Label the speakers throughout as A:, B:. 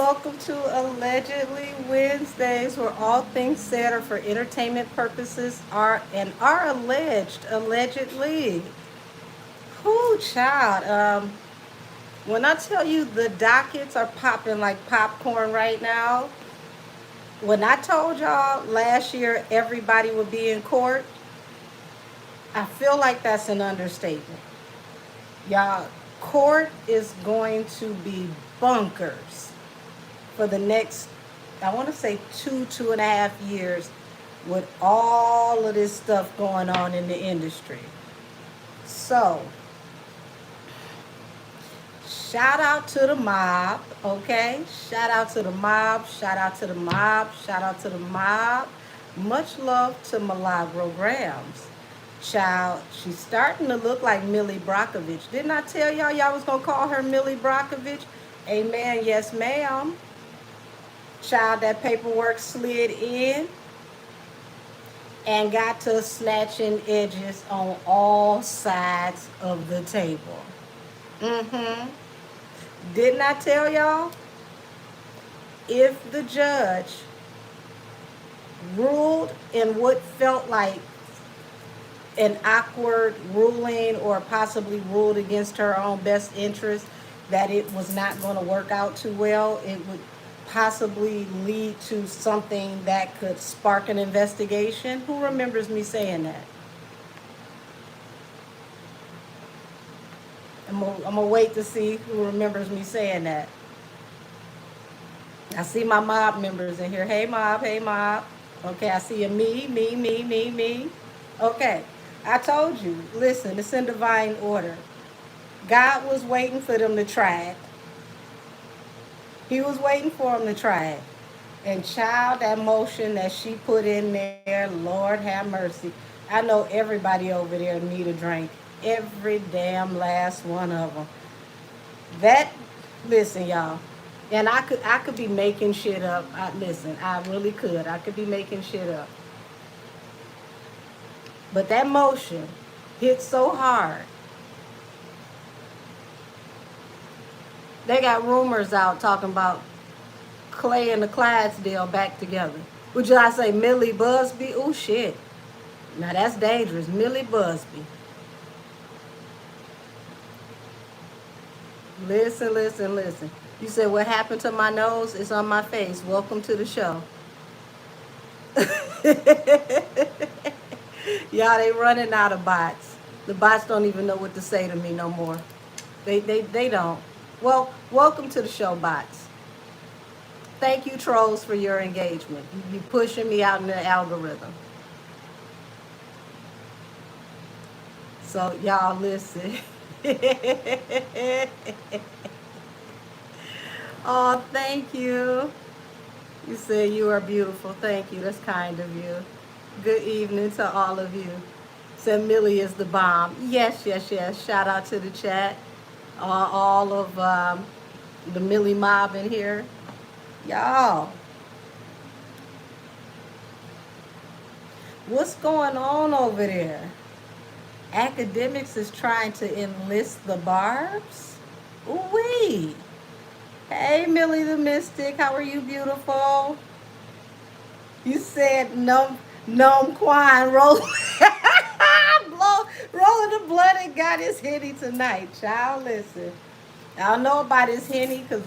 A: welcome to Allegedly Wednesdays, where all things said are for entertainment purposes are alleged, allegedly. Whoo, child. When I tell you the dockets are popping like popcorn right now, when I told y'all last year everybody would be in court, I feel like that's an understatement. Y'all, court is going to be bunkers for the next, I want to say 2.5 years, with all of this stuff going on in the industry. So, shout out to the mob, okay? Shout out to the mob, shout out to the mob, shout out to the mob. Much love to Milagro Grams. Child, she's starting to look like Millie Brockovich. Didn't I tell y'all was gonna call her Millie Brockovich? Amen, yes ma'am. Child, that paperwork slid in and got to snatching edges on all sides of the table. Mm-hmm. Didn't I tell y'all? If the judge ruled in what felt like an awkward ruling or possibly ruled against her own best interest, that it was not going to work out too well, it would possibly lead to something that could spark an investigation. Who remembers me saying that? I'm gonna wait to see who remembers me saying that. I see my mob members in here. Hey mob, hey mob. Okay, I see a me. Okay, I told you. Listen, it's in divine order. God was waiting for them to try it. He was waiting for them to try it. And child, that motion that she put in there, Lord have mercy. I know everybody over there need a drink. Every damn last one of them. That, listen, y'all. And I could be making shit up. Listen, I really could. I could be making shit up. But that motion hit so hard. They got rumors out talking about Clay and the Clydesdale back together. Would you I say Millie Busby? Oh shit. Now that's dangerous. Millie Busby. Listen. You said what happened to my nose? It's on my face. Welcome to the show. Y'all, they running out of bots. The bots don't even know what to say to me no more. They don't. Well, welcome to the show, bots. Thank you, trolls, for your engagement. You pushing me out in the algorithm. So y'all listen. Oh, thank you. You said you are beautiful. Thank you. That's kind of you. Good evening to all of you. Said Millie is the bomb. Yes. Shout out to the chat. All of the Millie mob in here. Y'all, what's going on over there? Academics is trying to enlist the barbs? Ooh-wee. Hey, Millie the Mystic. How are you, beautiful? You said Num Quan roll. Rolling the blood and got his henny tonight. Child, listen. I don't know about his henny because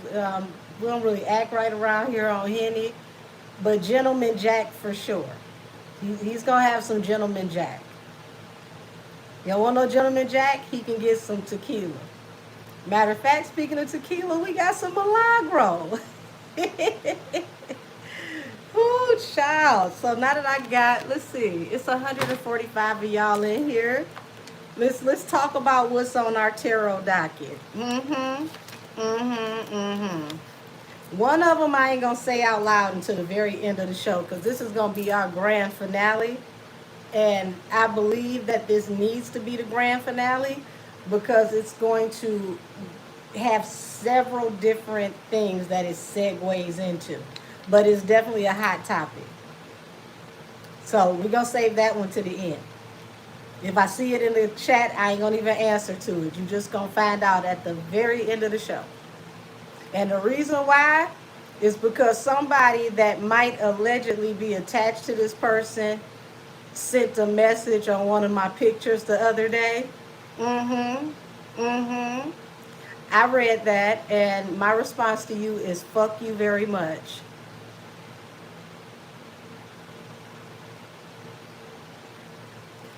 A: we don't really act right around here on henny. But Gentleman Jack for sure. He's going to have some Gentleman Jack. You don't want no Gentleman Jack? He can get some tequila. Matter of fact, speaking of tequila, we got some Milagro. Ooh, child. So now that I got, let's see, it's 145 of y'all in here. Let's talk about what's on our tarot docket. One of them I ain't gonna say out loud until the very end of the show because this is gonna be our grand finale, and I believe that this needs to be the grand finale because it's going to have several different things that it segues into, but it's definitely a hot topic. So we're gonna save that one to the end. If I see it in the chat, I ain't gonna even answer to it. You just gonna find out at the very end of the show. And the reason why is because somebody that might allegedly be attached to this person sent a message on one of my pictures the other day. Mm-hmm. Mm-hmm. I read that, and my response to you is fuck you very much.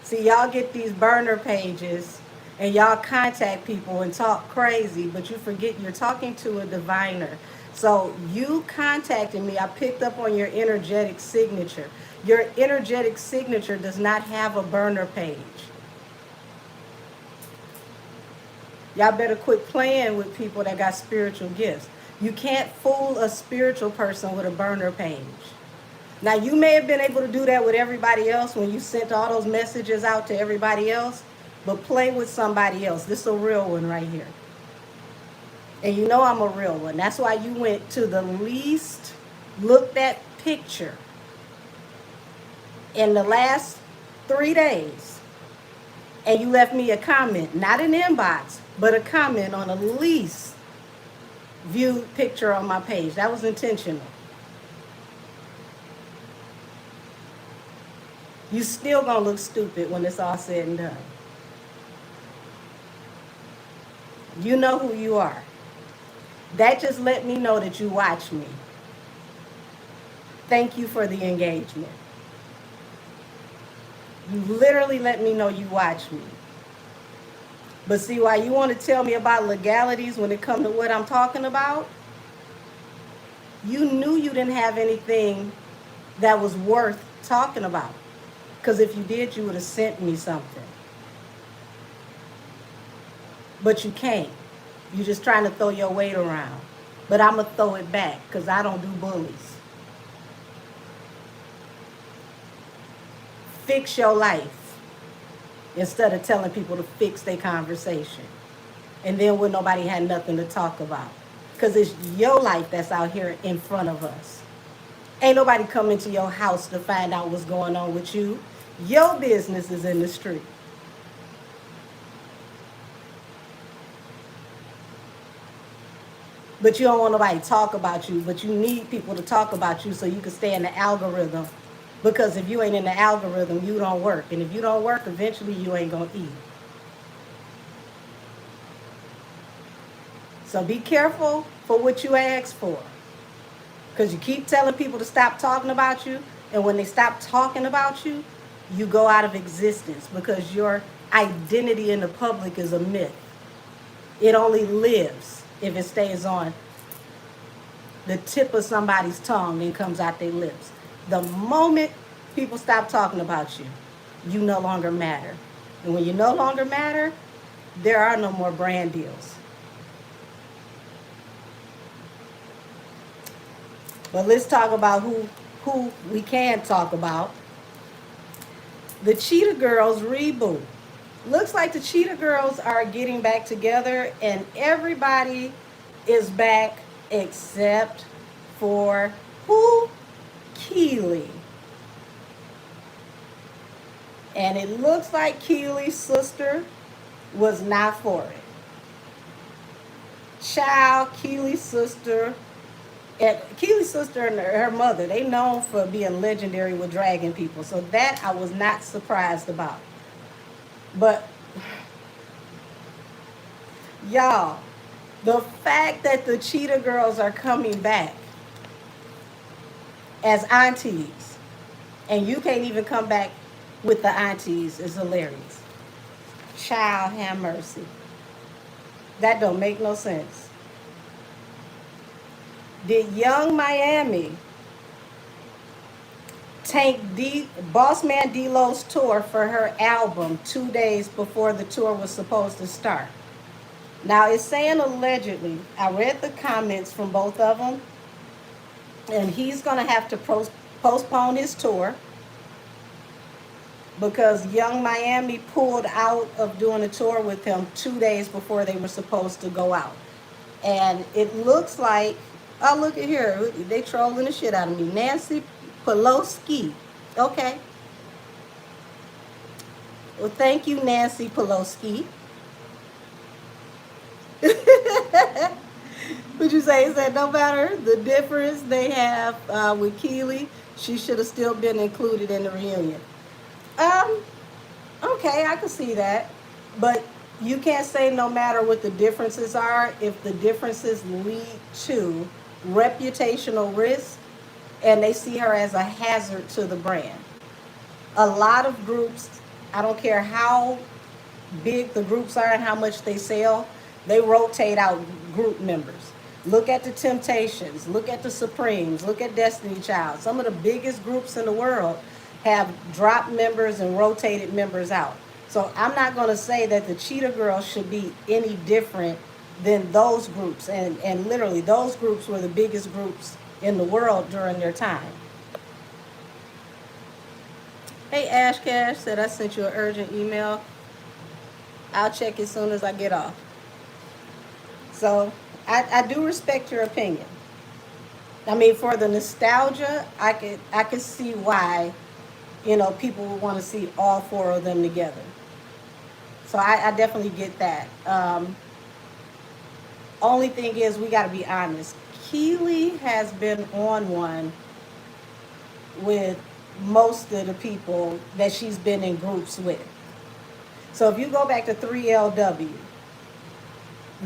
A: See, y'all get these burner pages and y'all contact people and talk crazy, but you forget you're talking to a diviner. So you contacted me, I picked up on your energetic signature. Your energetic signature does not have a burner page. Y'all better quit playing with people that got spiritual gifts. You can't fool a spiritual person with a burner page. Now, you may have been able to do that with everybody else when you sent all those messages out to everybody else, but play with somebody else. This is a real one right here. And you know I'm a real one. That's why you went to the least looked at picture in the last 3 days. And you left me a comment, not an inbox, but a comment on the least viewed picture on my page. That was intentional. You still gonna look stupid when it's all said and done. You know who you are. That just let me know that you watch me. Thank you for the engagement. You literally let me know you watch me. But see, why you want to tell me about legalities when it comes to what I'm talking about? You knew you didn't have anything that was worth talking about. Because if you did, you would have sent me something. But you can't. You're just trying to throw your weight around. But I'm going to throw it back because I don't do bullies. Fix your life instead of telling people to fix their conversation. And then when nobody had nothing to talk about. Because it's your life that's out here in front of us. Ain't nobody coming to your house to find out what's going on with you. Your business is in the street. But you don't want nobody to talk about you, but you need people to talk about you so you can stay in the algorithm. Because if you ain't in the algorithm, you don't work. And if you don't work, eventually you ain't going to eat. So be careful for what you ask for. Because you keep telling people to stop talking about you. And when they stop talking about you, you go out of existence because your identity in the public is a myth. It only lives if it stays on the tip of somebody's tongue and comes out their lips. The moment people stop talking about you, you no longer matter. And when you no longer matter, there are no more brand deals. But let's talk about who we can talk about. The Cheetah Girls reboot. Looks like the Cheetah Girls are getting back together and everybody is back except for who? Keely. And it looks like Keely's sister was not for it. Child, Keely's sister and her mother, they known for being legendary with dragging people. So that I was not surprised about. But y'all, the fact that the Cheetah Girls are coming back as aunties and you can't even come back with the aunties is hilarious. Child, have mercy. That don't make no sense. Did Young Miami tank Boss Man D-Lo's tour for her album 2 days before the tour was supposed to start? Now, it's saying allegedly. I read the comments from both of them. And he's going to have to postpone his tour because Young Miami pulled out of doing a tour with him 2 days before they were supposed to go out. And it looks like, oh, look at here. They trolling the shit out of me. Nancy Pelosi. Okay. Well, thank you, Nancy Pelosi. Would you say is that no matter the difference they have with Keely, she should have still been included in the reunion? Um, okay, I can see that. But you can't say no matter what the differences are if the differences lead to reputational risk and they see her as a hazard to the brand. A lot of groups, I don't care how big the groups are and how much they sell, they rotate out group members. Look at the Temptations, look at the Supremes, look at Destiny Child. Some of the biggest groups in the world have dropped members and rotated members out. So I'm not going to say that the Cheetah Girls should be any different than those groups. And literally, those groups were the biggest groups in the world during their time. Hey, Ash Cash said I sent you an urgent email. I'll check as soon as I get off. So I do respect your opinion. I mean, for the nostalgia, I could see why, people would want to see all four of them together. So I definitely get that. Only thing is, we got to be honest. Keely has been on one with most of the people that she's been in groups with. So if you go back to 3LW,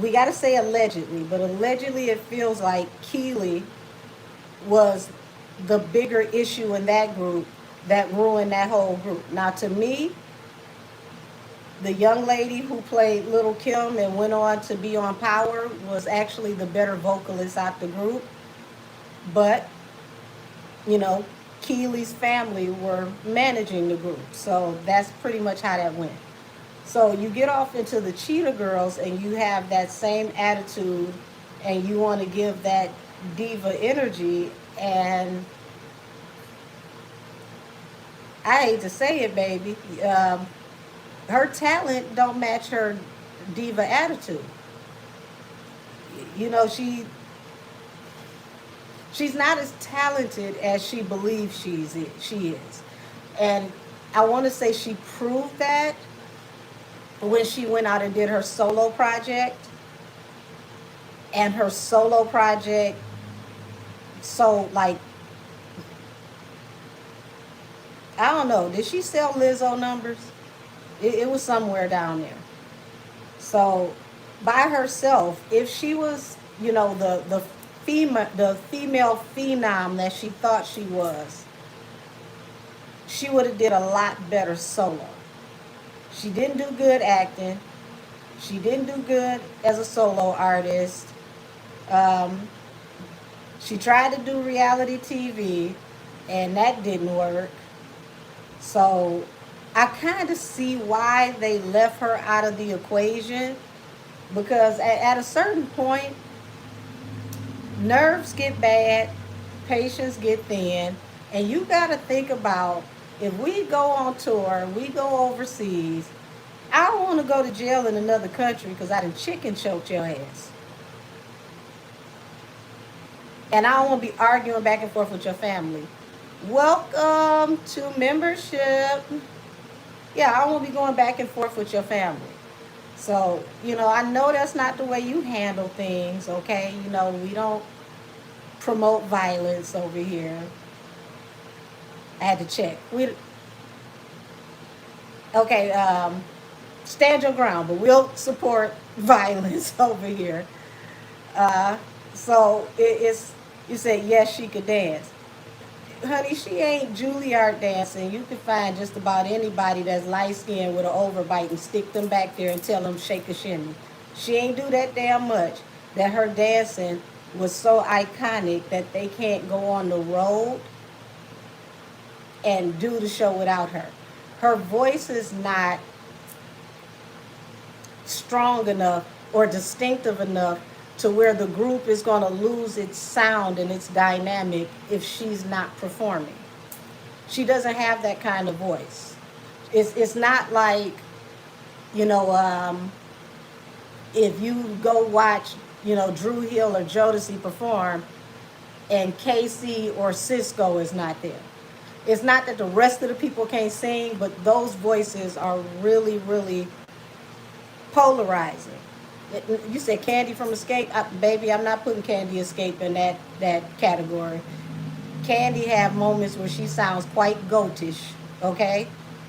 A: we got to say allegedly, but allegedly it feels like Keely was the bigger issue in that group that ruined that whole group. Now, to me, the young lady who played Little Kim and went on to be on Power was actually the better vocalist out the group. But, Keely's family were managing the group. So that's pretty much how that went. So you get off into the Cheetah Girls and you have that same attitude and you want to give that diva energy, and I hate to say it, baby, her talent don't match her diva attitude. She's not as talented as she believes she is. And I want to say she proved that when she went out and did her solo project. And her solo project, so like, I don't know, did she sell Lizzo numbers? It was somewhere down there. So by herself, if she was, the female phenom that she thought she was, she would have did a lot better solo. She didn't do good acting. She didn't do good as a solo artist. She tried to do reality TV, and that didn't work. So I kind of see why they left her out of the equation, because at a certain point, nerves get bad, patience get thin, and you got to think about, if we go on tour, we go overseas, I don't want to go to jail in another country because I done chicken choked your ass. And I don't want to be arguing back and forth with your family. Welcome to membership. Yeah, I won't be going back and forth with your family. So, I know that's not the way you handle things, okay? We don't promote violence over here. I had to check. Okay, stand your ground, but we'll support violence over here. So it's, you say, yes, she could dance. Honey, she ain't Juilliard dancing. You can find just about anybody that's light skinned with an overbite and stick them back there and tell them shake a shimmy. She ain't do that damn much that her dancing was so iconic that they can't go on the road and do the show without her. Her voice is not strong enough or distinctive enough to where the group is going to lose its sound and its dynamic if she's not performing. She doesn't have that kind of voice. It's not like, if you go watch, Drew Hill or Jodeci perform and KC or Cisco is not there. It's not that the rest of the people can't sing, but those voices are really, really polarizing. You said Candy from Escape, baby. I'm not putting Candy Escape in that category. Candy have moments where she sounds quite goatish. Okay,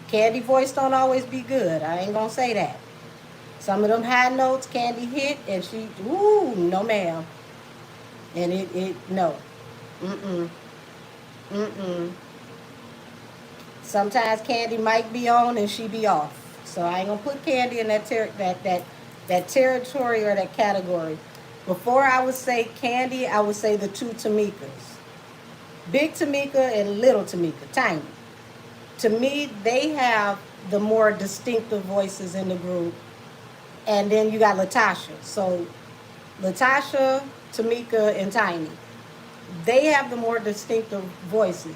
A: Candy voice don't always be good. I ain't gonna say that. Some of them high notes Candy hit, and she, ooh, no ma'am, and it no, mm mm. Sometimes Candy might be on and she be off. So I ain't gonna put Candy in that territory or that category. Before I would say Candy, I would say the two Tamikas. Big Tamika and Little Tamika, Tiny. To me, they have the more distinctive voices in the group. And then you got Latasha. So Latasha, Tamika, and Tiny. They have the more distinctive voices.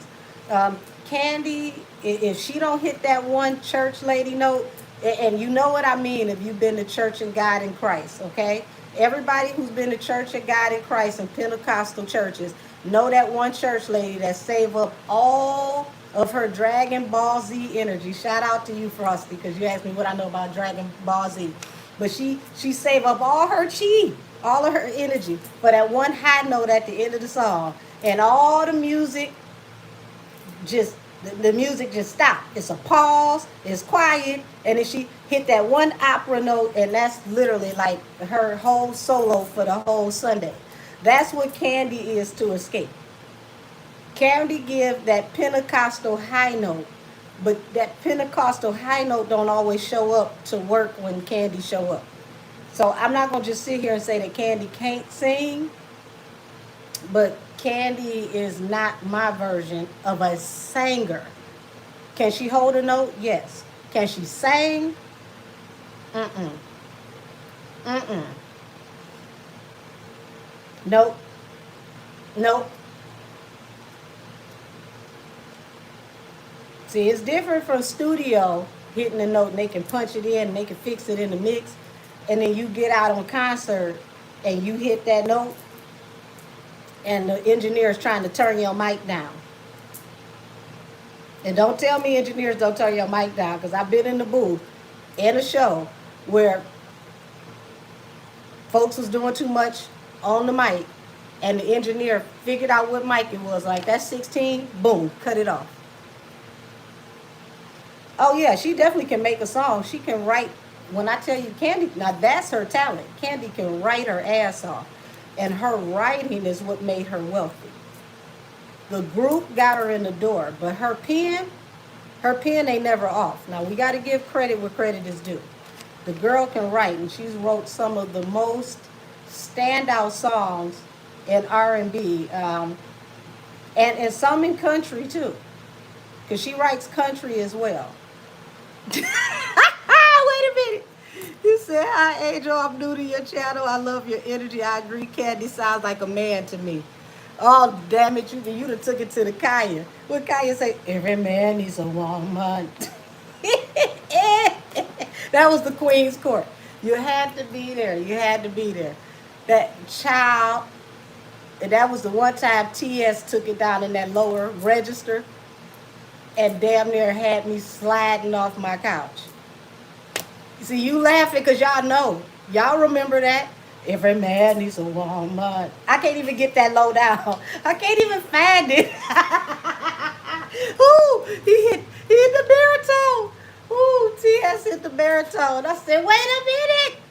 A: Candy, if she don't hit that one church lady note, and you know what I mean if you've been to Church of God in Christ, okay? Everybody who's been to Church of God in Christ and Pentecostal churches know that one church lady that save up all of her Dragon Ball Z energy. Shout out to you, Frosty, because you asked me what I know about Dragon Ball Z. But she save up all her chi, all of her energy for that one high note at the end of the song. And all the music just the music just stopped. It's a pause, it's quiet, and then she hit that one opera note, and that's literally like her whole solo for the whole Sunday. That's what Candy is to Escape. Candy give that Pentecostal high note, but that Pentecostal high note don't always show up to work when Candy show up. So I'm not gonna just sit here and say that Candy can't sing, but Candy is not my version of a singer. Can she hold a note? Yes. Can she sing? Mm-mm. Mm-mm. Nope. Nope. See, it's different from studio hitting the note and they can punch it in and they can fix it in the mix. And then you get out on concert and you hit that note and the engineer is trying to turn your mic down. And don't tell me engineers don't turn your mic down, because I've been in the booth in a show where folks was doing too much on the mic and the engineer figured out what mic it was. Like, that's 16, boom, cut it off. Oh yeah, she definitely can make a song. She can write. When I tell you Candy, now that's her talent. Candy can write her ass off. And her writing is what made her wealthy. The group got her in the door, but her pen ain't never off. Now we got to give credit where credit is due. The girl can write, and she's wrote some of the most standout songs in R&B, and some in country too, because she writes country as well. Wait a minute. You said, hi, Angel, I'm new to your channel. I love your energy. I agree. Candy sounds like a man to me. Oh, damn it. You done took it to the Kaya. What Kaya say? Every man needs a woman. That was the Queen's Court. You had to be there. You had to be there. That child, and that was the one time TS took it down in that lower register and damn near had me sliding off my couch. See, you laughing because y'all know. Y'all remember that? Every man needs a woman. I can't even get that low down. I can't even find it. Ooh, he hit the baritone. Ooh, T.S. hit the baritone. I said, wait a minute.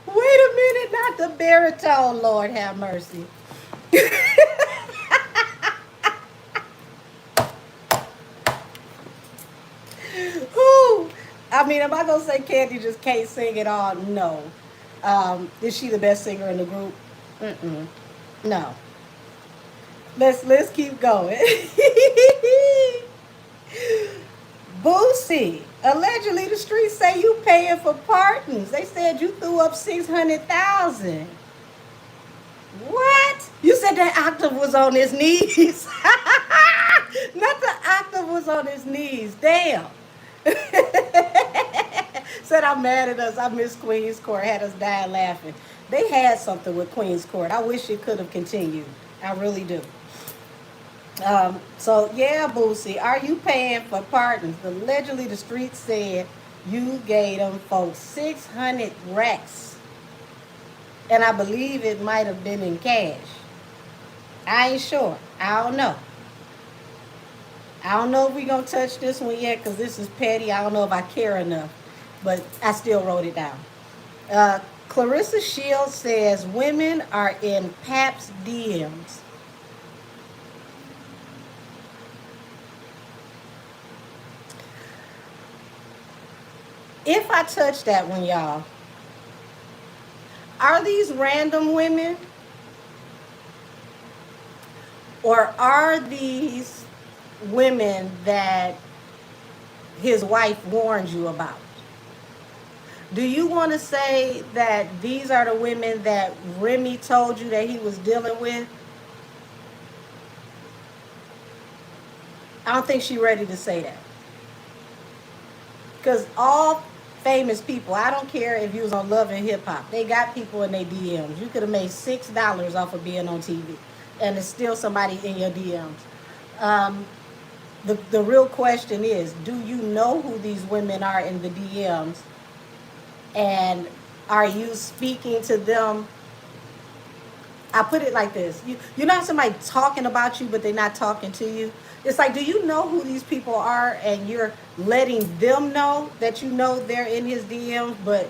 A: Wait a minute, not the baritone, Lord have mercy. Ooh. I mean, am I gonna say Candy just can't sing at all? No. Is she the best singer in the group? Mm-mm. No. Let's keep going. Boosie. Allegedly, the streets say you paying for pardons. They said you threw up 600,000. What? You said that Octave was on his knees. Not the Octave was on his knees. Damn. Said I'm mad at us. I miss Queen's Court. Had us dying laughing. They had something with Queen's Court. I wish it could have continued. I really do. So yeah, Boosie, are you paying for pardons? Allegedly, the streets said you gave them folks 600 racks And I believe it might have been in cash. I ain't sure. I don't know. I don't know if we're going to touch this one yet because this is petty. I don't know if I care enough. But I still wrote it down. Uh, Clarissa Shields says women are in Pap's DMs. If I touch that one, y'all, are these random women? Or are these women that his wife warned you about? Do you want to say that these are the women that Remy told you that he was dealing with? I don't think she's ready to say that. Because all famous people, I don't care if you was on Love and Hip Hop, they got people in their DMs. You could have made $6 off of being on TV, and it's still somebody in your DMs. Um, the real question is, do you know who these women are in the DMs? And are you speaking to them? I put it like this. You know how somebody talking about you, but they're not talking to you? It's like, do you know who these people are and you're letting them know that you know they're in his DMs, but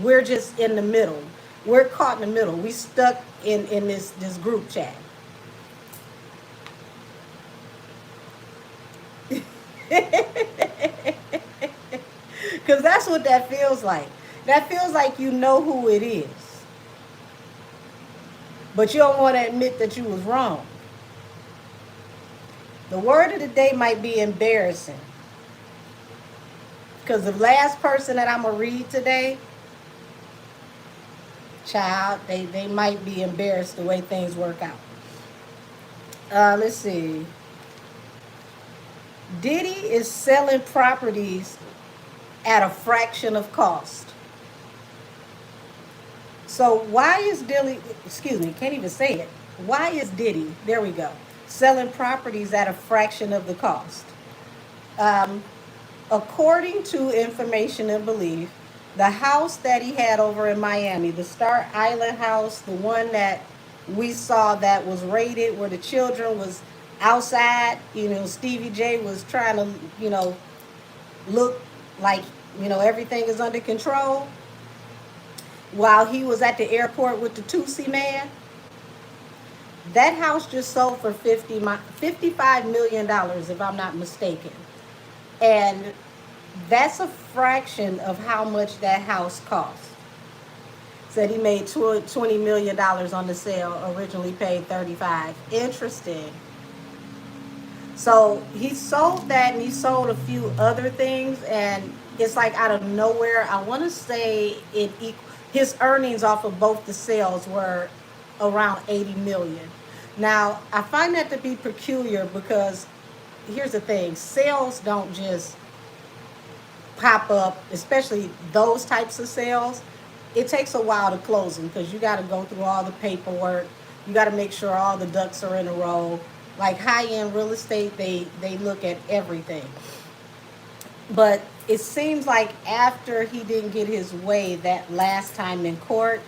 A: we're just in the middle. We're caught in the middle. We stuck in this group chat. Because that's what that feels like. That feels like you know who it is. But you don't want to admit that you was wrong. The word of the day might be embarrassing. Because the last person that I'm going to read today, child, they might be embarrassed the way things work out. Let's see. Diddy is selling properties at a fraction of cost. So why is Diddy, excuse me, can't even say it. Why is Diddy, there we go, selling properties at a fraction of the cost? Um, According to information and belief, the house that he had over in Miami, the Star Island house, the one that we saw that was raided, where the children was outside, Stevie J was trying to, look like, everything is under control, while he was at the airport with the Tutsi man. That house just sold for $55 million, if I'm not mistaken. And that's a fraction of how much that house cost. Said he made $20 million on the sale, originally paid 35. Interesting. So he sold that, and he sold a few other things, and it's like out of nowhere. I want to say his earnings off of both the sales were around 80 million. Now, I find that to be peculiar because here's the thing, sales don't just pop up, especially those types of sales. It takes a while to close them because you got to go through all the paperwork. You got to make sure all the ducks are in a row. Like high-end real estate, they look at everything. But it seems like after he didn't get his way that last time in court,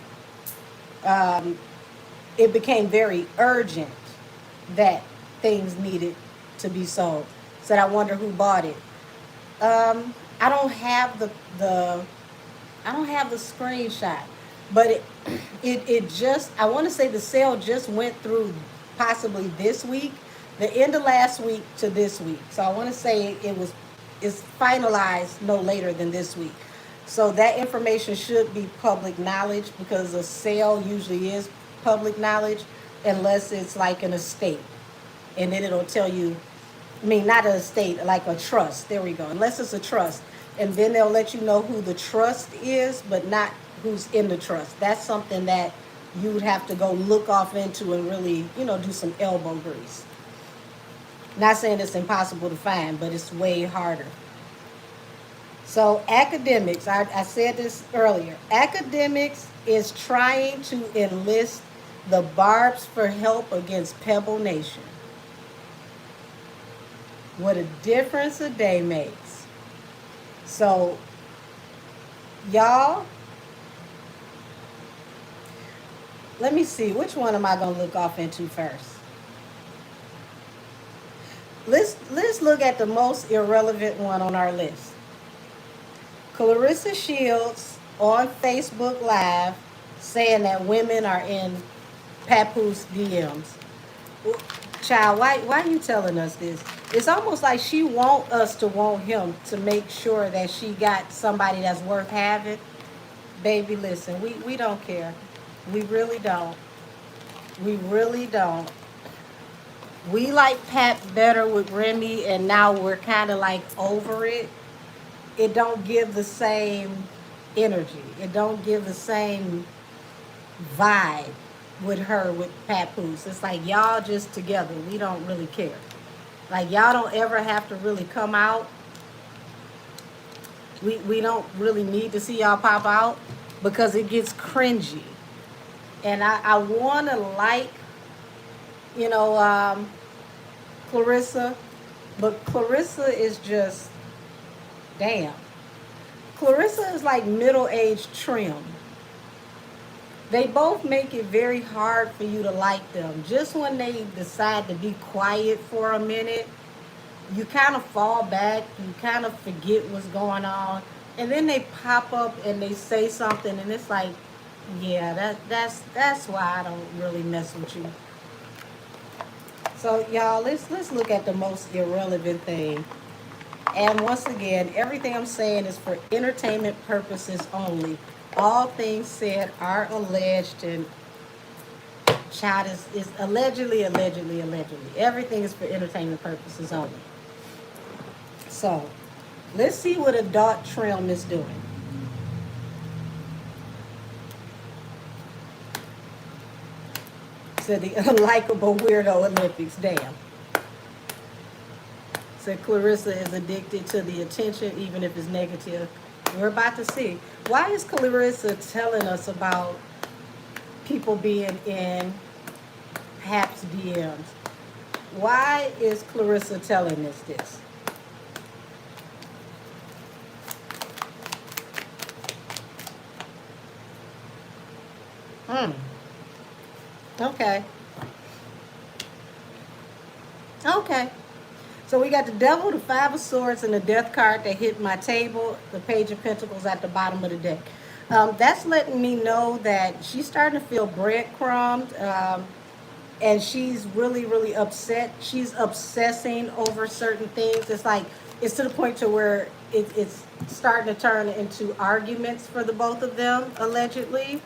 A: it became very urgent that things needed to be sold. Said, I wonder who bought it. I don't have the screenshot, but it just, I want to say the sale just went through possibly this week, the end of last week to this week. So I want to say it's finalized no later than this week. So that information should be public knowledge because a sale usually is public knowledge unless it's like an estate. And then it'll tell you, not an estate, like a trust. There we go. Unless it's a trust. And then they'll let you know who the trust is, but not who's in the trust. That's something that you would have to go look off into and really, do some elbow grease. Not saying it's impossible to find, but it's way harder. So Akademiks, I said this earlier, Akademiks is trying to enlist the Barbs for help against Pebble Nation. What a difference a day makes. So, y'all, Let me see. Which one am I going to look off into first? Let's look at the most irrelevant one on our list. Clarissa Shields on Facebook Live saying that women are in Papoose DMs. Child, why are you telling us this? It's almost like she want us to want him to make sure that she got somebody that's worth having. Baby, listen, we don't care. We really don't. We really don't. We like Pat better with Remy, and now we're kind of like over it. It don't give the same energy. It don't give the same vibe with her with Papoose. It's like y'all just together. We don't really care. Like y'all don't ever have to really come out. We don't really need to see y'all pop out because it gets cringy. And I want to like, you know, Clarissa, but Clarissa is just, damn. Clarissa is like middle-aged trim. They both make it very hard for you to like them. Just when they decide to be quiet for a minute, you kind of fall back, you kind of forget what's going on, and then they pop up and they say something, and it's like, yeah, that's why I don't really mess with you. So y'all, let's look at the most irrelevant thing. And once again, everything I'm saying is for entertainment purposes only. All things said are alleged, and child is allegedly. Everything is for entertainment purposes only. So let's see what adult trim is doing. Said the unlikable weirdo Olympics. Damn. Said Clarissa is addicted to the attention, even if it's negative. We're about to see. Why is Clarissa telling us about people being in Hap's DMs? Why is Clarissa telling us this? Hmm. Okay. Okay. So we got the devil, the five of swords, and the death card that hit my table. The page of pentacles at the bottom of the deck. That's letting me know that she's starting to feel breadcrumbed. And she's really upset. She's obsessing over certain things. It's like it's to the point to where it's starting to turn into arguments for the both of them, allegedly.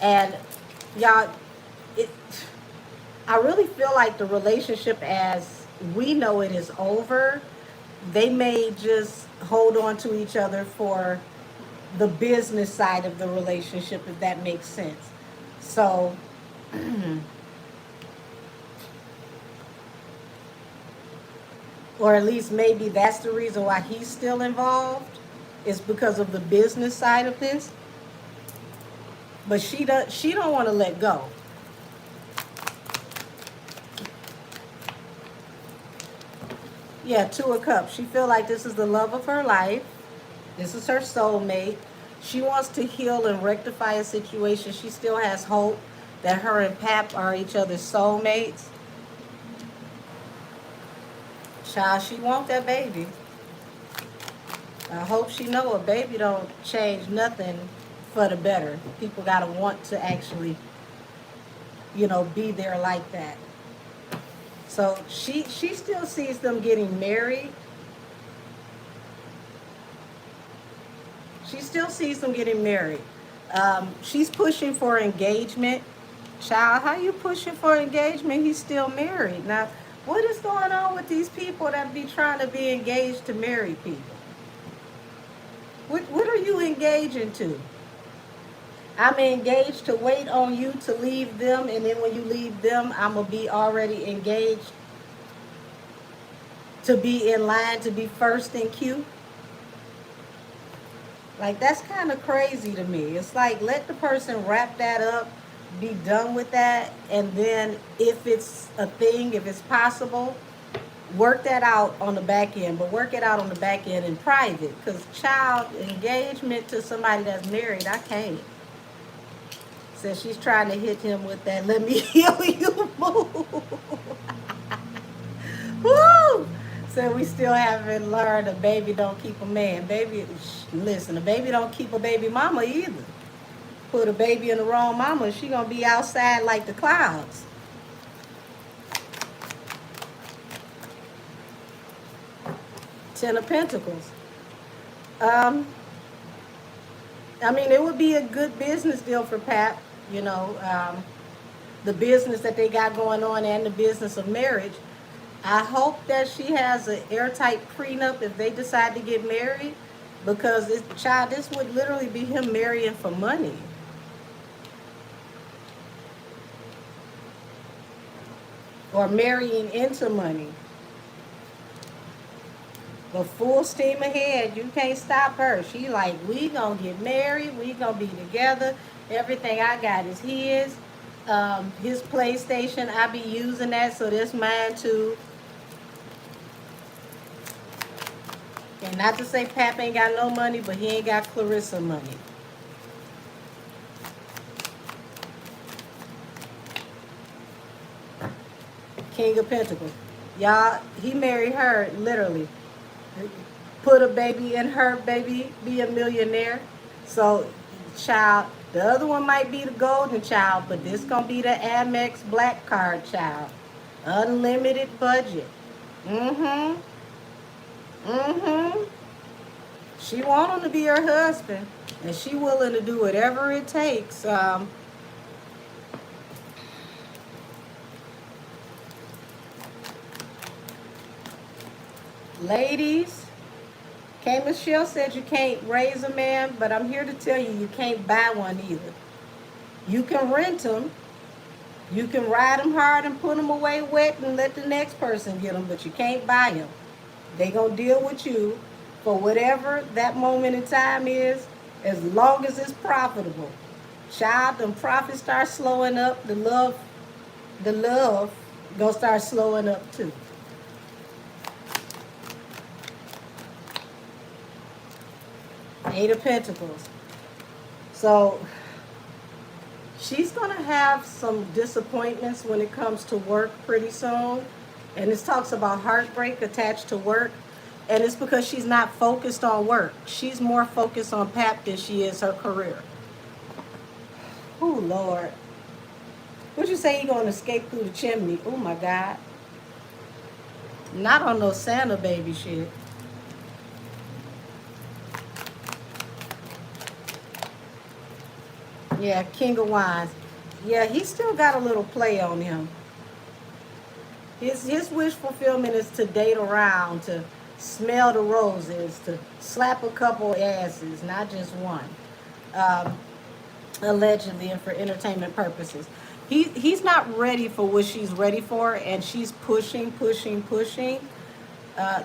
A: And y'all, it I really feel like the relationship as we know it is over. They may just hold on to each other for the business side of the relationship, if that makes sense. So or at least maybe that's the reason why he's still involved, is because of the business side of this. But she don't want to let go. Yeah, Two of Cups. She feel like this is the love of her life. This is her soulmate. She wants to heal and rectify a situation. She still has hope that her and Pap are each other's soulmates. Child, she want that baby. I hope she know a baby don't change nothing for the better. People gotta want to actually, be there like that. So she still sees them getting married. She still sees them getting married. She's pushing for engagement. Child, how you pushing for engagement? He's still married. Now, what is going on with these people that be trying to be engaged to married people? What are you engaging to? I'm engaged to wait on you to leave them, and then when you leave them, I'm going to be already engaged to be in line to be first in queue. Like, that's kind of crazy to me. It's like, let the person wrap that up, be done with that, and then if it's a thing, if it's possible, work that out on the back end, but work it out on the back end in private. Because child engagement to somebody that's married, I can't. Says she's trying to hit him with that "let me heal you" move. Woo! So we still haven't learned a baby don't keep a man. Baby, listen, a baby don't keep a baby mama either. Put a baby in the wrong mama, she gonna be outside like the clouds. Ten of Pentacles. Um, I mean, it would be a good business deal for Pap. You know, the business that they got going on and the business of marriage. I hope that she has an airtight prenup if they decide to get married, because this would literally be him marrying for money. Or marrying into money. But full steam ahead, you can't stop her. She like, we gonna get married, we gonna be together. Everything I got is his. His PlayStation, I be using that, so that's mine too. And not to say Pap ain't got no money, but he ain't got Clarissa money. King of Pentacles. Y'all, he married her literally. Put a baby in her, baby, be a millionaire. So, child, the other one might be the golden child, but this gonna be the Amex Black Card child. Unlimited budget. Mm-hmm. Mm-hmm. She want him to be her husband, and she willing to do whatever it takes. Ladies, K. Michelle said you can't raise a man, but I'm here to tell you, you can't buy one either. You can rent them. You can ride them hard and put them away wet and let the next person get them, but you can't buy them. They gonna deal with you for whatever that moment in time is, as long as it's profitable. Child, them profits start slowing up, the love gonna start slowing up too. Eight of Pentacles. So she's gonna have some disappointments when it comes to work pretty soon. And this talks about heartbreak attached to work. And it's because she's not focused on work. She's more focused on Pap than she is her career. Oh, Lord. Would you say you're going to escape through the chimney? Oh, my God. Not on no Santa baby shit. Yeah, King of Wands. Yeah, he still got a little play on him. His wish fulfillment is to date around, to smell the roses, to slap a couple asses, not just one. Um, Allegedly, and for entertainment purposes. He's not ready for what she's ready for, and she's pushing, pushing, pushing.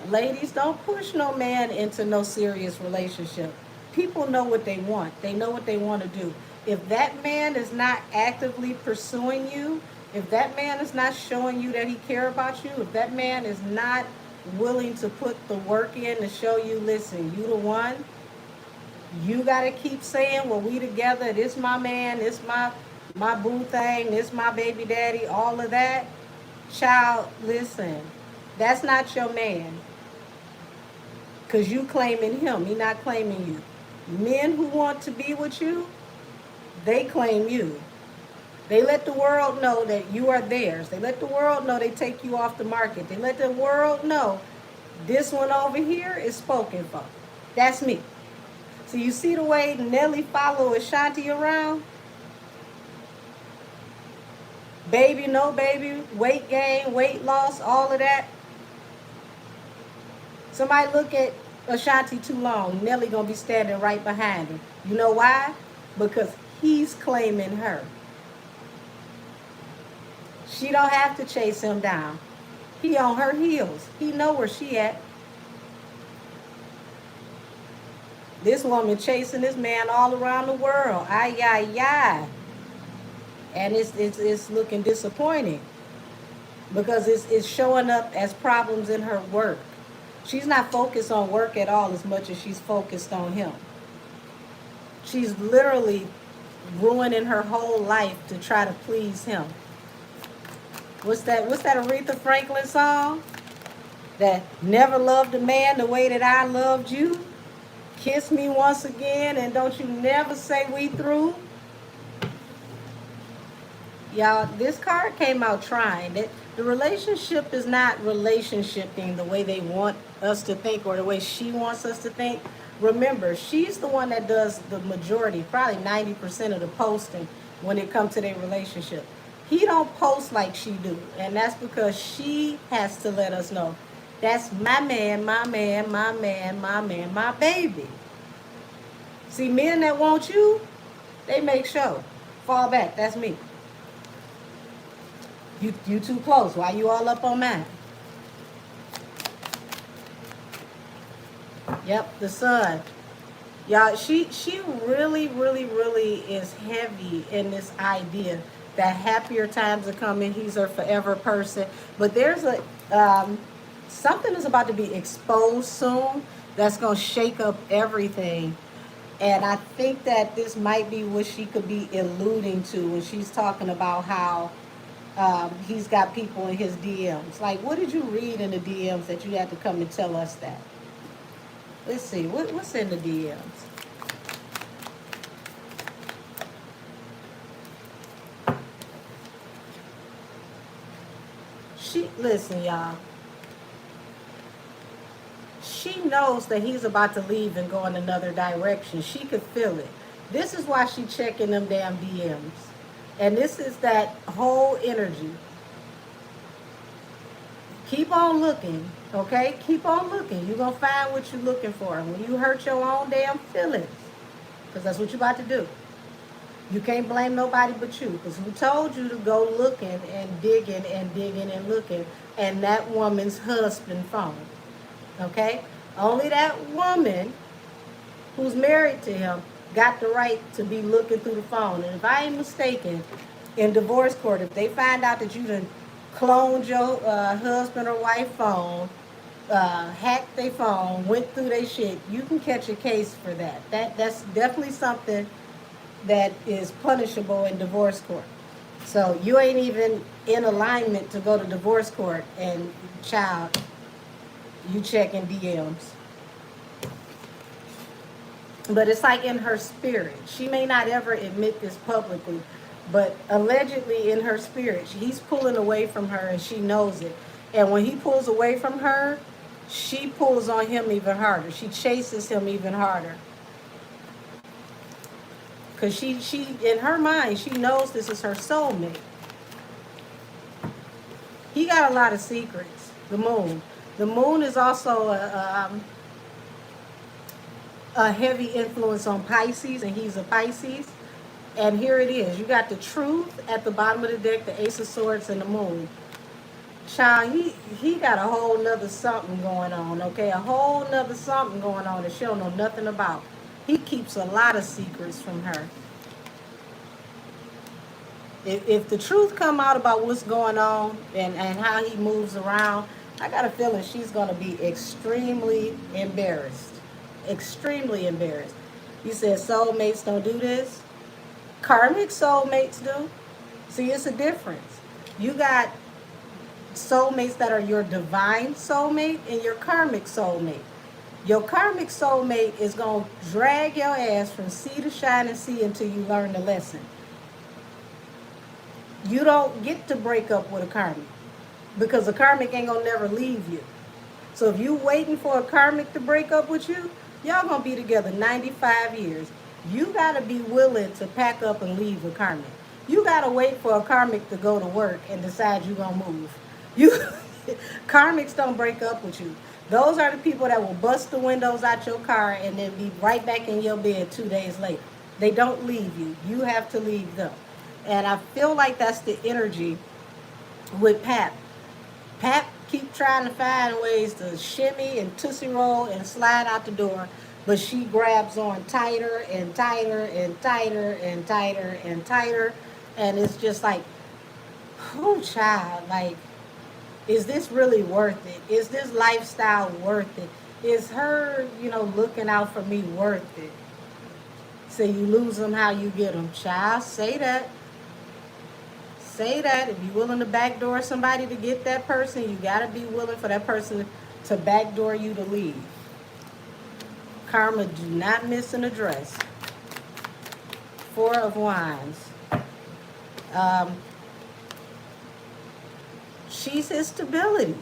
A: Ladies, don't push no man into no serious relationship. People know what they want. They know what they want to do. If that man is not actively pursuing you, if that man is not showing you that he cares about you, if that man is not willing to put the work in to show you, listen, you the one, you got to keep saying, well, we together, this my man, this my boo thing, this my baby daddy, all of that. Child, listen, that's not your man. Because you claiming him, he not claiming you. Men who want to be with you, they claim you. They let the world know that you are theirs. They let the world know they take you off the market. They let the world know this one over here is spoken for. That's me. So you see the way Nelly follow Ashanti around? Baby, no baby, weight gain, weight loss, all of that. Somebody look at Ashanti too long, Nelly gonna be standing right behind him. You know why? Because he's claiming her. She don't have to chase him down. He on her heels. He know where she at. This woman chasing this man all around the world. Ay, ay, ay. And it's looking disappointing because it's showing up as problems in her work. She's not focused on work at all as much as she's focused on him. She's literally ruining her whole life to try to please him. What's that Aretha Franklin song? That never loved a man the way that I loved you. Kiss me once again and don't you never say we through. Y'all, this card came out trying. That the relationship is not relationshiping the way they want us to think or the way she wants us to think. Remember, she's the one that does the majority, probably 90% of the posting when it comes to their relationship. He don't post like she do, and that's because she has to let us know that's my man, my man, my man, my man, my baby. See, men that want you, they make sure. Fall back, that's me. You too close. Why you all up on mine? Yep, the sun. Y'all, she really, really, really is heavy in this idea that happier times are coming. He's her forever person. But there's a something is about to be exposed soon that's gonna shake up everything. And I think that this might be what she could be alluding to when she's talking about how he's got people in his DMs. Like, what did you read in the DMs that you had to come and tell us that? Let's see, what's in the DMs? Listen, y'all. She knows that he's about to leave and go in another direction. She could feel it. This is why she checking them damn DMs. And this is that whole energy. Keep on looking, okay? Keep on looking. You're going to find what you're looking for. And when you hurt your own damn feelings, because that's what you're about to do, you can't blame nobody but you. Because who told you to go looking and digging and digging and looking and that woman's husband phone, okay? Only that woman who's married to him got the right to be looking through the phone. And if I ain't mistaken, in divorce court, if they find out that you done cloned your husband or wife phone, hacked their phone, went through their shit, you can catch a case for that. That's definitely something that is punishable in divorce court. So you ain't even in alignment to go to divorce court and child, you checking DMs. But it's like in her spirit. She may not ever admit this publicly, but allegedly in her spirit, he's pulling away from her and she knows it. And when he pulls away from her, she pulls on him even harder. She chases him even harder. Because she in her mind, she knows this is her soulmate. He got a lot of secrets. The moon. The moon is also a heavy influence on Pisces, and he's a Pisces. And here it is. You got the truth at the bottom of the deck, the Ace of Swords, and the moon. Child, he got a whole nother something going on, okay? A whole nother something going on that she don't know nothing about. He keeps a lot of secrets from her. If the truth come out about what's going on and how he moves around, I got a feeling she's going to be extremely embarrassed. Extremely embarrassed. You said soulmates don't do this? Karmic soulmates do. See, it's a difference. You got soulmates that are your divine soulmate and your karmic soulmate. Your karmic soulmate is going to drag your ass from sea to shining sea until you learn the lesson. You don't get to break up with a karmic because a karmic ain't going to never leave you. So if you waiting for a karmic to break up with you, y'all going to be together 95 years. You got to be willing to pack up and leave a karmic. You got to wait for a karmic to go to work and decide you're going to move. Karmics don't break up with you. Those are the people that will bust the windows out your car and then be right back in your bed 2 days later. They don't leave you. You have to leave them. And I feel like that's the energy with Pap. Pap keep trying to find ways to shimmy and tootsie roll and slide out the door, but she grabs on tighter and tighter and tighter and tighter and tighter. And it's just like, oh child, like, is this really worth it? Is this lifestyle worth it? Is her, looking out for me worth it? Say you lose them, how you get them. Child, say that. Say that. If you're willing to backdoor somebody to get that person, you got to be willing for that person to backdoor you to leave. Karma, do not miss an address. Four of Wands. She's his stability.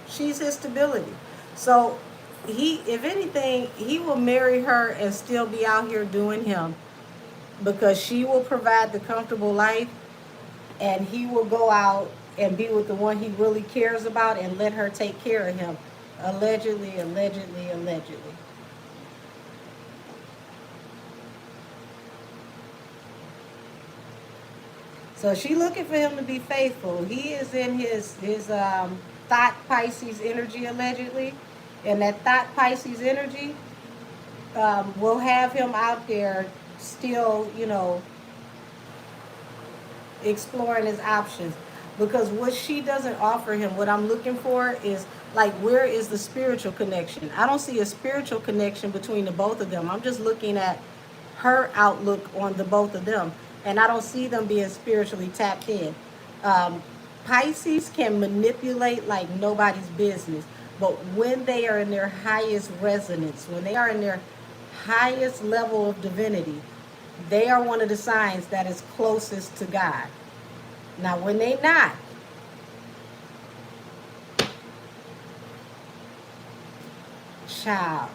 A: She's his stability. So he, if anything, he will marry her and still be out here doing him, because she will provide the comfortable life, and he will go out and be with the one he really cares about and let her take care of him. Allegedly, allegedly, allegedly. So she looking for him to be faithful. He is in his thought Pisces energy, allegedly. And that thought Pisces energy will have him out there still, exploring his options. Because what she doesn't offer him, what I'm looking for is, like, where is the spiritual connection? I don't see a spiritual connection between the both of them. I'm just looking at her outlook on the both of them. And I don't see them being spiritually tapped in. Pisces can manipulate like nobody's business. But when they are in their highest resonance, when they are in their highest level of divinity, they are one of the signs that is closest to God. Now, when they not, child,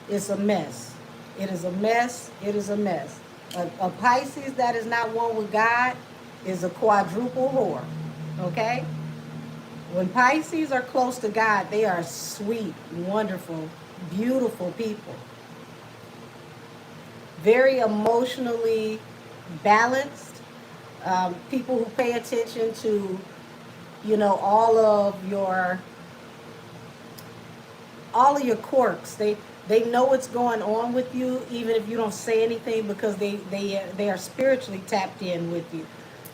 A: it's a mess. It is a mess. It is a mess. A Pisces that is not one with God is a quadruple whore. Okay? When Pisces are close to God, they are sweet, wonderful, beautiful people. Very emotionally balanced. People who pay attention to, all of your quirks. They know what's going on with you, even if you don't say anything, because they are spiritually tapped in with you.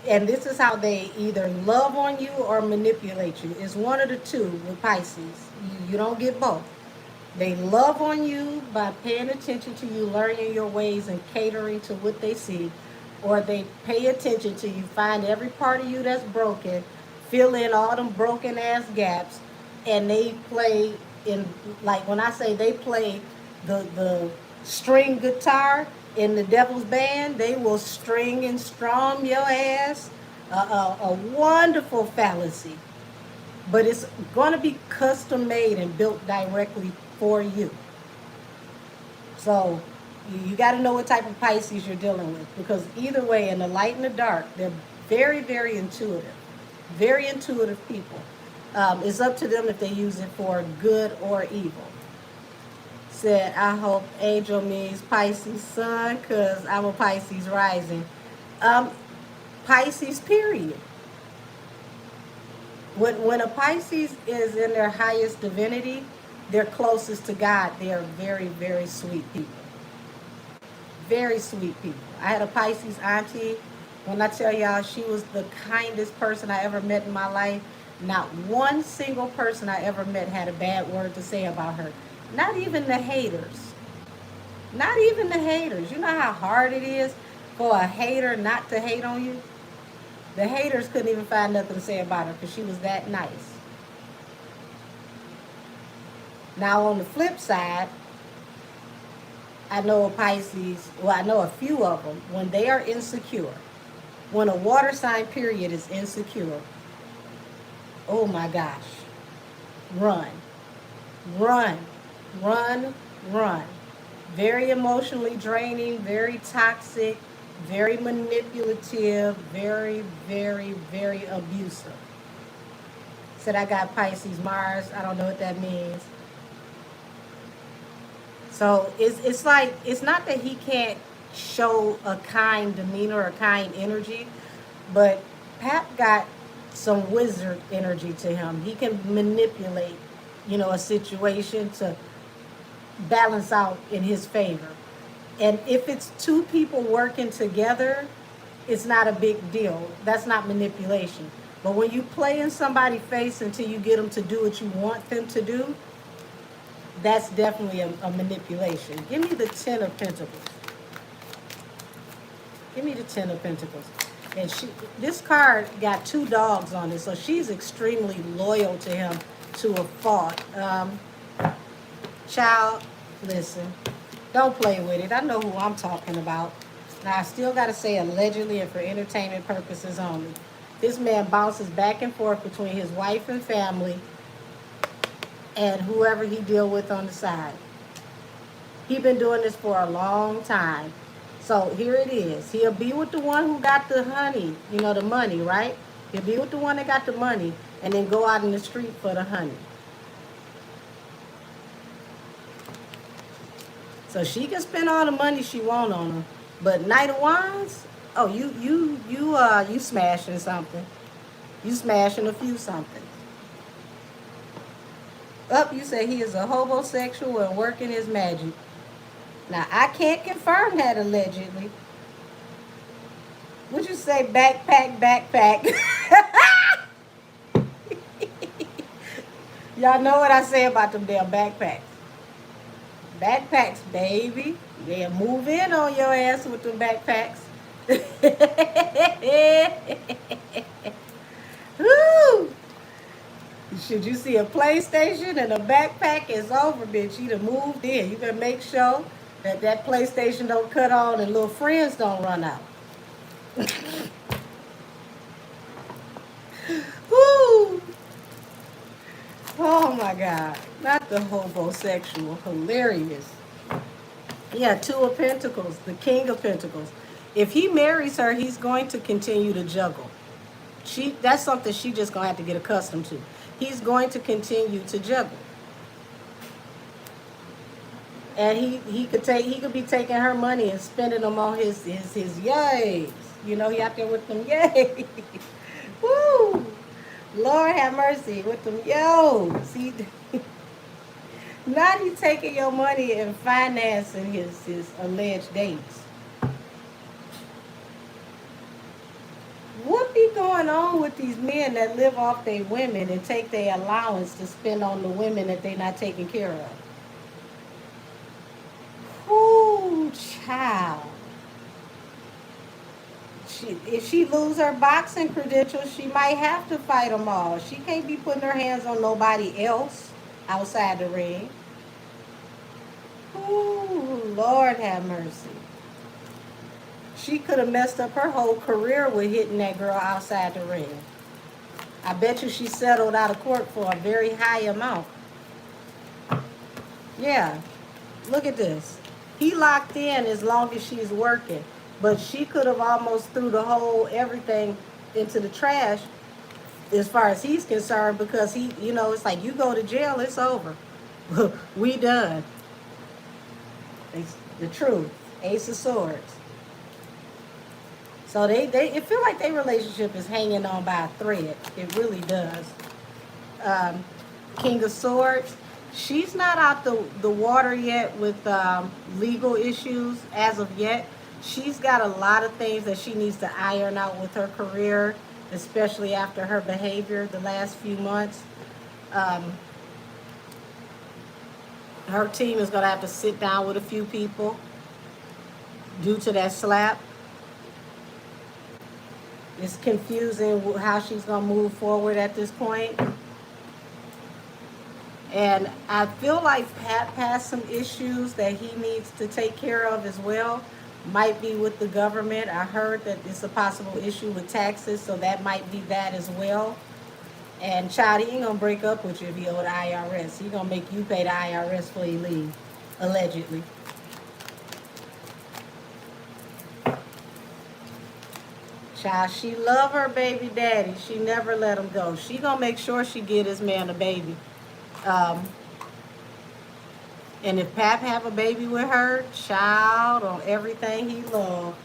A: And this is how they either love on you or manipulate you. It's one of the two with Pisces. You don't get both. They love on you by paying attention to you, learning your ways, and catering to what they see. Or they pay attention to you, find every part of you that's broken, fill in all them broken ass gaps, and they play in, like when I say they play the string guitar in the Devil's Band, they will string and strum your ass. A wonderful fallacy. But it's going to be custom made and built directly for you. So you got to know what type of Pisces you're dealing with, because either way, in the light and the dark, they're very, very intuitive. Very intuitive people. It's up to them if they use it for good or evil. Said, I hope Angel means Pisces sun, because I'm a Pisces rising. Pisces, period. When a Pisces is in their highest divinity, they're closest to God. They are very, very sweet people. Very sweet people. I had a Pisces auntie. When I tell y'all, she was the kindest person I ever met in my life. Not one single person I ever met had a bad word to say about her. Not even the haters. Not even the haters. You know how hard it is for a hater not to hate on you? The haters couldn't even find nothing to say about her because she was that nice. Now, on the flip side, I know a Pisces, well, I know a few of them, when they are insecure, when a water sign period is insecure, oh my gosh, run, run, run, run. Very emotionally draining, very toxic, very manipulative, very, very, very abusive. Said I got Pisces Mars. I don't know what that means. So it's like, it's not that he can't show a kind demeanor, a kind energy, but Pap got some wizard energy to him. He can manipulate, a situation to balance out in his favor. And if it's two people working together, it's not a big deal. That's not manipulation. But when you play in somebody's face until you get them to do what you want them to do, that's definitely a manipulation. Give me the Ten of Pentacles. Give me the Ten of Pentacles. And this card got two dogs on it, so she's extremely loyal to him to a fault. Child, listen, don't play with it. I know who I'm talking about. Now, I still got to say allegedly and for entertainment purposes only. This man bounces back and forth between his wife and family and whoever he deal with on the side. He been doing this for a long time. So here it is. He'll be with the one who got the honey, you know, the money, right? He'll be with the one that got the money and then go out in the street for the honey. So she can spend all the money she want on him. But Knight of Wands, oh, you smashing something. You smashing a few something. Up, you say he is a homosexual and working his magic. Now, I can't confirm that allegedly. Would you say backpack? Y'all know what I say about them damn backpacks. Backpacks, baby. They'll move in on your ass with them backpacks. Woo! Should you see a PlayStation and a backpack, it's over, bitch. You done moved in. You better make sure that that PlayStation don't cut on and little friends don't run out. Woo! Oh my God. Not the homosexual. Hilarious. Yeah, Two of Pentacles, the King of Pentacles. If he marries her, he's going to continue to juggle. That's something she just gonna have to get accustomed to. He's going to continue to juggle. And he could be taking her money and spending them on his yays. You know, he out there with them yays. Woo! Lord have mercy with them yos. Not he taking your money and financing his alleged dates. What be going on with these men that live off their women and take their allowance to spend on the women that they not taking care of? Ooh, child. If she lose her boxing credentials, she might have to fight them all. She can't be putting her hands on nobody else outside the ring. Ooh, Lord have mercy. She could have messed up her whole career with hitting that girl outside the ring. I bet you she settled out of court for a very high amount. Yeah, look at this. He locked in as long as she's working, but she could have almost threw the whole everything into the trash as far as he's concerned, because he, you know, it's like you go to jail, it's over. We done. It's the truth. Ace of Swords. So it feel like their relationship is hanging on by a thread. It really does. King of Swords. She's not out the water yet with legal issues as of yet. She's got a lot of things that she needs to iron out with her career, especially after her behavior the last few months. Her team is going to have to sit down with a few people due to that slap. It's confusing how she's going to move forward at this point. And I feel like Pat has some issues that he needs to take care of as well. Might be with the government. I heard that it's a possible issue with taxes, so that might be that as well. And child, he ain't going to break up with you if he owe the IRS. He going to make you pay the IRS before you leave, allegedly. Child, she love her baby daddy. She never let him go. She gonna make sure she get his man a baby. And if Pap have a baby with her, child, on everything he loved,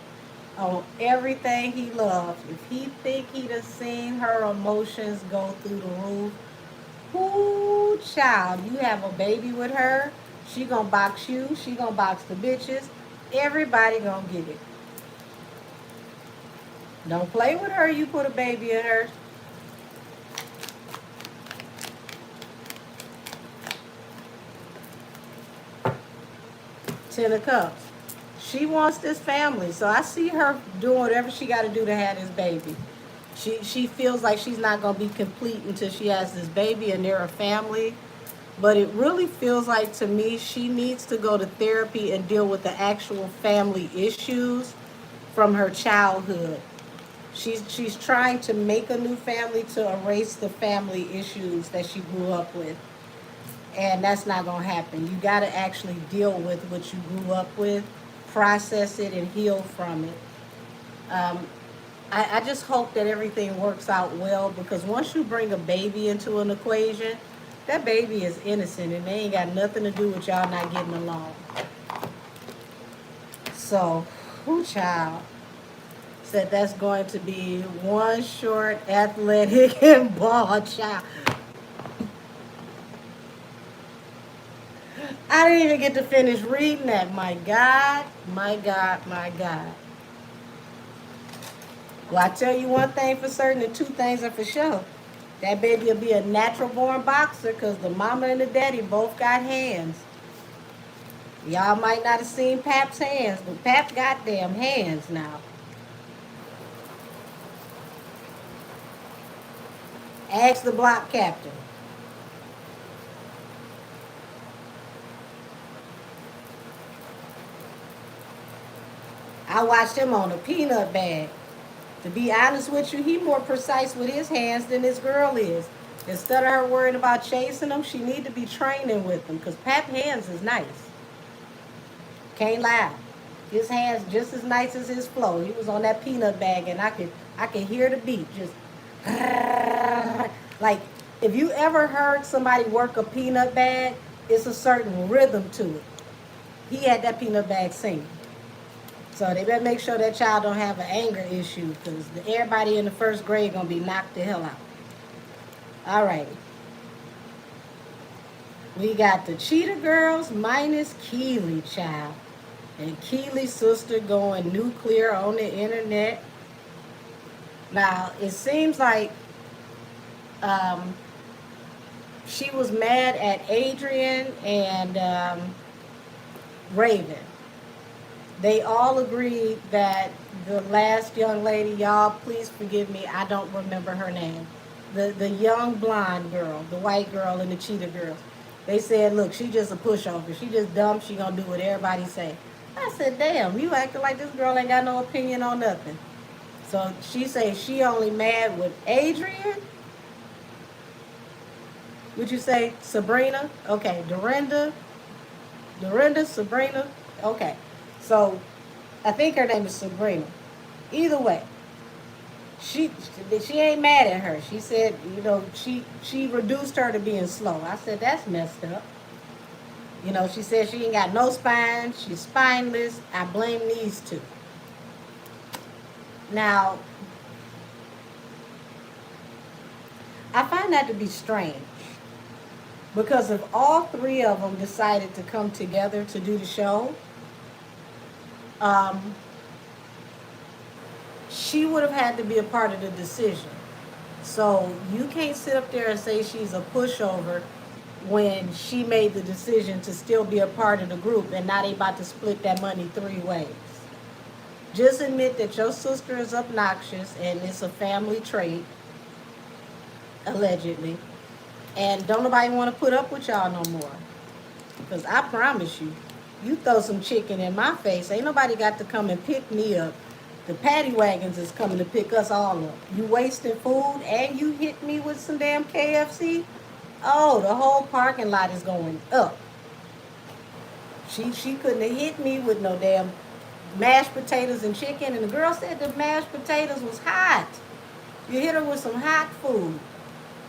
A: on everything he loved, if he think he done seen her emotions go through the roof, ooh, child, you have a baby with her, she gonna box you, she gonna box the bitches, everybody gonna get it. Don't play with her, you put a baby in her. Ten of Cups. She wants this family. So I see her doing whatever she got to do to have this baby. She feels like she's not going to be complete until she has this baby and they're a family. But it really feels like to me she needs to go to therapy and deal with the actual family issues from her childhood. She's trying to make a new family to erase the family issues that she grew up with. And that's not going to happen. You got to actually deal with what you grew up with, process it, and heal from it. Um, I just hope that everything works out well, because once you bring a baby into an equation, that baby is innocent and they ain't got nothing to do with y'all not getting along. So, who child said that's going to be one short, athletic, and bald child. I didn't even get to finish reading that. My God, my God, my God. Well, I tell you one thing for certain and two things are for sure. That baby will be a natural born boxer because the mama and the daddy both got hands. Y'all might not have seen Pap's hands, but Pap got damn hands now. Ask the block captain. I watched him on a peanut bag. To be honest with you, he more precise with his hands than this girl is. Instead of her worrying about chasing them, she need to be training with them, because Pap's hands is nice. Can't lie. His hands just as nice as his flow. He was on that peanut bag and I could hear the beat. Just like, if you ever heard somebody work a peanut bag, it's a certain rhythm to it. He had that peanut bag singing. So they better make sure that child don't have an anger issue, because everybody in the first grade gonna be knocked the hell out. All righty. We got the Cheetah Girls minus Keely, child. And Keely's sister going nuclear on the internet. Now, it seems like she was mad at Adrian and Raven. They all agreed that the last young lady, y'all, please forgive me, I don't remember her name. The young blonde girl, the white girl and the Cheetah Girls. They said, look, she just a pushover. She just dumb. She gonna do what everybody say. I said, damn, you acting like this girl ain't got no opinion on nothing. So she says she only mad with Adrian. Would you say Sabrina? Okay, Dorinda, Sabrina. Okay, so I think her name is Sabrina. Either way, she ain't mad at her. She said, you know, she reduced her to being slow. I said, that's messed up. You know, she said she ain't got no spine. She's spineless. I blame these two. Now, I find that to be strange, because if all three of them decided to come together to do the show, she would have had to be a part of the decision. So you can't sit up there and say she's a pushover when she made the decision to still be a part of the group, and now they about to split that money 3 ways. Just admit that your sister is obnoxious and it's a family trait, allegedly. And don't nobody want to put up with y'all no more. Because I promise you, you throw some chicken in my face, ain't nobody got to come and pick me up. The paddy wagons is coming to pick us all up. You wasting food and you hit me with some damn KFC? Oh, the whole parking lot is going up. She couldn't have hit me with no damn mashed potatoes and chicken. And the girl said the mashed potatoes was hot. You hit her with some hot food.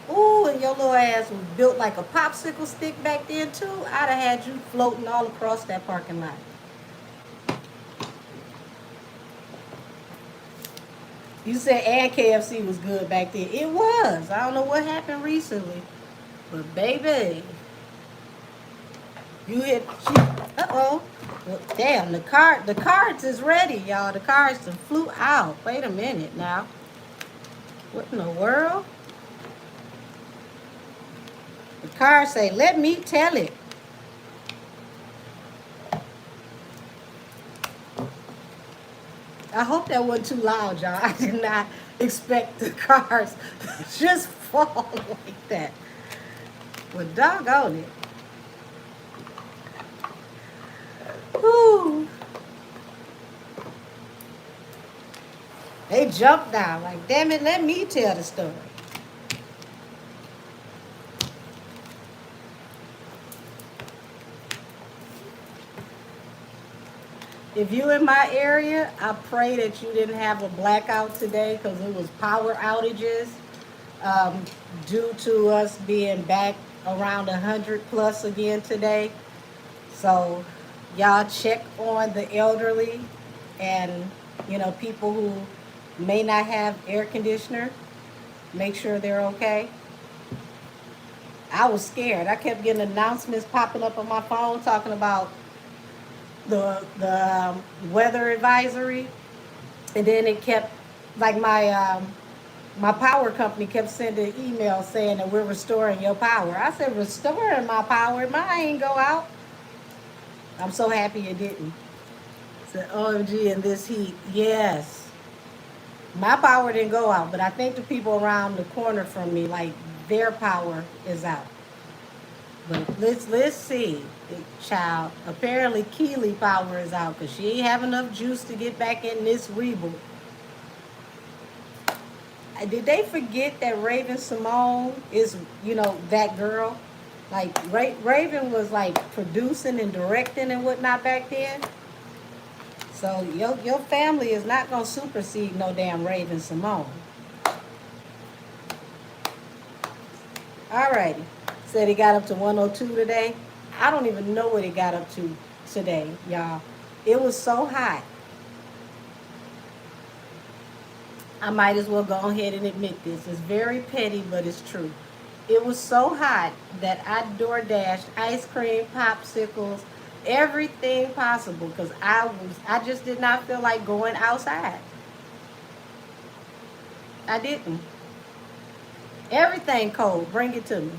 A: Ooh, and your little ass was built like a popsicle stick back then too. I'd have had you floating all across that parking lot. You said and KFC was good back then. It was. I don't know what happened recently. But baby, you hit, uh-oh. Well, damn, the cards is ready, y'all. The cards flew out. Wait a minute now. What in the world? The cards say, let me tell it. I hope that wasn't too loud, y'all. I did not expect the cars to just fall like that. Well, doggone it. Whew. They jumped down like, damn it, let me tell the story. If you in my area, I pray that you didn't have a blackout today because it was power outages um, due to us being back around 100 plus again today. So y'all check on the elderly and, you know, people who may not have air conditioner. Make sure they're okay. I was scared. I kept getting announcements popping up on my phone talking about the weather advisory, and then it kept like my power company kept sending emails saying that we're restoring your power. I said, restoring my power? Mine ain't go out. I'm so happy it didn't. I said, OMG, in this heat. Yes. My power didn't go out, but I think the people around the corner from me, like, their power is out. But let's see. The child, apparently Keely power is out because she ain't have enough juice to get back in this reboot. Did they forget that Raven Simone is, you know, that girl? Like, Raven was like producing and directing and whatnot back then. So your family is not gonna supersede no damn Raven Simone. Alrighty. Said he got up to 102 today. I don't even know what he got up to today, y'all. It was so hot. I might as well go ahead and admit this. It's very petty, but it's true. It was so hot that I DoorDashed ice cream, popsicles, everything possible because I just did not feel like going outside. I didn't. Everything cold. Bring it to me.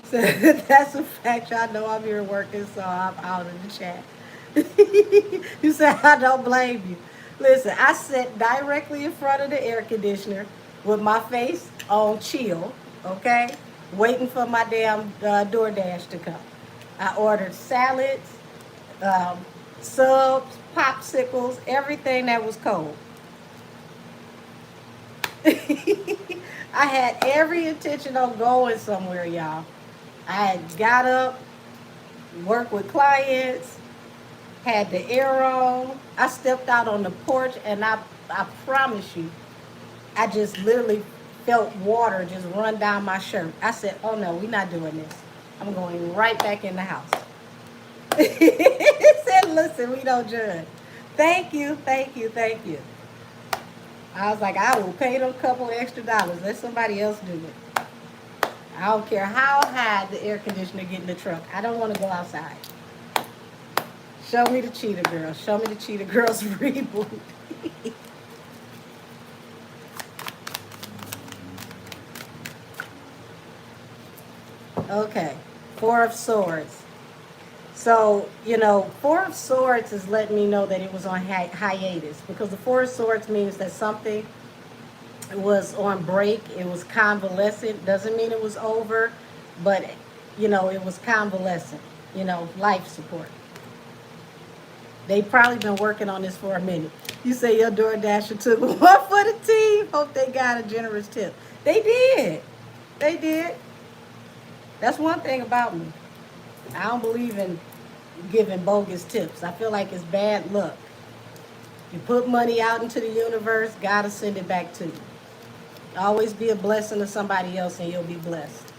A: So that's a fact. Y'all know I'm here working, so I'm out in the chat. You said I don't blame you. Listen, I sat directly in front of the air conditioner with my face on chill, okay, waiting for my damn DoorDash to come. I ordered salads, um, subs, popsicles, everything that was cold. I had every intention of going somewhere, y'all. I had got up, worked with clients, had the air on. I stepped out on the porch and I promise you, I just literally felt water just run down my shirt. I said, oh no, we're not doing this. I'm going right back in the house. He said, listen, we don't judge. Thank you, thank you, thank you. I was like, I will pay them a couple extra dollars. Let somebody else do it. I don't care how high the air conditioner get in the truck. I don't want to go outside. Show me the Cheetah Girls. Show me the Cheetah Girls reboot. Okay, Four of Swords. So, you know, Four of Swords is letting me know that it was on hiatus because the Four of Swords means that something was on break. It was convalescent. Doesn't mean it was over, but, you know, it was convalescent. You know, life support. They probably been working on this for a minute. You say your DoorDasher took one for the team. Hope they got a generous tip. They did. They did. That's one thing about me. I don't believe in giving bogus tips. I feel like it's bad luck. You put money out into the universe, God will send it back to you. Always be a blessing to somebody else and you'll be blessed.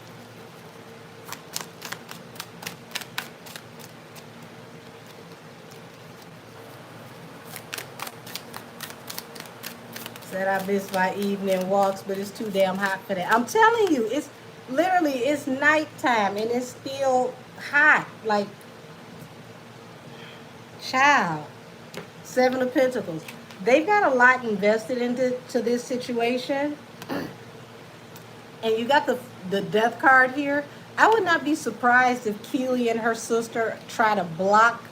A: Said I miss my evening walks, but it's too damn hot for that. I'm telling you, it's literally, it's nighttime and it's still hot. Like, child. Seven of Pentacles. They've got a lot invested into this situation. And you got the death card here. I would not be surprised if Keely and her sister try to block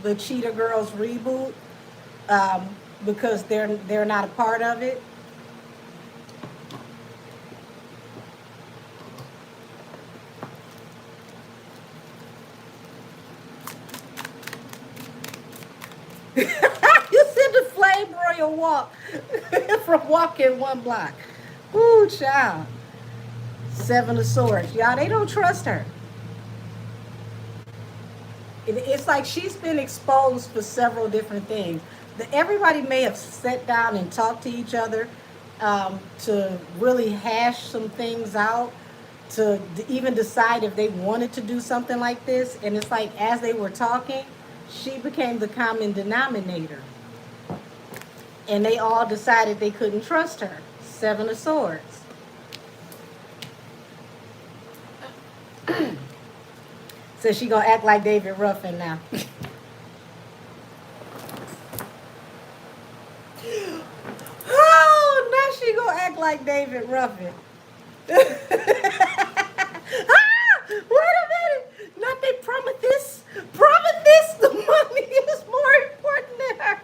A: the Cheetah Girls reboot, um, because they're not a part of it. You said the Flame Royal walk from walking one block. Ooh, child. Seven of Swords. Y'all, they don't trust her. It's like she's been exposed for several different things. Everybody may have sat down and talked to each other, to really hash some things out, to even decide if they wanted to do something like this. And it's like as they were talking, she became the common denominator. And they all decided they couldn't trust her. Seven of Swords. So she gonna act like David Ruffin now. Oh, now she gonna act like David Ruffin. Wait a minute. Not they promise this. Promise this. The money is more important than her.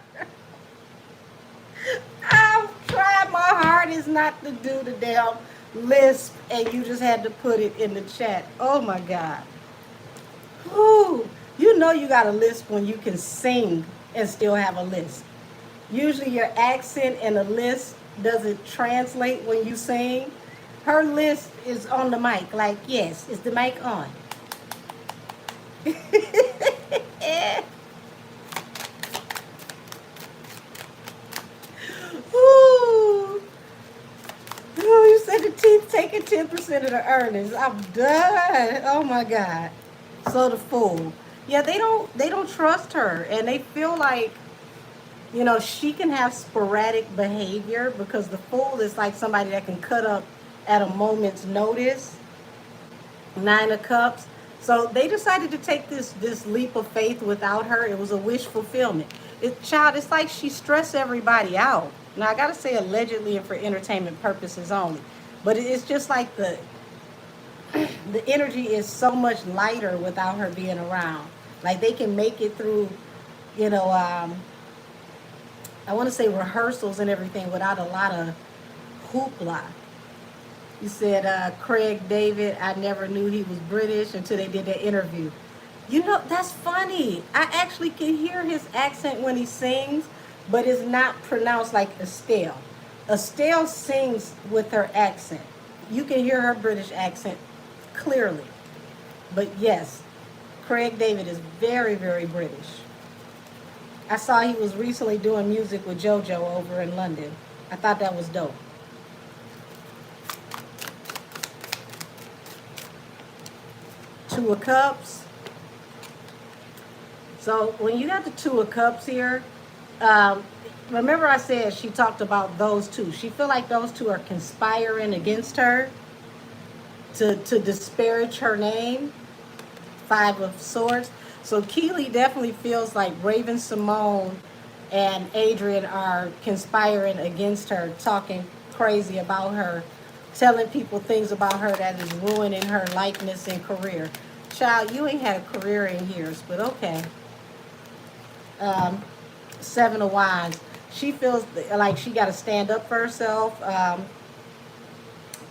A: I've tried my hardest not to do the damn lisp, and you just had to put it in the chat. Oh my God. Whew. You know you got a lisp when you can sing and still have a lisp. Usually your accent and a lisp doesn't translate when you sing. Her lisp is on the mic, like, yes, is the mic on? Ooh. Oh, you said the teeth taking 10% of the earnings. I'm done. Oh my God. So the Fool. Yeah, they don't trust her, and they feel like, she can have sporadic behavior because the Fool is like somebody that can cut up at a moment's notice. Nine of Cups. So they decided to take this leap of faith without her. It was a wish fulfillment. Child, it's like she stressed everybody out. Now I gotta say allegedly and for entertainment purposes only. But it's just like the energy is so much lighter without her being around. Like they can make it through, you know, I want to say rehearsals and everything without a lot of hoopla. You said Craig David, I never knew he was British until they did that interview. That's funny. I actually can hear his accent when he sings, but it's not pronounced like Estelle. Estelle sings with her accent. You can hear her British accent clearly. But yes, Craig David is very, very British. I saw he was recently doing music with JoJo over in London. I thought that was dope. Two of Cups. So when you got the Two of Cups here, remember I said she talked about those two. She feel like those two are conspiring against her to disparage her name. Five of Swords. So Keely definitely feels like Raven Simone and Adrian are conspiring against her, talking crazy about her, telling people things about her that is ruining her likeness and career. Child, you ain't had a career in years, but okay. Seven of Wands. She feels like she got to stand up for herself.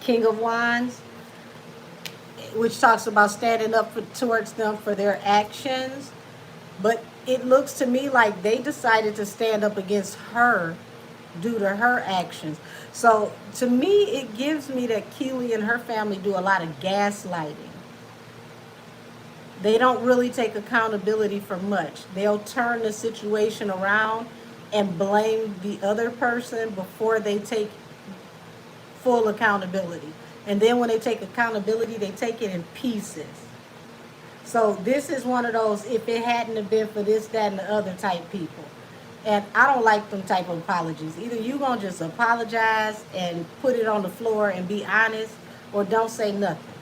A: King of Wands, which talks about standing up towards them for their actions. But it looks to me like they decided to stand up against her due to her actions. So to me, it gives me that Keely and her family do a lot of gaslighting. They don't really take accountability for much. They'll turn the situation around and blame the other person before they take full accountability. And then when they take accountability, they take it in pieces. So this is one of those, if it hadn't have been for this, that, and the other type people. And I don't like them type of apologies. Either you going to just apologize and put it on the floor and be honest, or don't say nothing.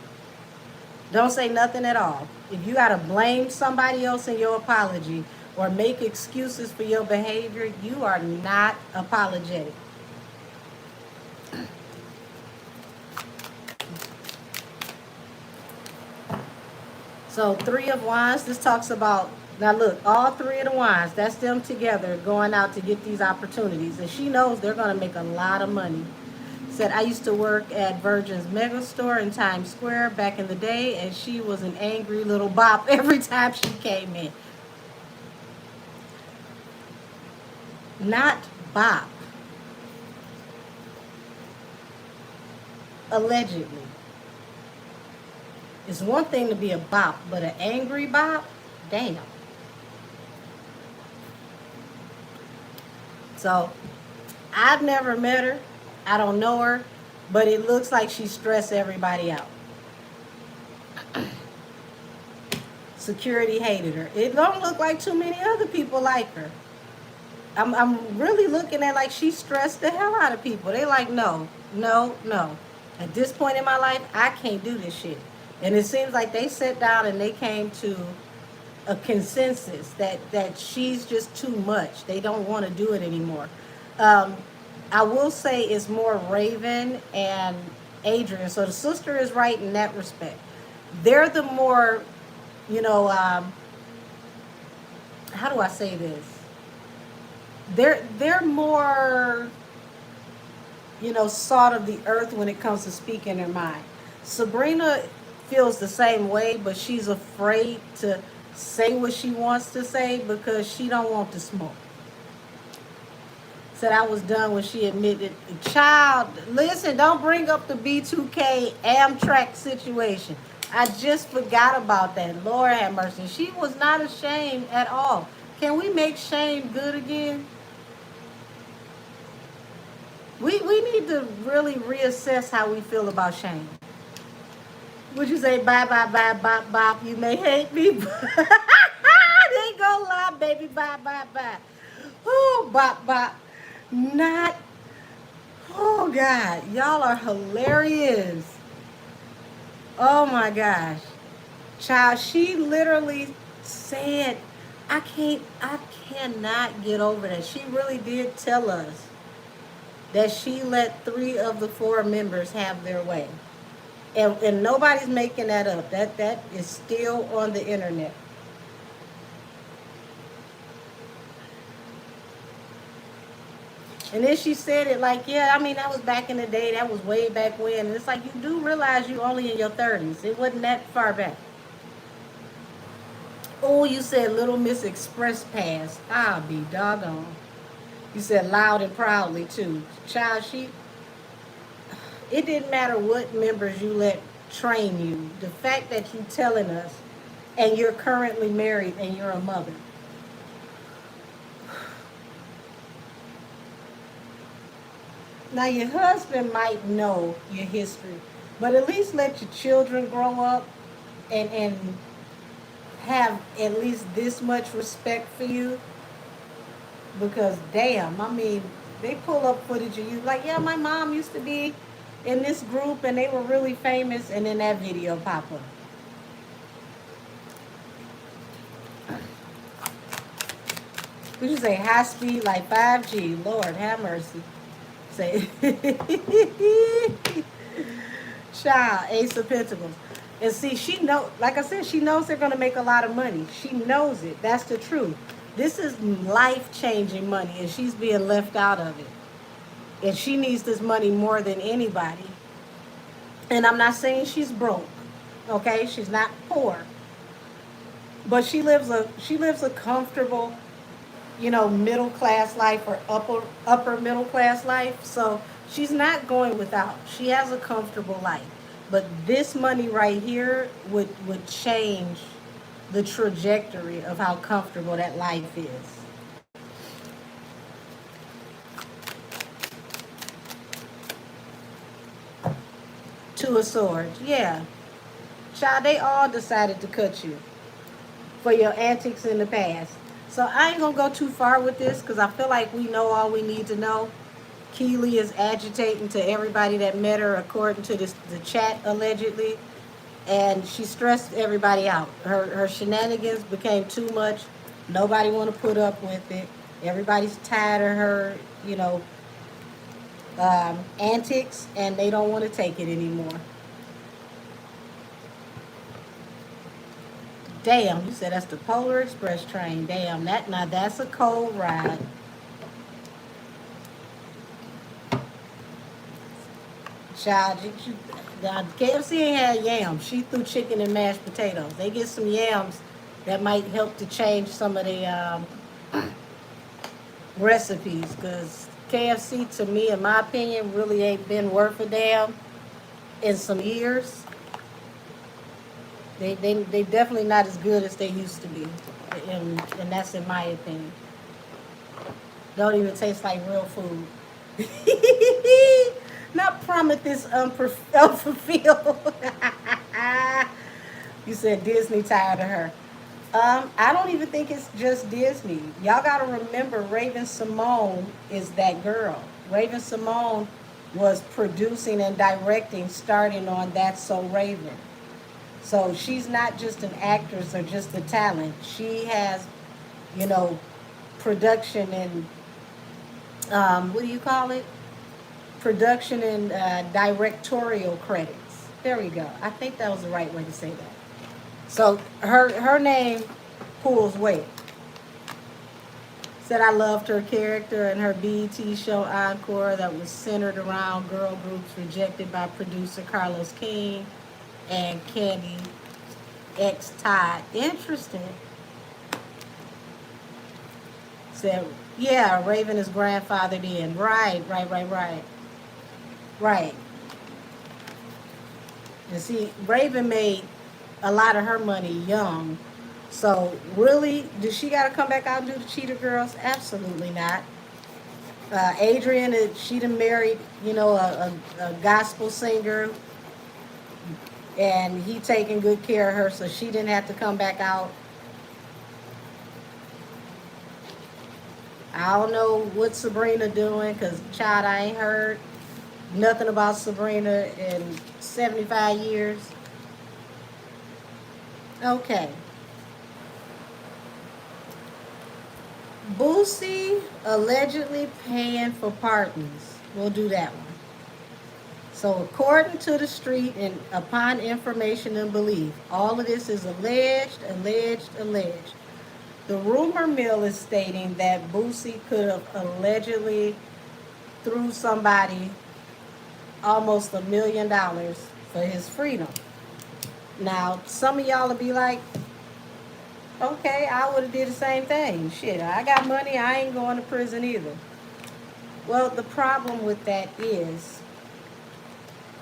A: Don't say nothing at all. If you got to blame somebody else in your apology or make excuses for your behavior, you are not apologetic. So 3 of Wands, this talks about, now look, all 3 of the Wands, that's them together going out to get these opportunities. And she knows they're going to make a lot of money. Said, I used to work at Virgin's Mega Store in Times Square back in the day, and she was an angry little bop every time she came in. Not bop. Allegedly. It's one thing to be a bop, but an angry bop? Damn. So, I've never met her. I don't know her, but it looks like she stressed everybody out. Security hated her. It don't look like too many other people like her. I'm really looking at like she stressed the hell out of people. They like, no, no, no. At this point in my life, I can't do this shit. And it seems like they sat down and they came to a consensus that she's just too much. They don't want to do it anymore. I will say it's more Raven and Adrian. So the sister is right in that respect. They're the more, you know, how do I say this? They're more, you know, salt of the earth when it comes to speaking their mind. Sabrina feels the same way, but she's afraid to say what she wants to say because she don't want to smoke. Said I was done when she admitted, child, listen, don't bring up the B2K Amtrak situation. I just forgot about that. Lord have mercy. She was not ashamed at all. Can we make shame good again? We need to really reassess how we feel about shame. Would you say bye, bye, bye, bop, bop? You may hate me. They ain't gonna lie, baby. Bye, bye, bye. Oh, bop, bop. Not. Oh, God. Y'all are hilarious. Oh, my gosh. Child, she literally said, I cannot get over that. She really did tell us that she let 3 of the 4 members have their way. And nobody's making that up. That is still on the internet. And then she said it like, yeah, I mean, that was back in the day. That was way back when. And it's like, you do realize you only in your 30s. It wasn't that far back. Oh, you said Little Miss Express Pass. I'll be doggone. You said loud and proudly, too. Child, it didn't matter what members you let train you. The fact that you telling us and you're currently married and you're a mother. Now your husband might know your history, but at least let your children grow up and have at least this much respect for you. Because damn, I mean, they pull up footage of you like, yeah, my mom used to be in this group and they were really famous, and then that video pop up. Would you say high speed like 5G? Lord have mercy. Say child, Ace of Pentacles. And see, she know, like I said, she knows they're gonna make a lot of money. She knows it. That's the truth. This is life-changing money, and she's being left out of it. And she needs this money more than anybody. And I'm not saying she's broke, okay? She's not poor, but she lives a comfortable, you know, middle class life or upper middle class life. So she's not going without. She has a comfortable life. But this money right here would change the trajectory of how comfortable that life is. Two of Swords, yeah. Child, they all decided to cut you for your antics in the past. So I ain't gonna go too far with this because I feel like we know all we need to know. Keely is agitating to everybody that met her, according to the chat allegedly, and she stressed everybody out. Her shenanigans became too much. Nobody want to put up with it. Everybody's tired of her, you know, antics, and they don't want to take it anymore. Damn, you said that's the Polar Express train. Damn, now that's a cold ride. Child, now KFC ain't had yams. She threw chicken and mashed potatoes. They get some yams that might help to change some of the recipes. Because KFC, to me, in my opinion, really ain't been worth a damn in some years. They definitely not as good as they used to be. And that's in my opinion. Don't even taste like real food. Not Prometheus unfulfilled. You said Disney tired of her. I don't even think it's just Disney. Y'all gotta remember Raven Simone is that girl. Raven Simone was producing and directing starting on That's So Raven. So she's not just an actress or just a talent. She has, you know, production and what do you call it? Production and directorial credits. There we go. I think that was the right way to say that. So her name pulls weight. Said I loved her character and her BET show Encore that was centered around girl groups rejected by producer Carlos King and Candy X Todd. Interesting. Said, yeah, Raven is grandfathered in. Right. And see, Raven made a lot of her money young. So really, does she got to come back out and do the Cheetah Girls? Absolutely not. Adrian, she done married, you know, a gospel singer, and he taking good care of her, so she didn't have to come back out. I don't know what Sabrina doing, because, child, I ain't heard nothing about Sabrina in 75 years. Okay. Boosie allegedly paying for pardons. We'll do that one. So according to the street and upon information and belief, all of this is alleged. The rumor mill is stating that Boosie could have allegedly threw somebody almost $1 million for his freedom. Now, some of y'all will be like, okay, I would have did the same thing. Shit, I got money, I ain't going to prison either. Well, the problem with that is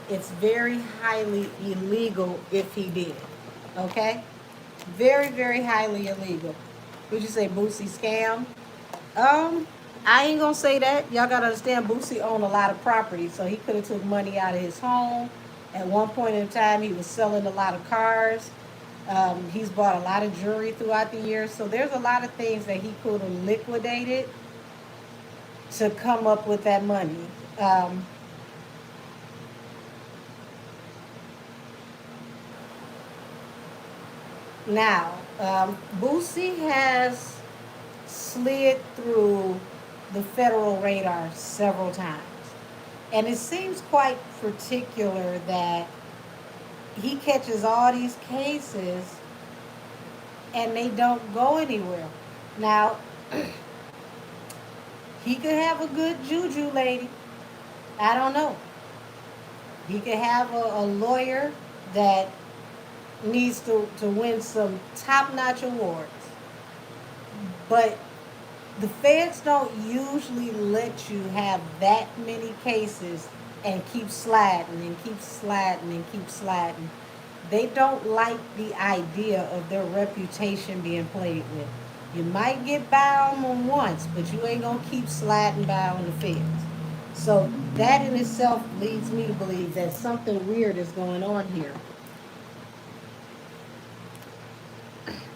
A: it's very highly illegal if he did. Okay? Very, very highly illegal. Would you say Boosie scam? I ain't gonna say that. Y'all gotta understand Boosie owned a lot of property, so he could have took money out of his home. At one point in time, he was selling a lot of cars. He's bought a lot of jewelry throughout the years. So there's a lot of things that he could have liquidated to come up with that money. Now, Boosie has slid through the federal radar several times. And it seems quite particular that he catches all these cases and they don't go anywhere. Now, he could have a good juju lady. I don't know. He could have a lawyer that needs to win some top-notch awards. But the feds don't usually let you have that many cases and keep sliding and keep sliding and keep sliding. They don't like the idea of their reputation being played with. You might get by on them once, but you ain't gonna keep sliding by on the feds. So that in itself leads me to believe that something weird is going on here.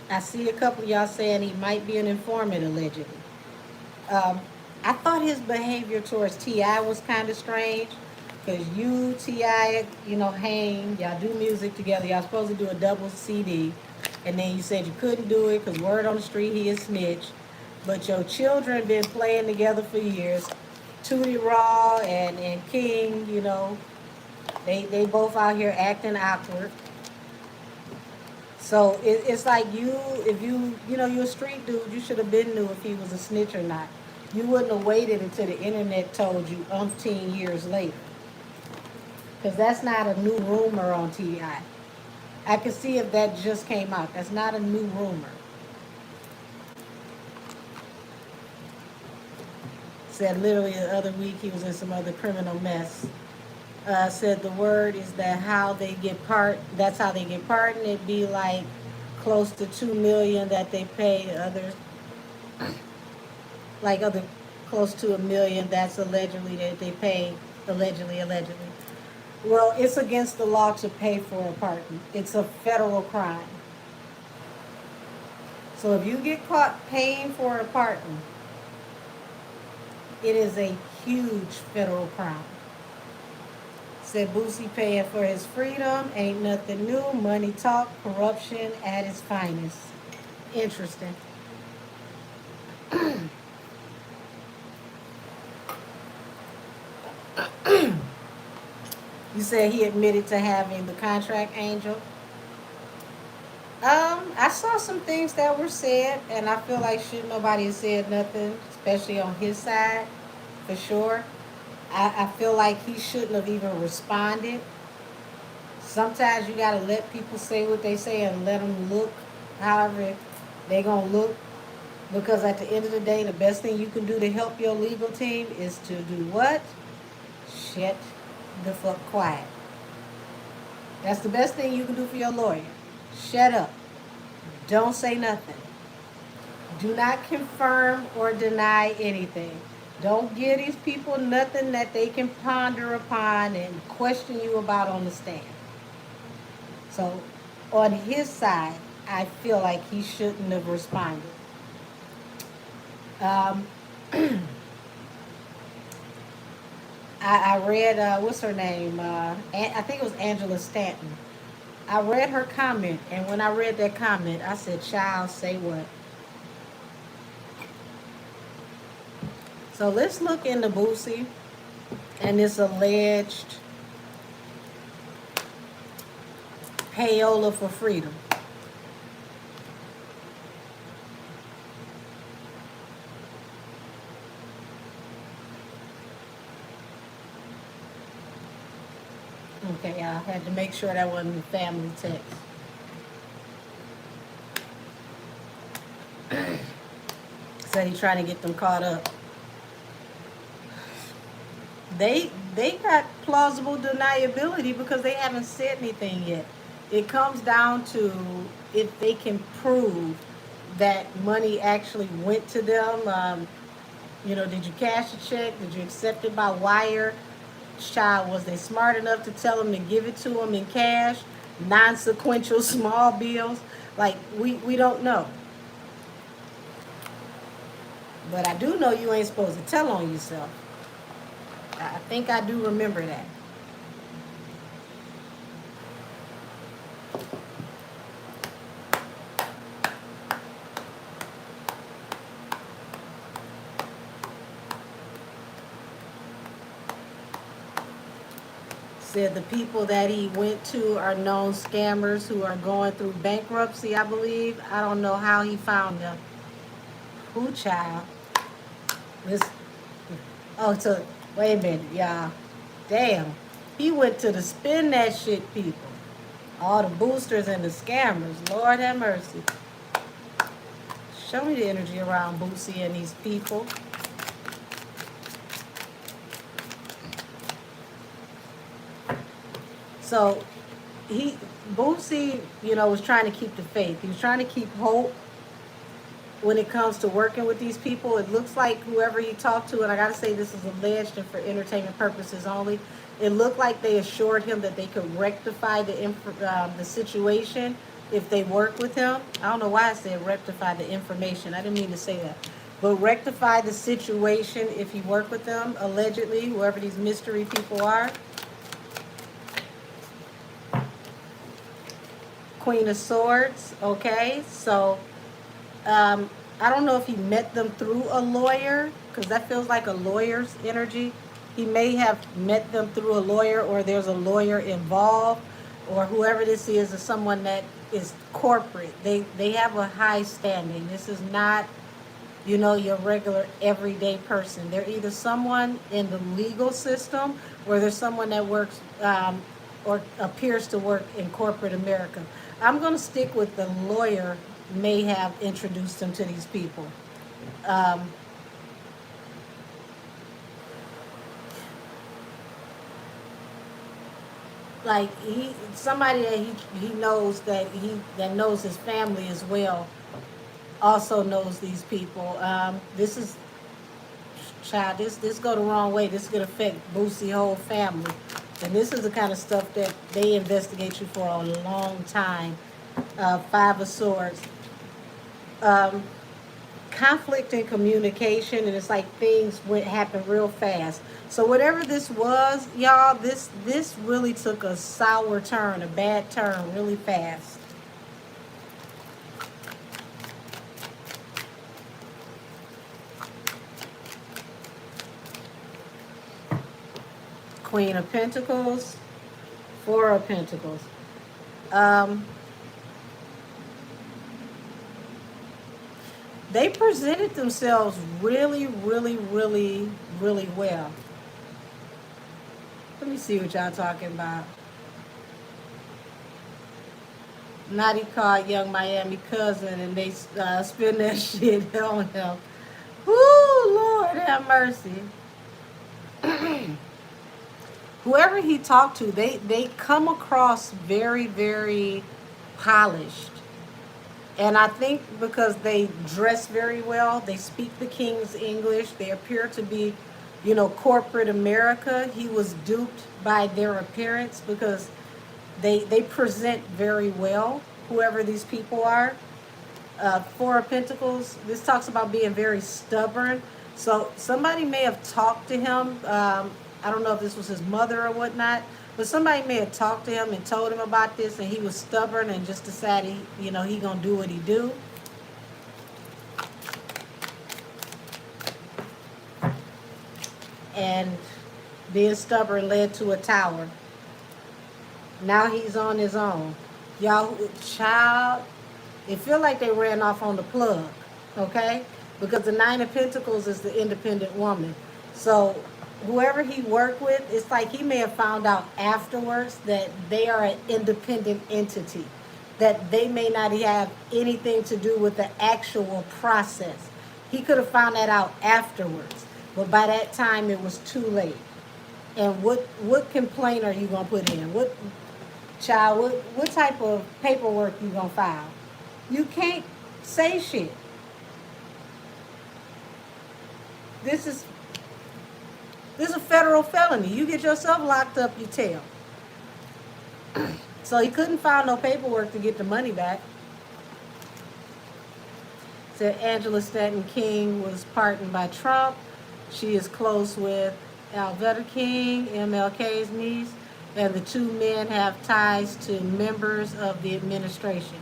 A: I see a couple of y'all saying he might be an informant allegedly. I thought his behavior towards T.I. was kind of strange, because you, T.I., you know, hang, y'all do music together, y'all supposed to do a double CD, and then you said you couldn't do it because word on the street he is snitch, but your children been playing together for years. Tootie Raw and King, you know, they both out here acting awkward. So it's like if you're a street dude, you should have been knew if he was a snitch or not. You wouldn't have waited until the internet told you umpteen years later. Because that's not a new rumor on TI. I could see if that just came out. That's not a new rumor. Said literally the other week he was in some other criminal mess. Said the word is that how they get that's how they get pardoned. It'd be like close to 2 million that they pay others, like other close to 1 million. That's allegedly that they pay allegedly. Well, it's against the law to pay for a pardon. It's a federal crime. So if you get caught paying for a pardon, it is a huge federal crime. Said Boosie paying for his freedom ain't nothing new. Money talk, corruption at its finest. Interesting. You said he admitted to having the contract angel. I saw some things that were said, and I feel like should nobody have said nothing, especially on his side, for sure. I feel like he shouldn't have even responded. Sometimes you gotta let people say what they say and let them look however they gonna look. Because at the end of the day, the best thing you can do to help your legal team is to do what? Shut the fuck quiet. That's the best thing you can do for your lawyer. Shut up. Don't say nothing. Do not confirm or deny anything. Don't give these people nothing that they can ponder upon and question you about on the stand. So, on his side, I feel like he shouldn't have responded. Um, I read, what's her name? I think it was Angela Stanton. I read her comment, and when I read that comment, I said, child, say what? So let's look into Boosie and this alleged payola for freedom. Okay, I had to make sure that wasn't a family text. Said he trying to get them caught up. They got plausible deniability because they haven't said anything yet. It comes down to if they can prove that money actually went to them. Did you cash a check? Did you accept it by wire? Child, was they smart enough to tell them to give it to them in cash? Non-sequential small bills? Like, we don't know. But I do know you ain't supposed to tell on yourself. I think I do remember that. Said the people that he went to are known scammers who are going through bankruptcy, I believe. I don't know how he found them. Who, child? This. Oh, so wait a minute, y'all. Damn. He went to the spin that shit people. All the boosters and the scammers. Lord have mercy. Show me the energy around Boosie and these people. So Boosie, was trying to keep the faith. He was trying to keep hope when it comes to working with these people. It looks like whoever he talked to, and I gotta say this is alleged and for entertainment purposes only, it looked like they assured him that they could rectify the situation if they work with him. I don't know why I said rectify the information. I didn't mean to say that. But rectify the situation if he worked with them, allegedly, whoever these mystery people are. Queen of Swords, okay? So, I don't know if he met them through a lawyer, because that feels like a lawyer's energy. He may have met them through a lawyer, or there's a lawyer involved, or whoever this is someone that is corporate. They have a high standing. This is not, you know, your regular everyday person. They're either someone in the legal system or there's someone that works or appears to work in corporate America. I'm going to stick with the lawyer may have introduced them to these people. Um, like somebody that he knows that knows his family as well also knows these people. This is child. This go the wrong way. This could affect Boosie whole family, and this is the kind of stuff that they investigate you for a long time. Five of Swords. Um, Conflict in communication, and it's like things went happen real fast. So whatever this was, y'all, this really took a sour turn, a bad turn, really fast. Queen of Pentacles, Four of Pentacles. Um, they presented themselves really, really, really, really well. Let me see what y'all talking about. Naughty called Young Miami cousin, and they spin that shit on him. Whoo, Lord have mercy. Whoever he talked to, they come across very, very polished. And I think because they dress very well, they speak the King's English, they appear to be, you know, corporate America. He was duped by their appearance because they present very well, whoever these people are. Four of Pentacles, this talks about being very stubborn. So somebody may have talked to him. I don't know if this was his mother or whatnot, but somebody may have talked to him and told him about this, and he was stubborn and just decided, you know, he gonna do what he do. And being stubborn led to a tower. Now he's on his own. Y'all, child, it feel like they ran off on the plug, okay? Because the Nine of Pentacles is the independent woman. So whoever he worked with, it's like he may have found out afterwards that they are an independent entity, that they may not have anything to do with the actual process. He could have found that out afterwards, but by that time it was too late. And what complaint are you gonna put in? What child? What type of paperwork you gonna file? You can't say shit. This is a federal felony. You get yourself locked up, you tell. So he couldn't file no paperwork to get the money back. Said Angela Stanton King was pardoned by Trump. She is close with Alveda King, MLK's niece, and the two men have ties to members of the administration.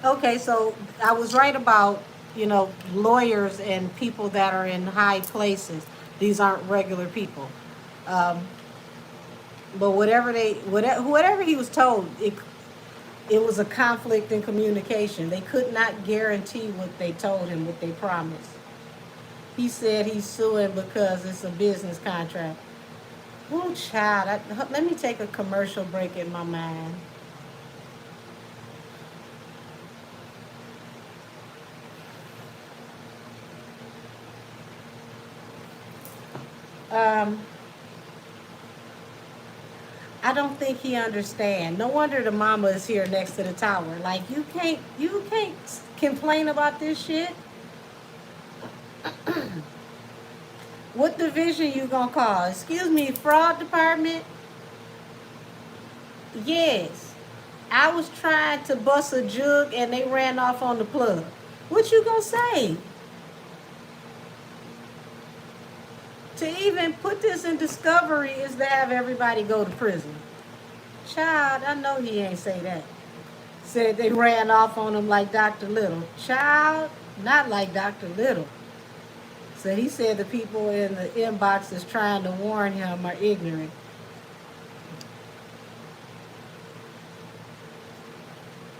A: Okay, so I was right about, you know, lawyers and people that are in high places. These aren't regular people. But whatever he was told, it was a conflict in communication. They could not guarantee what they told him, what they promised. He said he's suing because it's a business contract. Oh, child, let me take a commercial break in my mind. I don't think he understands. No wonder the mama is here next to the tower. Like you can't complain about this shit. What division you gonna call? Excuse me, fraud department? Yes. I was trying to bust a jug and they ran off on the plug. What you gonna say? To even put this in discovery is to have everybody go to prison. Child, I know he ain't say that. Said they ran off on him like Dr. Little. Child, not like Dr. Little. So he said the people in the inbox is trying to warn him are ignorant.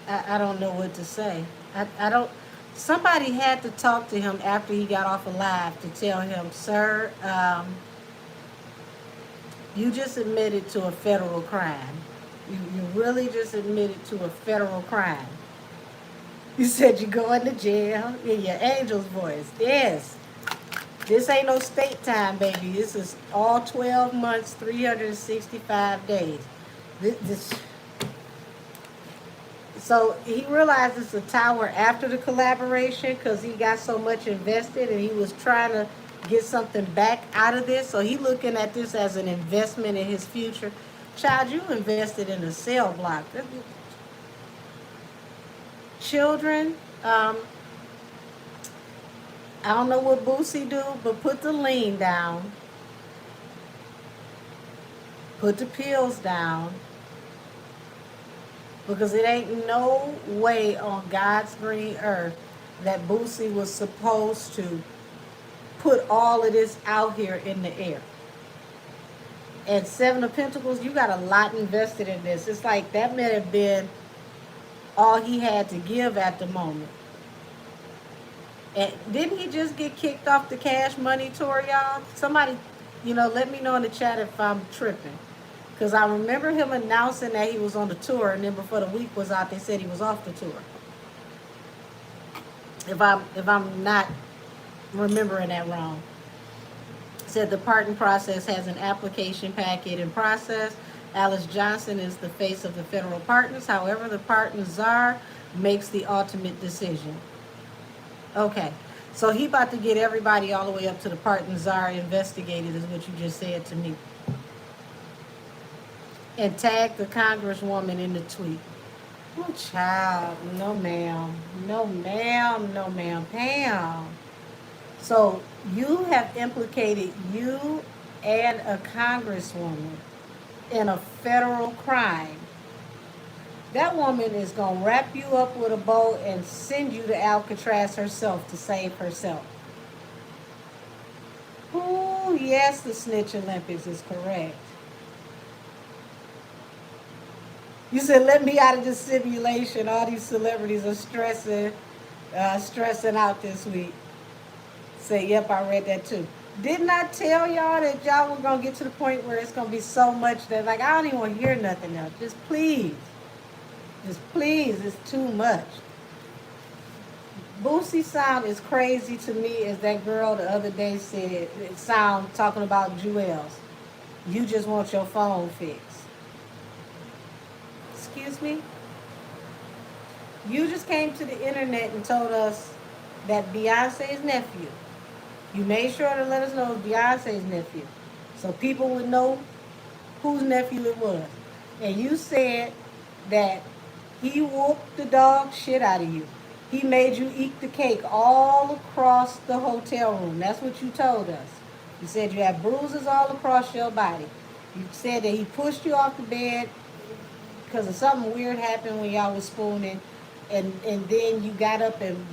A: I don't know what to say. I don't. Somebody had to talk to him after he got off of live to tell him, sir, you just admitted to a federal crime. You really just admitted to a federal crime. You said you're going to jail in your angel's voice. Yes. This ain't no state time, baby. This is all 12 months, 365 days. This So he realized it's a tower after the collaboration because he got so much invested and he was trying to get something back out of this. So he looking at this as an investment in his future. Child, you invested in a cell block. Children, I don't know what Boosie do, but put the lean down. Put the pills down. Because it ain't no way on God's green earth that Boosie was supposed to put all of this out here in the air. And Seven of Pentacles, you got a lot invested in this. It's like that may have been all he had to give at the moment. And didn't he just get kicked off the Cash Money tour, y'all? Somebody, let me know in the chat if I'm tripping. Because I remember him announcing that he was on the tour, and then before the week was out, they said he was off the tour. If I'm not remembering that wrong. Said the pardon process has an application packet in process. Alice Johnson is the face of the federal pardons. However, the pardon czar makes the ultimate decision. Okay, so he about to get everybody all the way up to the pardon czar investigated, is what you just said to me. And tag the congresswoman in the tweet. Oh, child. No, ma'am. No, ma'am. No, ma'am. Pam. So you have implicated you and a congresswoman in a federal crime. That woman is going to wrap you up with a bow and send you to Alcatraz herself to save herself. Oh, yes, the Snitch Olympics is correct. You said, let me out of this simulation. All these celebrities are stressing out this week. Say, yep, I read that too. Didn't I tell y'all that y'all were going to get to the point where it's going to be so much that, like, I don't even want to hear nothing else. Just please, it's too much. Boosie sound as crazy to me as that girl the other day said, it sound talking about jewels. You just want your phone fixed. Excuse me? You just came to the internet and told us that Beyonce's nephew. You made sure to let us know it was Beyonce's nephew. So people would know whose nephew it was. And you said that he whooped the dog shit out of you. He made you eat the cake all across the hotel room. That's what you told us. You said you had bruises all across your body. You said that he pushed you off the bed because of something weird happened when y'all was spooning, and then you got up and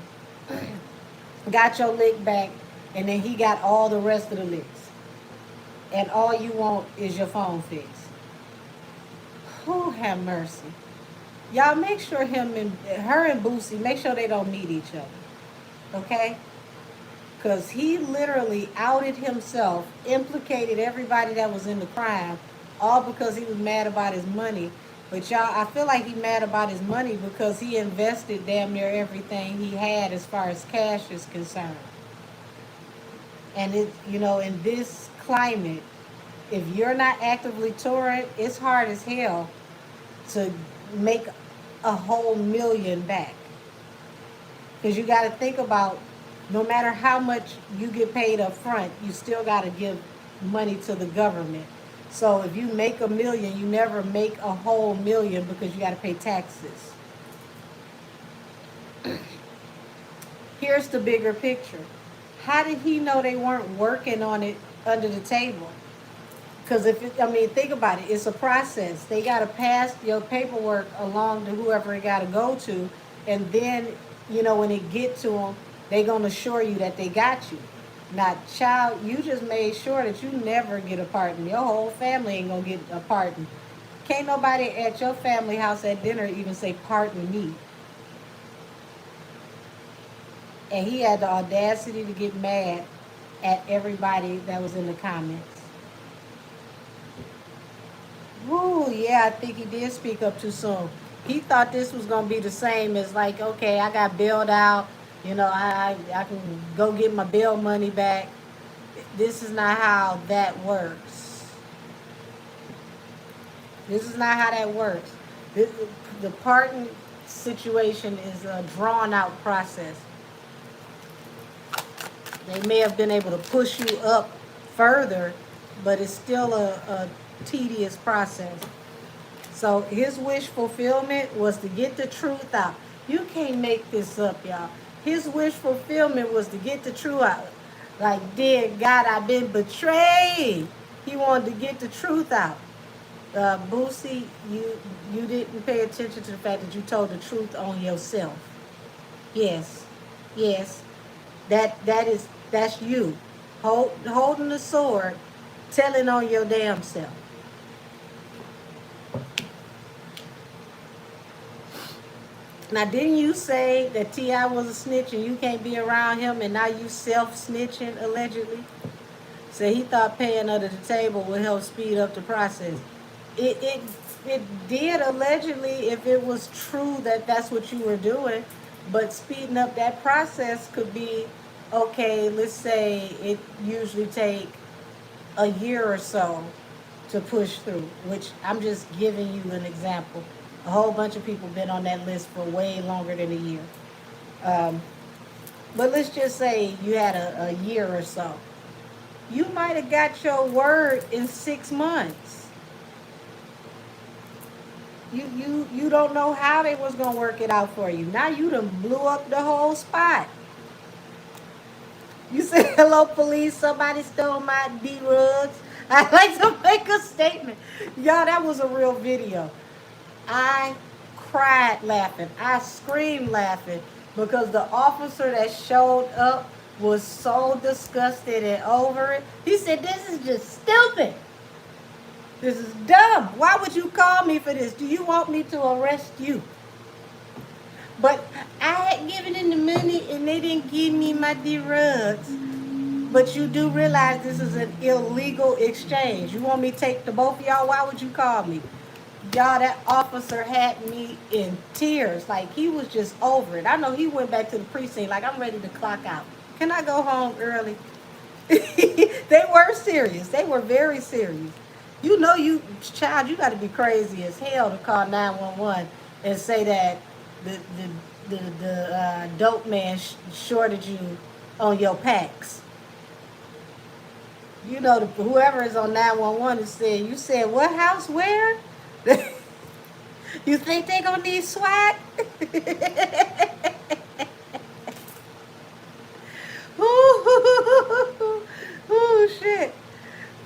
A: got your lick back, and then he got all the rest of the licks. And all you want is your phone fixed. Who have mercy. Y'all make sure her and Boosie, make sure they don't meet each other. Okay? Because he literally outed himself, implicated everybody that was in the crime, all because he was mad about his money. But y'all, I feel like he mad about his money because he invested damn near everything he had as far as cash is concerned. And in this climate, if you're not actively touring, it's hard as hell to make a whole million back. Because you got to think about, no matter how much you get paid up front, you still got to give money to the government. So if you make $1 million, you never make a whole million because you got to pay taxes. Here's the bigger picture. How did he know they weren't working on it under the table? Because think about it. It's a process. They got to pass your paperwork along to whoever it got to go to. And then, when it get to them, they going to assure you that they got you. Now, child, you just made sure that you never get a pardon. Your whole family ain't going to get a pardon. Can't nobody at your family house at dinner even say pardon me. And he had the audacity to get mad at everybody that was in the comments. Woo, yeah, I think he did speak up too soon. He thought this was gonna be the same as like, okay, I got bailed out, I can go get my bail money back. This is not how that works. This is not how that works. This, the pardon situation is a drawn out process. They may have been able to push you up further, but it's still a tedious process. So his wish fulfillment was to get the truth out. You can't make this up, y'all. His wish fulfillment was to get the truth out. Like, dear God, I've been betrayed. He wanted to get the truth out. Boosie, you didn't pay attention to the fact that you told the truth on yourself. Yes, yes, that's you, holding the sword, telling on your damn self. Now, didn't you say that T.I. was a snitch and you can't be around him, and now you self-snitching, allegedly? So he thought paying under the table would help speed up the process. It did, allegedly, if it was true that that's what you were doing, but speeding up that process could be, okay, let's say it usually take a year or so to push through, which I'm just giving you an example. A whole bunch of people been on that list for way longer than a year. But let's just say you had a year or so. You might have got your word in 6 months. You don't know how they was gonna work it out for you. Now you done blew up the whole spot. You say, hello police, somebody stole my D-Rugs. I'd like to make a statement. Y'all, that was a real video. I cried laughing. I screamed laughing because the officer that showed up was so disgusted and over it. He said, this is just stupid. This is dumb. Why would you call me for this? Do you want me to arrest you? But I had given them the money and they didn't give me my D-Rugs. But you do realize this is an illegal exchange. You want me to take the both of y'all? Why would you call me? Y'all, that officer had me in tears. Like, he was just over it. I know he went back to the precinct like, I'm ready to clock out. Can I go home early? They were serious. They were very serious. You know, you got to be crazy as hell to call 911 and say that the dope man shorted you on your packs. You know, whoever is on 911 is saying, you said what house, where? You think they gonna need SWAT? Ooh, shit.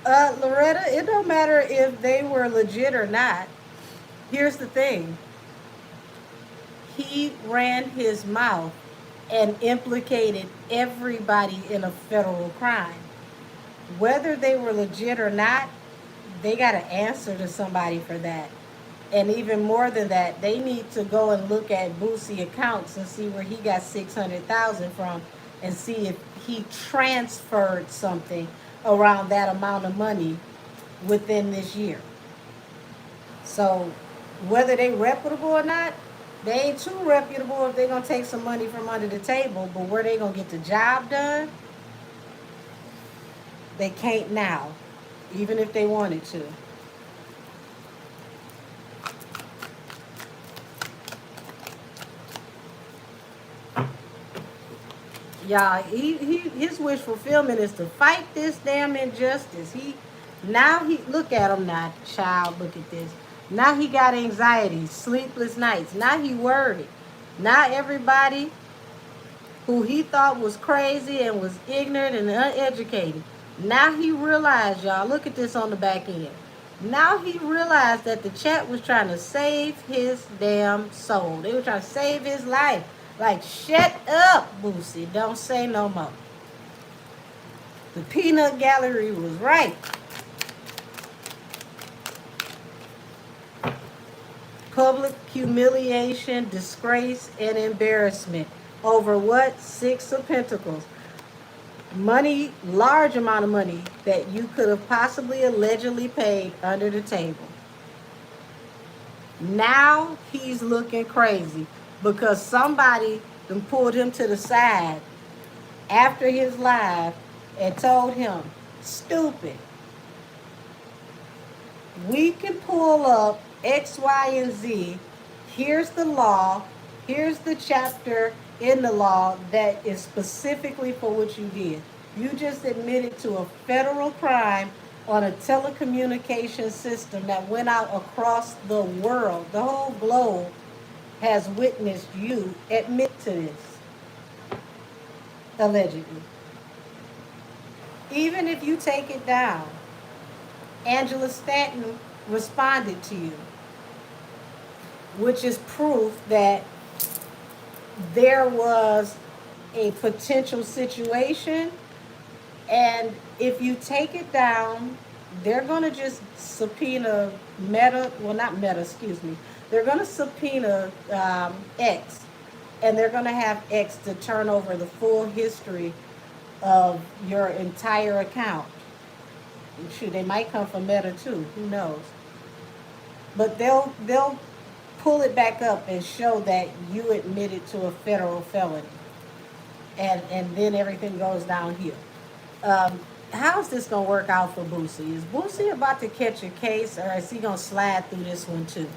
A: Loretta, it don't matter if they were legit or not. Here's the thing. He ran his mouth and implicated everybody in a federal crime. Whether they were legit or not, they got to answer to somebody for that. And even more than that, they need to go and look at Boosie accounts and see where he got $600,000 from, and see if he transferred something around that amount of money within this year. So whether they reputable or not, they ain't too reputable if they're going to take some money from under the table. But where they going to get the job done, they can't now, even if they wanted to. Y'all, his wish fulfillment is to fight this damn injustice. Look at him now, child, look at this. Now he got anxiety, sleepless nights. Now he worried. Now everybody who he thought was crazy and was ignorant and uneducated, now he realized, y'all, look at this on the back end. Now he realized that the chat was trying to save his damn soul. They were trying to save his life. Like, shut up, Boosie. Don't say no more. The peanut gallery was right. public humiliation, disgrace, and embarrassment. Over what? Six of Pentacles. Money, large amount of money that you could have possibly allegedly paid under the table. Now he's looking crazy because somebody then pulled him to the side after his live and told him, stupid, we can pull up X, Y, and Z. Here's the law. Here's the chapter in the law that is specifically for what you did. You just admitted to a federal crime on a telecommunication system that went out across the world. The whole globe has witnessed you admit to this, allegedly. Even if you take it down, Angela Stanton responded to you, which is proof that there was a potential situation. And if you take it down, they're going to just subpoena Meta, well, not Meta, excuse me. They're going to subpoena X, and they're going to have X to turn over the full history of your entire account. Shoot, they might come from Meta too, who knows? But they'll pull it back up and show that you admitted to a federal felony. And then everything goes downhill. How's this going to work out for Boosie? Is Boosie about to catch a case, or is he going to slide through this one too?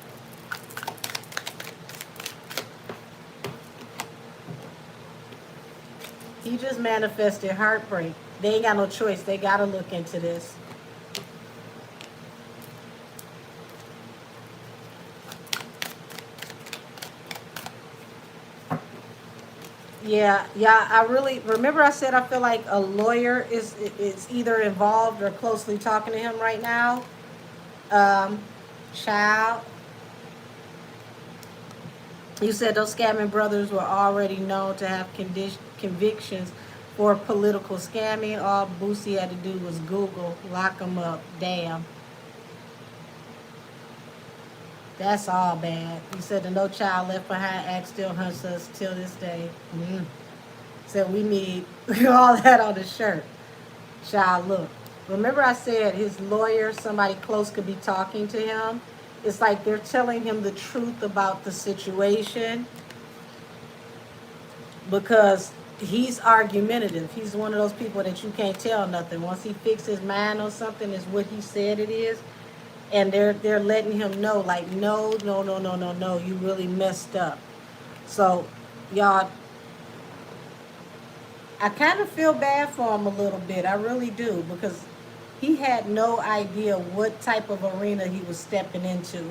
A: He just manifested heartbreak. They ain't got no choice. They got to look into this. Yeah, I really remember I said I feel like a lawyer is either involved or closely talking to him right now. Child, you said those scamming brothers were already known to have convictions for political scamming. All Boosie had to do was Google, lock them up. Damn. That's all bad. You said the No Child Left Behind act still hunts us till this day. Said we need all that on the shirt. Child, look. Remember I said his lawyer, somebody close, could be talking to him? It's like they're telling him the truth about the situation because he's argumentative. He's one of those people that you can't tell nothing. Once he fixes his mind on something, is what he said it is. And they're letting him know, like, no, you really messed up. So, y'all, I kind of feel bad for him a little bit. I really do, because he had no idea what type of arena he was stepping into.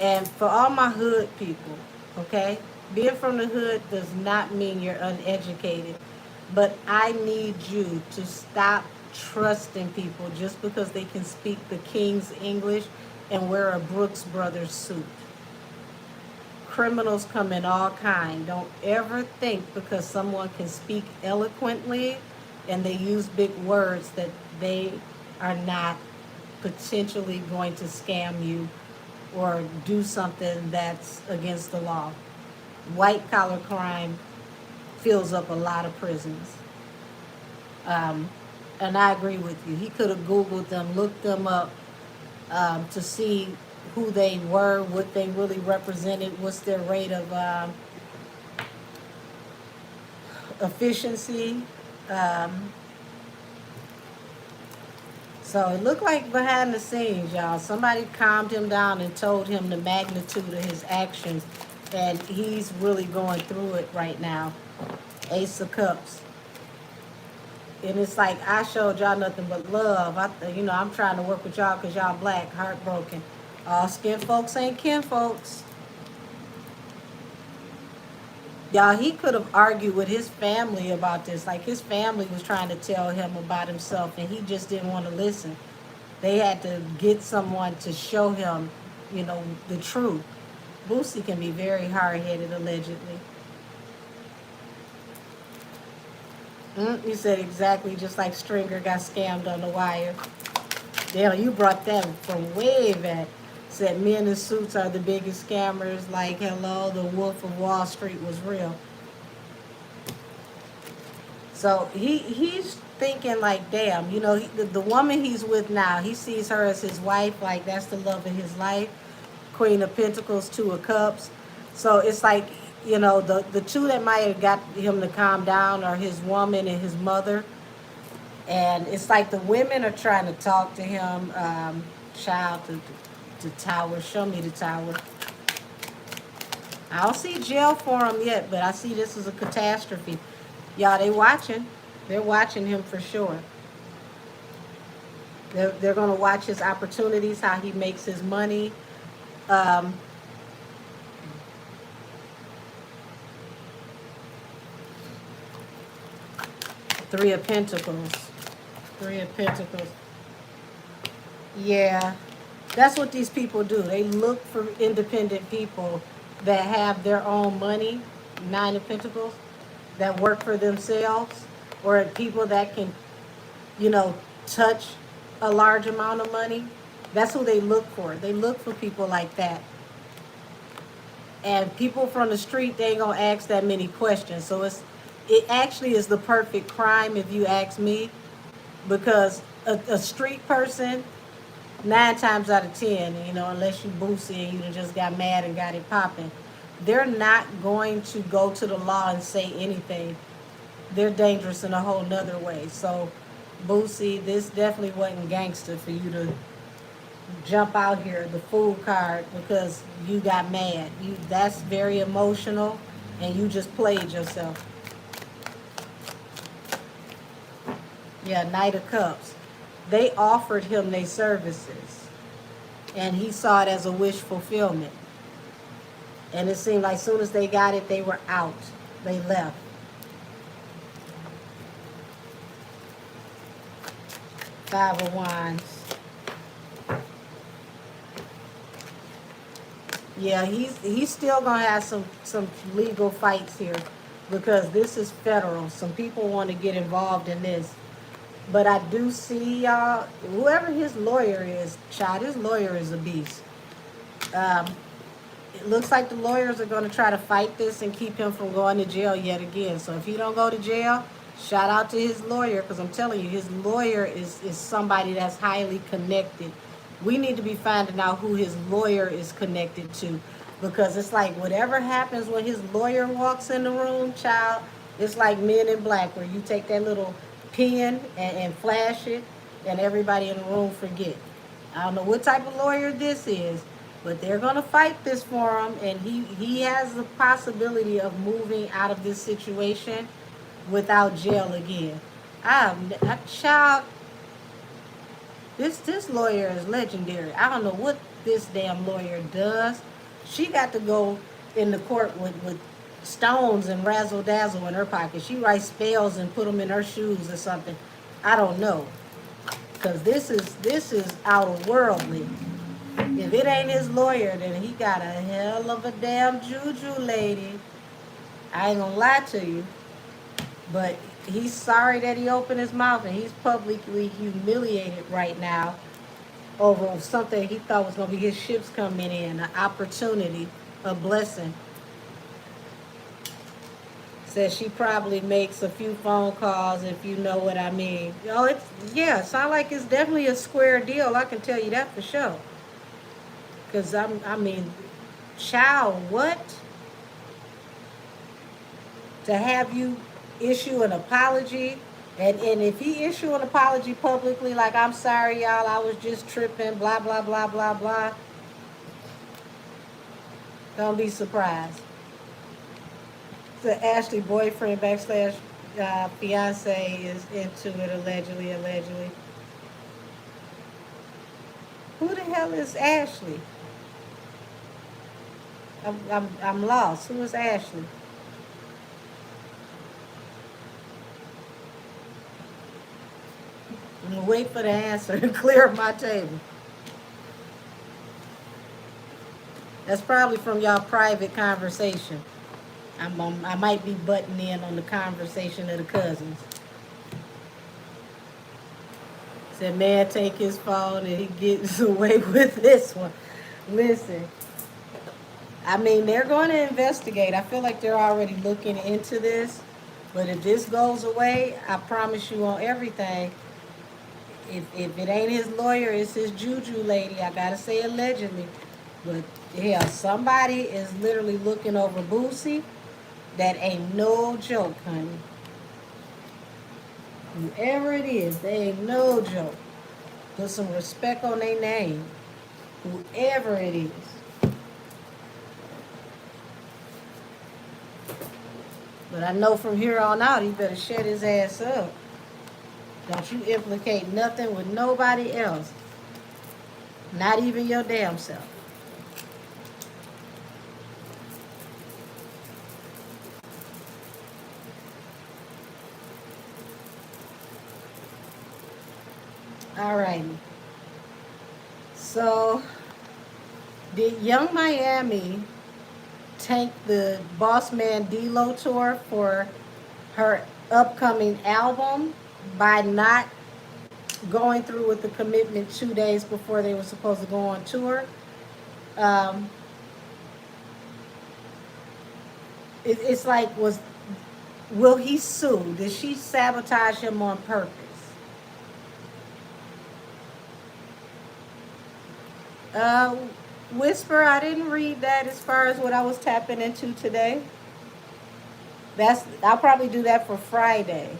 A: And for all my hood people, okay, being from the hood does not mean you're uneducated. But I need you to stop trusting people just because they can speak the King's English and wear a Brooks Brothers suit. Criminals come in all kinds. Don't ever think because someone can speak eloquently and they use big words that they are not potentially going to scam you or do something that's against the law. White collar crime fills up a lot of prisons. And I agree with you. He could have Googled them, looked them up to see who they were, what they really represented, what's their rate of efficiency. So it looked like behind the scenes, y'all, somebody calmed him down and told him the magnitude of his actions, and he's really going through it right now. Ace of Cups. And it's like, I showed y'all nothing but love. I'm trying to work with y'all because y'all black, heartbroken. All skin folks ain't kin folks. Y'all, he could have argued with his family about this. Like, his family was trying to tell him about himself, and he just didn't want to listen. They had to get someone to show him, the truth. Boosie can be very hard-headed, allegedly. You said exactly just like Stringer got scammed on The Wire. Damn, you brought that from way back. Said men in suits are the biggest scammers. Like, hello, the Wolf of Wall Street was real. So he's thinking like, damn, you know, the woman he's with now, he sees her as his wife, like that's the love of his life. Queen of Pentacles, Two of Cups. So it's like, you know, the two that might have got him to calm down are his woman and his mother. And it's like the women are trying to talk to him, child, the tower. Show me the tower. I don't see jail for him yet, but I see this as a catastrophe. Y'all, they watching. They're watching him for sure. They're going to watch his opportunities, how he makes his money. Um, Three of Pentacles. Three of Pentacles. Yeah, that's what these people do. They look for independent people that have their own money. Nine of Pentacles. That work for themselves. Or people that can, you know, touch a large amount of money. That's who they look for. They look for people like that. And people from the street, they ain't gonna ask that many questions. So it actually is the perfect crime if you ask me, because a street person, 9 times out of 10, you know, unless you boosie and you done just got mad and got it popping, they're not going to go to the law and say anything. They're dangerous in a whole nother way. So, Boosie, this definitely wasn't gangster for you to jump out here, the fool card, because you got mad. That's very emotional, and you just played yourself. Yeah, Knight of Cups. They offered him their services, and he saw it as a wish fulfillment. And it seemed like as soon as they got it, they were out. They left. Five of Wands. Yeah, he's still gonna have some legal fights here, because this is federal. Some people want to get involved in this. But I do see y'all, whoever his lawyer is, child, his lawyer is a beast. It looks like the lawyers are going to try to fight this and keep him from going to jail yet again. So if he don't go to jail, shout out to his lawyer, because I'm telling you, his lawyer is somebody that's highly connected. We need to be finding out who his lawyer is connected to, because it's like whatever happens when his lawyer walks in the room, child, it's like Men in Black, where you take that little pen and flash it, and everybody in the room forget. I don't know what type of lawyer this is, but they're going to fight this for him, and he has the possibility of moving out of this situation without jail again. Child, this lawyer is legendary. I don't know what this damn lawyer does. She got to go in the court with stones and razzle dazzle in her pocket. She writes spells and put them in her shoes or something. I don't know, because this is out of worldly. If it ain't his lawyer, then he got a hell of a damn juju, lady. I ain't gonna lie to you, but he's sorry that he opened his mouth, and he's publicly humiliated right now over something he thought was gonna be his ships coming in, an opportunity, a blessing. Says she probably makes a few phone calls, if you know what I mean. Oh, it sounds like it's definitely a square deal. I can tell you that for sure. Because I mean, child, what? To have you issue an apology, and if he issue an apology publicly, like, I'm sorry, y'all, I was just tripping, blah, blah, blah, blah, blah, don't be surprised. The Ashley boyfriend backslash fiance is into it, allegedly. Who the hell is Ashley? I'm lost. Who is Ashley? I'm gonna wait for the answer and clear up my table. That's probably from y'all private conversation. I might be butting in on the conversation of the cousins. Said man take his phone and he gets away with this one. Listen, I mean, they're going to investigate. I feel like they're already looking into this. But if this goes away, I promise you on everything, if it ain't his lawyer, it's his juju lady. I gotta say allegedly. But yeah, somebody is literally looking over Boosie. That ain't no joke, honey. Whoever it is, they ain't no joke. Put some respect on their name. Whoever it is. But I know from here on out, he better shut his ass up. Don't you implicate nothing with nobody else. Not even your damn self. Alrighty. So, did Young Miami tank the Boss Man D-Lo tour for her upcoming album by not going through with the commitment 2 days before they were supposed to go on tour? Um, it's like, will he sue? Did she sabotage him on purpose? Uh, Whisper, I didn't read that as far as what I was tapping into today. I'll probably do that for Friday.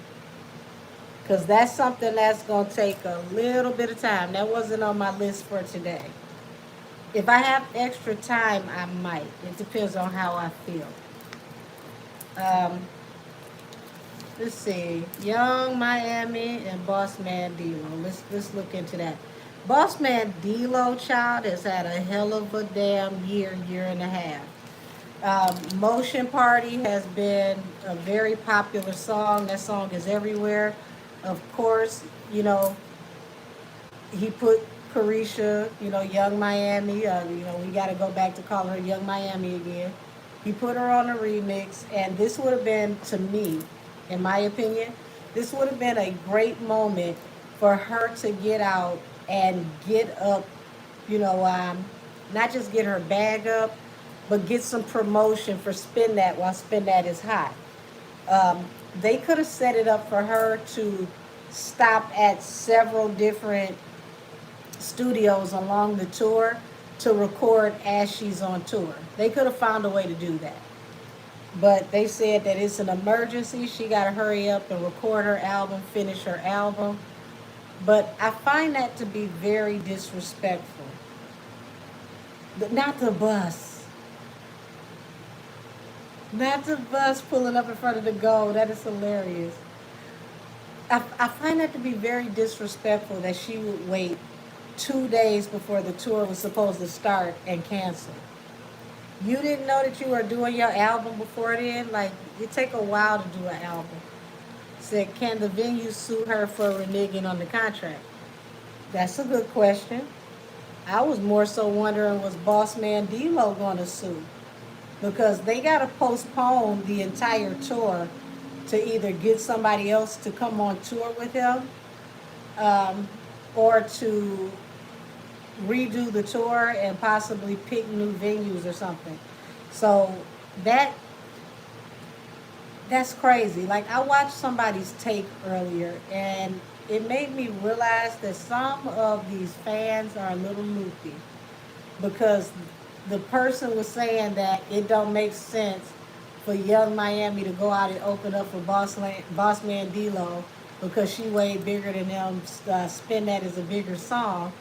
A: Because that's something that's going to take a little bit of time. That wasn't on my list for today. If I have extra time, I might. It depends on how I feel. Um, let's see. Young Miami and Boss Man D-Lo. Let's look into that. Boss Man D-Lo, child, has had a hell of a damn year and a half. Motion Party has been a very popular song. That song is everywhere. Of course, he put Carisha, Young Miami, we got to go back to calling her Young Miami again. He put her on a remix, and this would have been, to me, in my opinion, this would have been a great moment for her to get out and get up, not just get her bag up, but get some promotion for Spin That while Spin That is hot. They could have set it up for her to stop at several different studios along the tour to record as she's on tour. They could have found a way to do that. But they said that it's an emergency. She got to hurry up and record her album, finish her album. But I find that to be very disrespectful. But not the bus. Not the bus pulling up in front of the Go. That is hilarious. I find that to be very disrespectful that she would wait 2 days before the tour was supposed to start and cancel. You didn't know that you were doing your album before then? Like, it take a while to do an album. Said, can the venue sue her for reneging on the contract? That's a good question. I was more so wondering, was Boss Man D-Lo going to sue? Because they got to postpone the entire tour to either get somebody else to come on tour with him, or to redo the tour and possibly pick new venues or something. So that's crazy. Like, I watched somebody's take earlier, and it made me realize that some of these fans are a little loopy, because the person was saying that it don't make sense for Young Miami to go out and open up for Boss Man D-Lo because she way bigger than them. Spin That is a bigger song.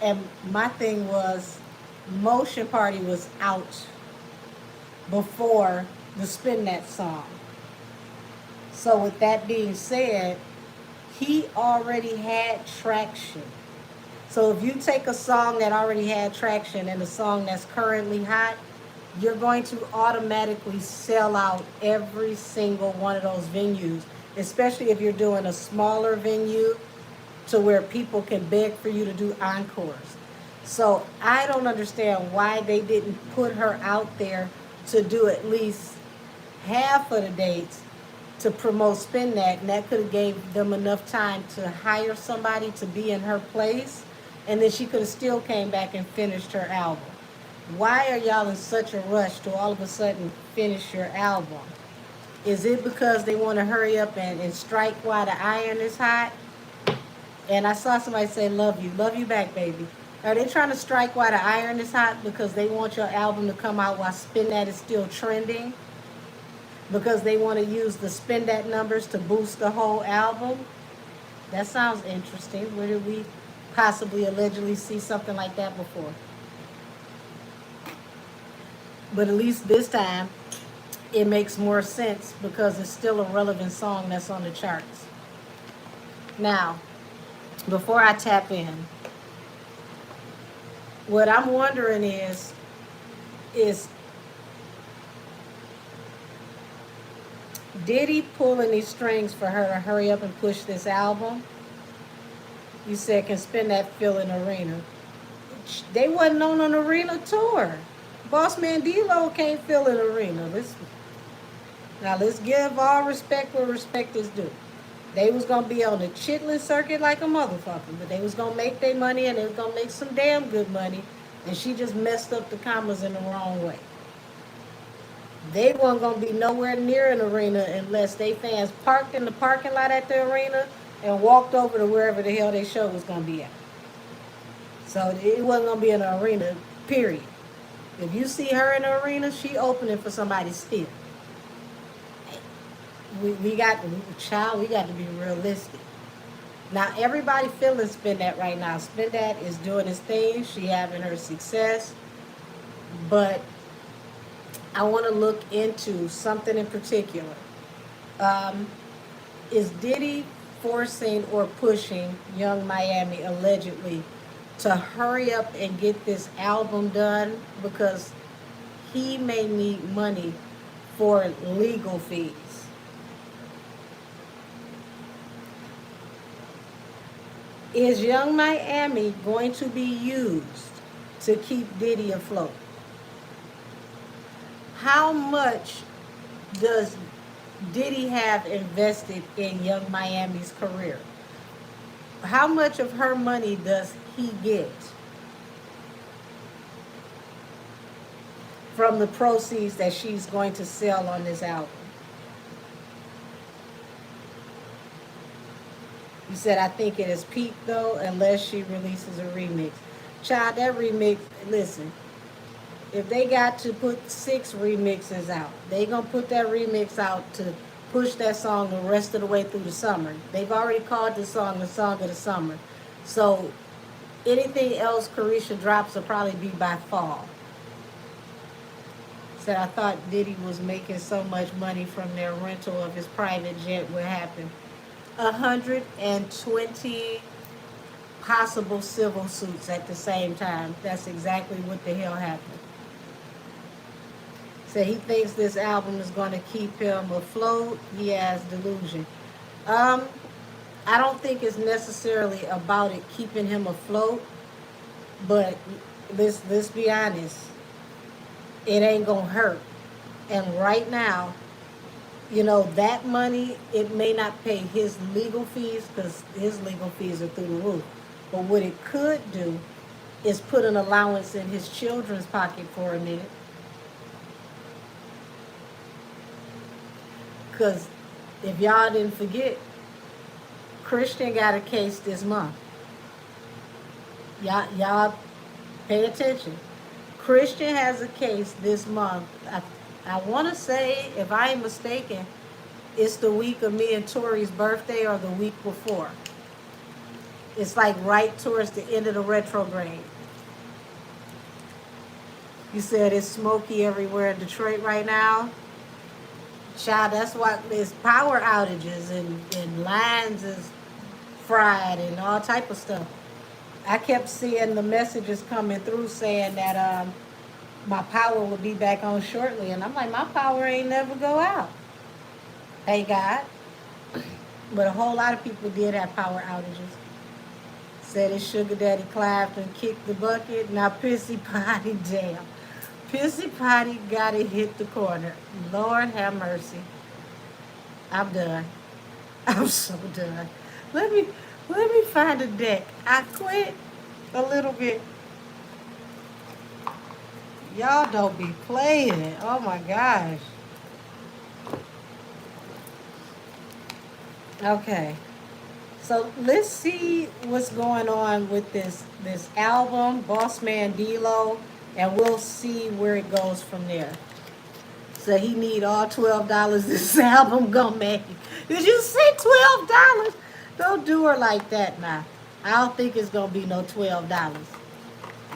A: And my thing was, Motion Party was out before the Spin That song. So with that being said, he already had traction. So if you take a song that already had traction and a song that's currently hot, you're going to automatically sell out every single one of those venues, especially if you're doing a smaller venue to where people can beg for you to do encores. So I don't understand why they didn't put her out there to do at least half of the dates to promote Spin That, and that could have gave them enough time to hire somebody to be in her place, and then she could have still came back and finished her album. Why are y'all in such a rush to all of a sudden finish your album? Is it because they want to hurry up and strike while the iron is hot? And I saw somebody say, love you back, baby. Are they trying to strike while the iron is hot because they want your album to come out while Spin That is still trending? Because they want to use the Spin That numbers to boost the whole album? That sounds interesting. Where did we possibly allegedly see something like that before? But at least this time, it makes more sense because it's still a relevant song that's on the charts. Now, before I tap in, what I'm wondering is did he pull any strings for her to hurry up and push this album? You said can Spin That fill an arena. They wasn't on an arena tour. Boss Man D-Lo can't fill an arena. Let's give all respect where respect is due. They was gonna be on the chitlin circuit like a motherfucker, but they was gonna make their money and they was gonna make some damn good money. And she just messed up the commas in the wrong way. They weren't gonna be nowhere near an arena unless they fans parked in the parking lot at the arena and walked over to wherever the hell their show was gonna be at. So it wasn't gonna be an arena, period. If you see her in the arena, she opening for somebody still. We got to be realistic. Now everybody feeling Spin That right now. Spin That is doing his thing. She having her success. But I want to look into something in particular. Is Diddy forcing or pushing Young Miami allegedly to hurry up and get this album done because he may need money for legal fees? Is Young Miami going to be used to keep Diddy afloat? How much does Diddy have invested in Young Miami's career? How much of her money does he get from the proceeds that she's going to sell on this album? You said, I think it is peak though, unless she releases a remix. Child, that remix, listen, if they got to put 6 remixes out, they gonna put that remix out to push that song the rest of the way through the summer. They've already called the song of the summer. So anything else Carisha drops will probably be by fall. Said, I thought Diddy was making so much money from their rental of his private jet. What happened? 120 possible civil suits at the same time. That's exactly what the hell happened. So he thinks this album is going to keep him afloat. He has delusion. I don't think it's necessarily about it keeping him afloat, but let's be honest, it ain't gonna hurt. And right now, you know, that money, it may not pay his legal fees because his legal fees are through the roof. But what it could do is put an allowance in his children's pocket for a minute. Because if y'all didn't forget, Christian got a case this month. Y'all pay attention. Christian has a case this month. I want to say, if I ain't mistaken, it's the week of me and Tori's birthday or the week before. It's like right towards the end of the retrograde. You said it's smoky everywhere in Detroit right now. Child, that's why there's power outages and lines is fried and all type of stuff. I kept seeing the messages coming through saying that my power will be back on shortly. And I'm like, my power ain't never go out. Thank God. But a whole lot of people did have power outages. Said his sugar daddy Clifton kicked the bucket. Now Pissy Potty, damn. Pissy Potty gotta hit the corner. Lord have mercy. I'm done. I'm so done. Let me find a deck. I quit a little bit. Y'all don't be playing. Oh my gosh. Okay. So let's see what's going on with this album, Boss Man D-Lo, and we'll see where it goes from there. So he need all $12 this album gonna make. Did you say $12? Don't do her like that now. I don't think it's gonna be no $12.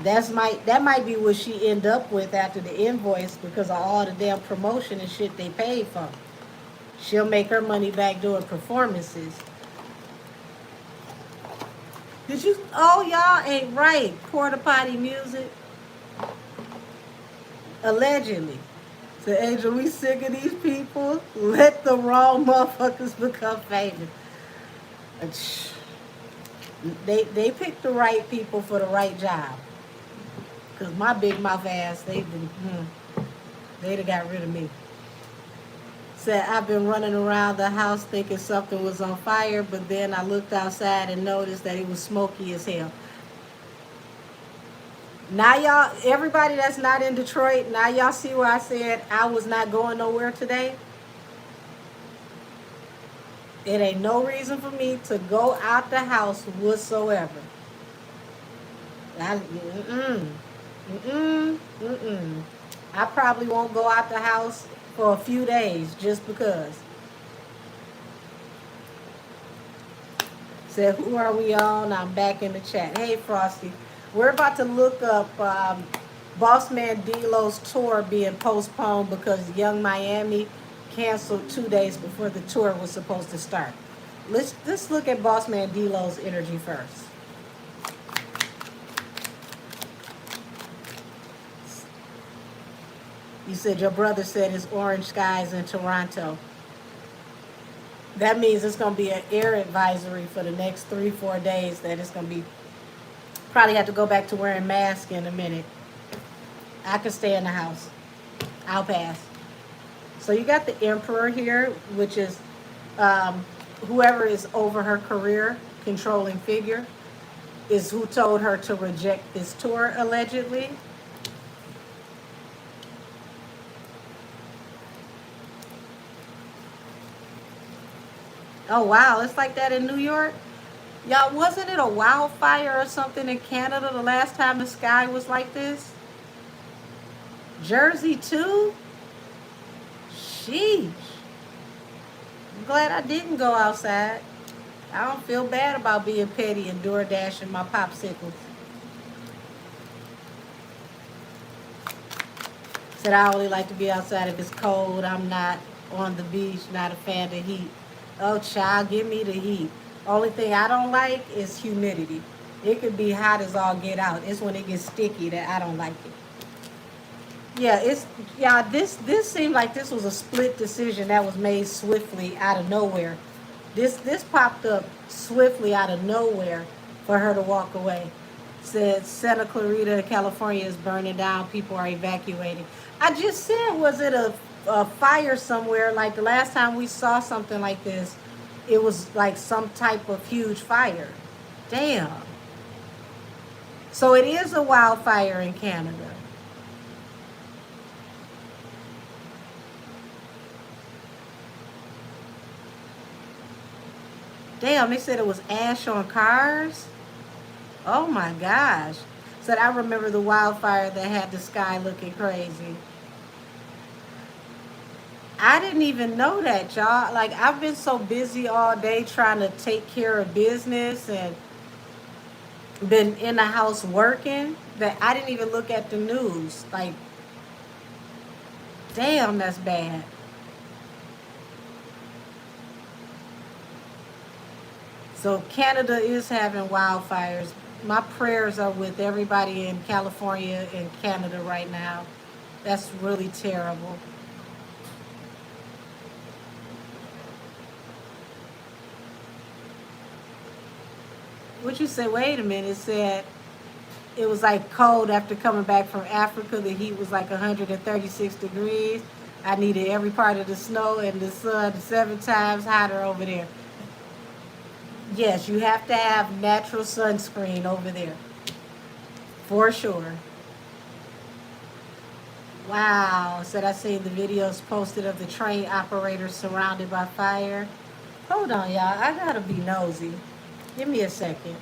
A: That might be what she end up with after the invoice because of all the damn promotion and shit they paid for. She'll make her money back doing performances. Did you? Oh, y'all ain't right. Porta potty music. Allegedly. So, Angel, we sick of these people. Let the wrong motherfuckers become famous. They picked the right people for the right job. Because my big mouth ass, they'd have got rid of me. Said, I've been running around the house thinking something was on fire, but then I looked outside and noticed that it was smoky as hell. Now y'all, everybody that's not in Detroit, now y'all see where I said I was not going nowhere today? It ain't no reason for me to go out the house whatsoever. I probably won't go out the house for a few days just because. Said, who are we on? I'm back in the chat. Hey, Frosty. We're about to look up Boss Man D-Lo's tour being postponed because Young Miami canceled 2 days before the tour was supposed to start. Let's look at Boss Man D-Lo's energy first. You said your brother said it's orange skies in Toronto. That means it's going to be an air advisory for the next 3-4 days that it's going to be, probably have to go back to wearing masks in a minute. I can stay in the house. I'll pass. So you got the Emperor here, which is whoever is over her career, controlling figure, is who told her to reject this tour, allegedly. Oh, wow. It's like that in New York? Y'all, wasn't it a wildfire or something in Canada the last time the sky was like this? Jersey, too? Sheesh. I'm glad I didn't go outside. I don't feel bad about being petty and door dashing my popsicles. Said I only like to be outside if it's cold. I'm not on the beach, not a fan of heat. Oh, child, give me the heat. Only thing I don't like is humidity. It could be hot as all get out. It's when it gets sticky that I don't like it. Yeah, this seemed like this was a split decision that was made swiftly out of nowhere. This popped up swiftly out of nowhere for her to walk away. Said Santa Clarita, California is burning down. People are evacuating. I just said, was it a fire somewhere? Like the last time we saw something like this, it was like some type of huge fire. Damn. So it is a wildfire in Canada. Damn, they said it was ash on cars. Oh my gosh. Said I remember the wildfire that had the sky looking crazy. I didn't even know that, y'all. Like I've been so busy all day trying to take care of business and been in the house working that I didn't even look at the news. Like, damn, that's bad. So Canada is having wildfires. My prayers are with everybody in California and Canada right now. That's really terrible. What you say? Wait a minute. It said it was like cold after coming back from Africa. The heat was like 136 degrees. I needed every part of the snow and the sun 7 times hotter over there. Yes, you have to have natural sunscreen over there. For sure. Wow, said I seen the videos posted of the train operators surrounded by fire. Hold on, y'all. I gotta be nosy. Give me a second.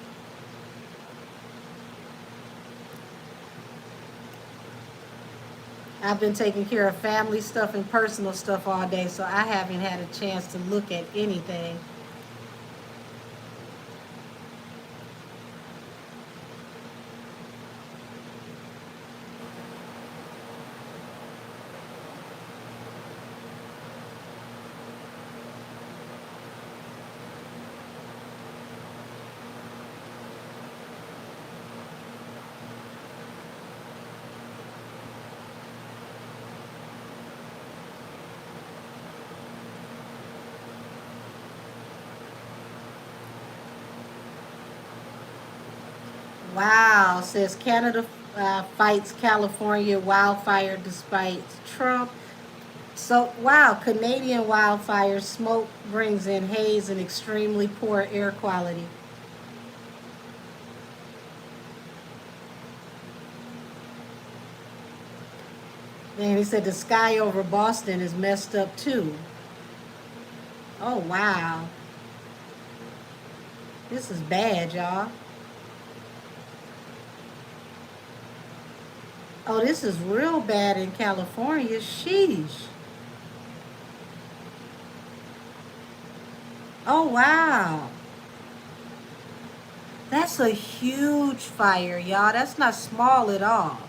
A: I've been taking care of family stuff and personal stuff all day, so I haven't had a chance to look at anything. Wow, says Canada fights California wildfire despite Trump. So, wow, Canadian wildfires smoke brings in haze and extremely poor air quality. And he said the sky over Boston is messed up too. Oh, wow. This is bad, y'all. Oh, this is real bad in California. Sheesh. Oh, wow. That's a huge fire, y'all. That's not small at all.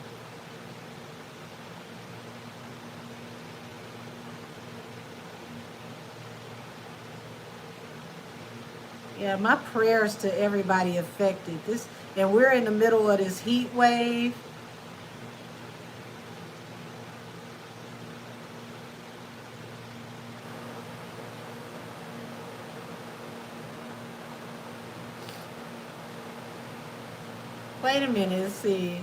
A: Yeah, my prayers to everybody affected. This, and we're in the middle of this heat wave. Wait a minute, let's see.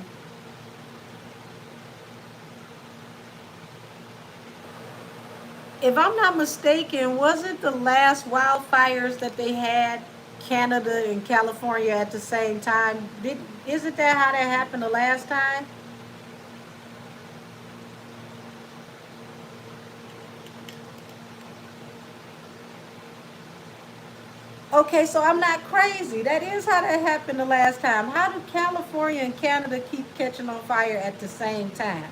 A: If I'm not mistaken, wasn't the last wildfires that they had Canada and California at the same time? Isn't that how that happened the last time? Okay, so I'm not crazy. That is how that happened the last time. How do California and Canada keep catching on fire at the same time?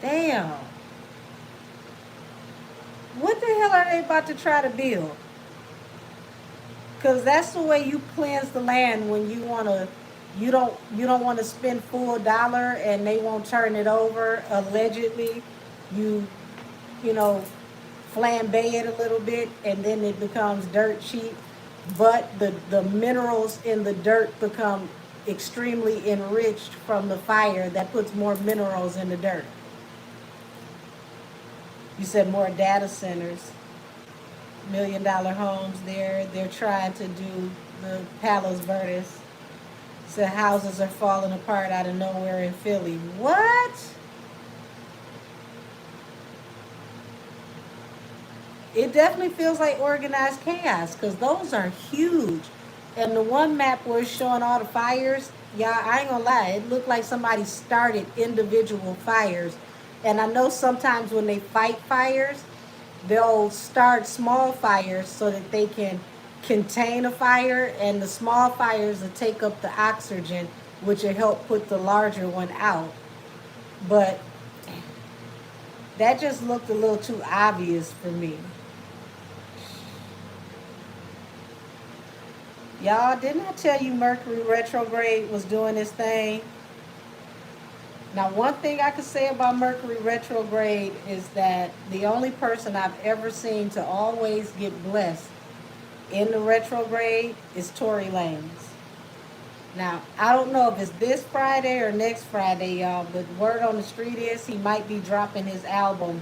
A: Damn. What the hell are they about to try to build? Because that's the way you cleanse the land when you don't want to spend full dollar and they won't turn it over allegedly. You you know flambe it a little bit and then it becomes dirt cheap, but the minerals in the dirt become extremely enriched from the fire that puts more minerals in the dirt. You said more data centers, $1 million homes there. They're trying to do the Palos Verdes. So houses are falling apart out of nowhere in Philly. What? It definitely feels like organized chaos because those are huge. And the one map where it's showing all the fires, yeah, I ain't gonna lie, it looked like somebody started individual fires. And I know sometimes when they fight fires, they'll start small fires so that they can contain a fire, and the small fires will take up the oxygen, which will help put the larger one out. But that just looked a little too obvious for me. Y'all, didn't I tell you Mercury retrograde was doing this thing? Now, one thing I could say about Mercury retrograde is that the only person I've ever seen to always get blessed in the retrograde is Tory Lanez. Now, I don't know if it's this Friday or next Friday, y'all, but word on the street is he might be dropping his album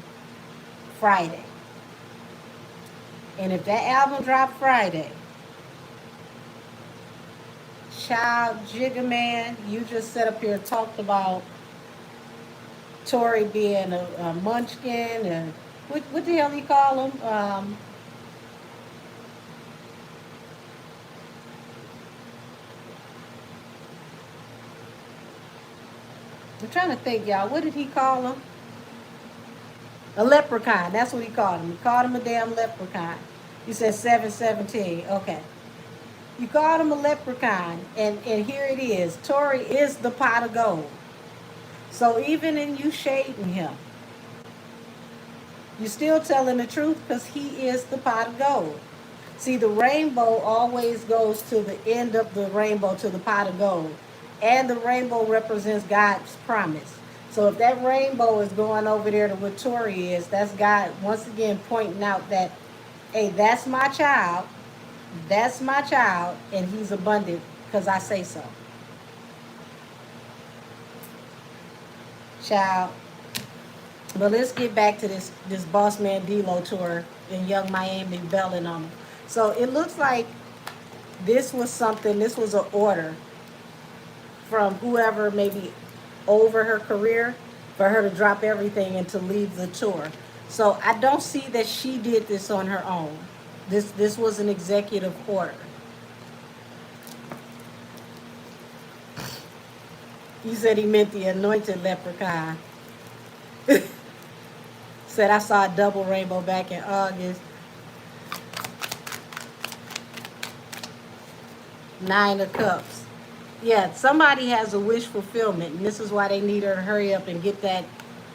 A: Friday. And if that album dropped Friday, child, Jigga Man, you just set up here and talked about Tory being a munchkin and what the hell you call him? I'm trying to think, y'all. What did he call him? A leprechaun. That's what he called him. He called him a damn leprechaun. You said 717. Okay. You called him a leprechaun. And here it is. Tory is the pot of gold. So even in you shading him, you're still telling the truth because he is the pot of gold. See, the rainbow always goes to the end of the rainbow to the pot of gold. And the rainbow represents God's promise. So if that rainbow is going over there to what Tori is, that's God once again pointing out that, hey, that's my child. That's my child. And he's abundant because I say so. Child. But let's get back to this Boss Man D-Lo tour and Young Miami belling on him. So it looks like this was an order from whoever maybe over her career for her to drop everything and to leave the tour. So I don't see that she did this on her own. This was an executive order. You said he meant the anointed leprechaun. Said I saw a double rainbow back in August. 9 of Cups. Yeah, somebody has a wish fulfillment, and this is why they need her to hurry up and get that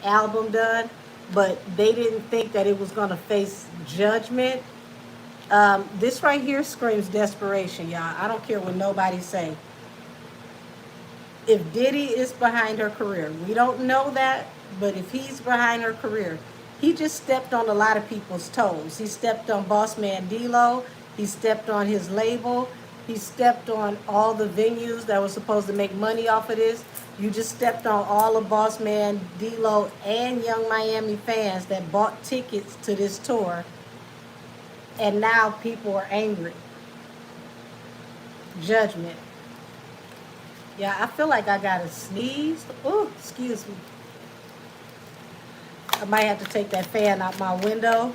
A: album done. But they didn't think that it was going to face judgment. This right here screams desperation, y'all. I don't care what nobody say. If Diddy is behind her career, we don't know that, but if he's behind her career, he just stepped on a lot of people's toes. He stepped on Boss Man D-Lo. He stepped on his label. He stepped on all the venues that were supposed to make money off of this. You just stepped on all of Boss Man D-Lo and Young Miami fans that bought tickets to this tour. And now people are angry. Judgment. Yeah, I feel like I got to sneeze. Ooh, excuse me. I might have to take that fan out my window.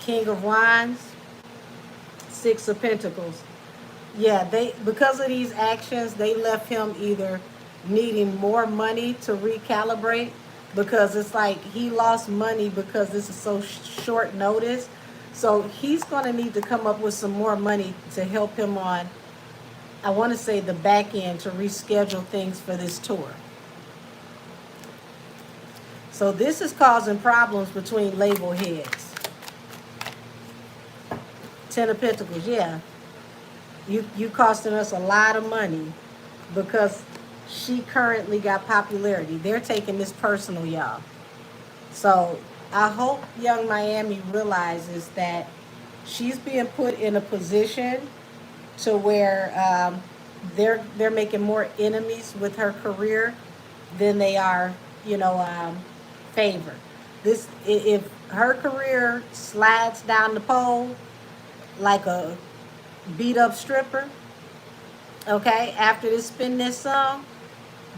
A: King of Wands, 6 of Pentacles. Yeah, because of these actions, they left him either needing more money to recalibrate, because it's like he lost money because this is so short notice. So he's going to need to come up with some more money to help him on, I want to say, the back end to reschedule things for this tour. So this is causing problems between label heads. 10 of Pentacles, yeah. You costing us a lot of money because she currently got popularity. They're taking this personal, y'all. So I hope Young Miami realizes that she's being put in a position to where they're making more enemies with her career than they are, favor. If her career slides down the pole like a beat up stripper, okay, after this Spin This Song,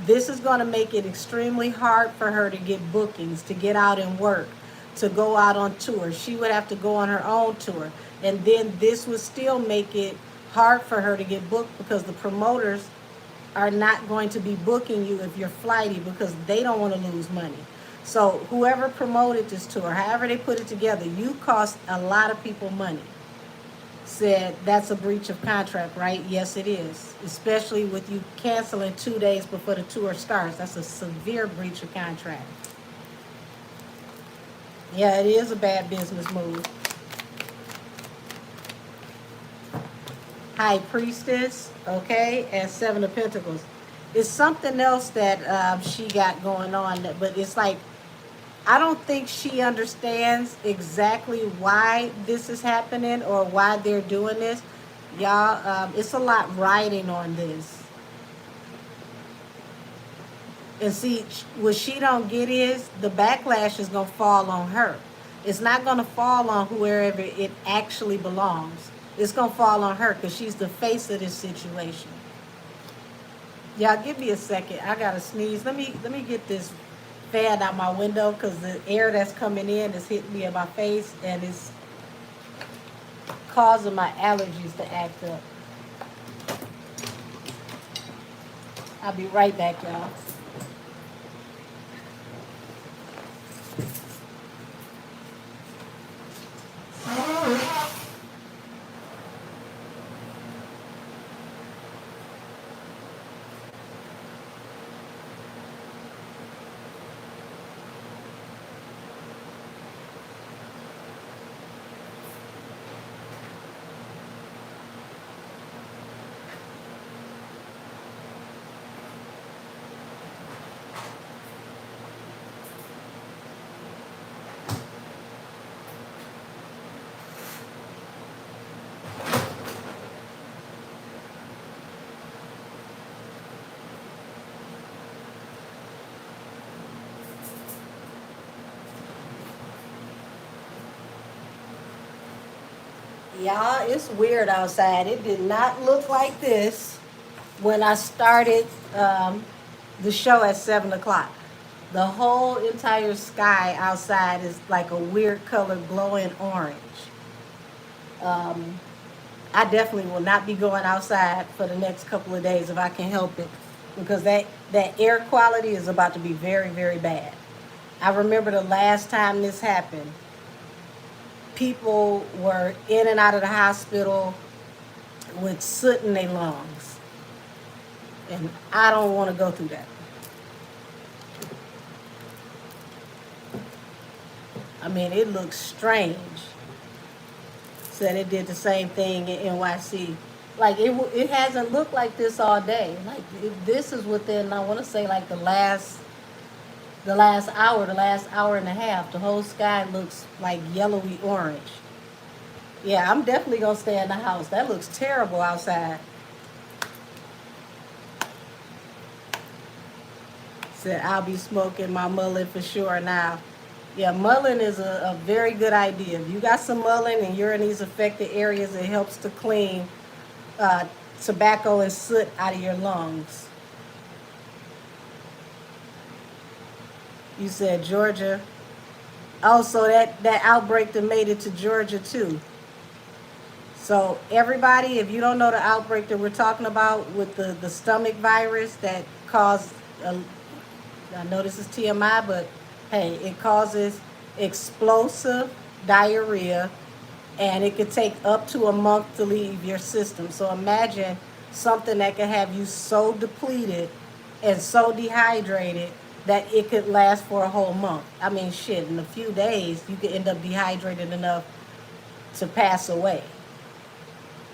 A: this is going to make it extremely hard for her to get bookings, to get out and work, to go out on tour. She would have to go on her own tour. And then this would still make it hard for her to get booked because the promoters are not going to be booking you if you're flighty because they don't want to lose money. So whoever promoted this tour, however they put it together, you cost a lot of people money. Said that's a breach of contract, right? Yes, it is. Especially with you canceling 2 days before the tour starts. That's a severe breach of contract. Yeah, it is a bad business move. High Priestess, okay, and 7 of Pentacles. It's something else that she got going on, but it's like, I don't think she understands exactly why this is happening or why they're doing this. Y'all, it's a lot riding on this. And see, what she don't get is the backlash is going to fall on her. It's not going to fall on whoever it actually belongs. It's going to fall on her because she's the face of this situation. Y'all, give me a second. I got to sneeze. Let me get this fan out my window because the air that's coming in is hitting me in my face and it's causing my allergies to act up. I'll be right back, y'all. Y'all, it's weird outside. It did not look like this when I started the show at 7 o'clock. The whole entire sky outside is like a weird color, glowing orange. Um, I definitely will not be going outside for the next couple of days if I can help it, because that air quality is about to be very, very bad. I remember the last time this happened, people were in and out of the hospital with soot in their lungs. And I don't want to go through that. I mean, it looks strange. Said it did the same thing in NYC. Like, it hasn't looked like this all day. Like, this is within, I want to say, like the last hour and a half. The whole sky looks like yellowy orange. Yeah, I'm definitely going to stay in the house. That looks terrible outside. Said I'll be smoking my mullet for sure now. Yeah, mullein is a very good idea. If you got some mullein and you're in these affected areas, it helps to clean uh, tobacco and soot out of your lungs. You said Georgia. Also, that outbreak that made it to Georgia too. So everybody, if you don't know the outbreak that we're talking about with the stomach virus that caused, I know this is TMI, but hey, it causes explosive diarrhea, and it could take up to a month to leave your system. So imagine something that could have you so depleted and so dehydrated that it could last for a whole month. I mean, shit, in a few days, you could end up dehydrated enough to pass away.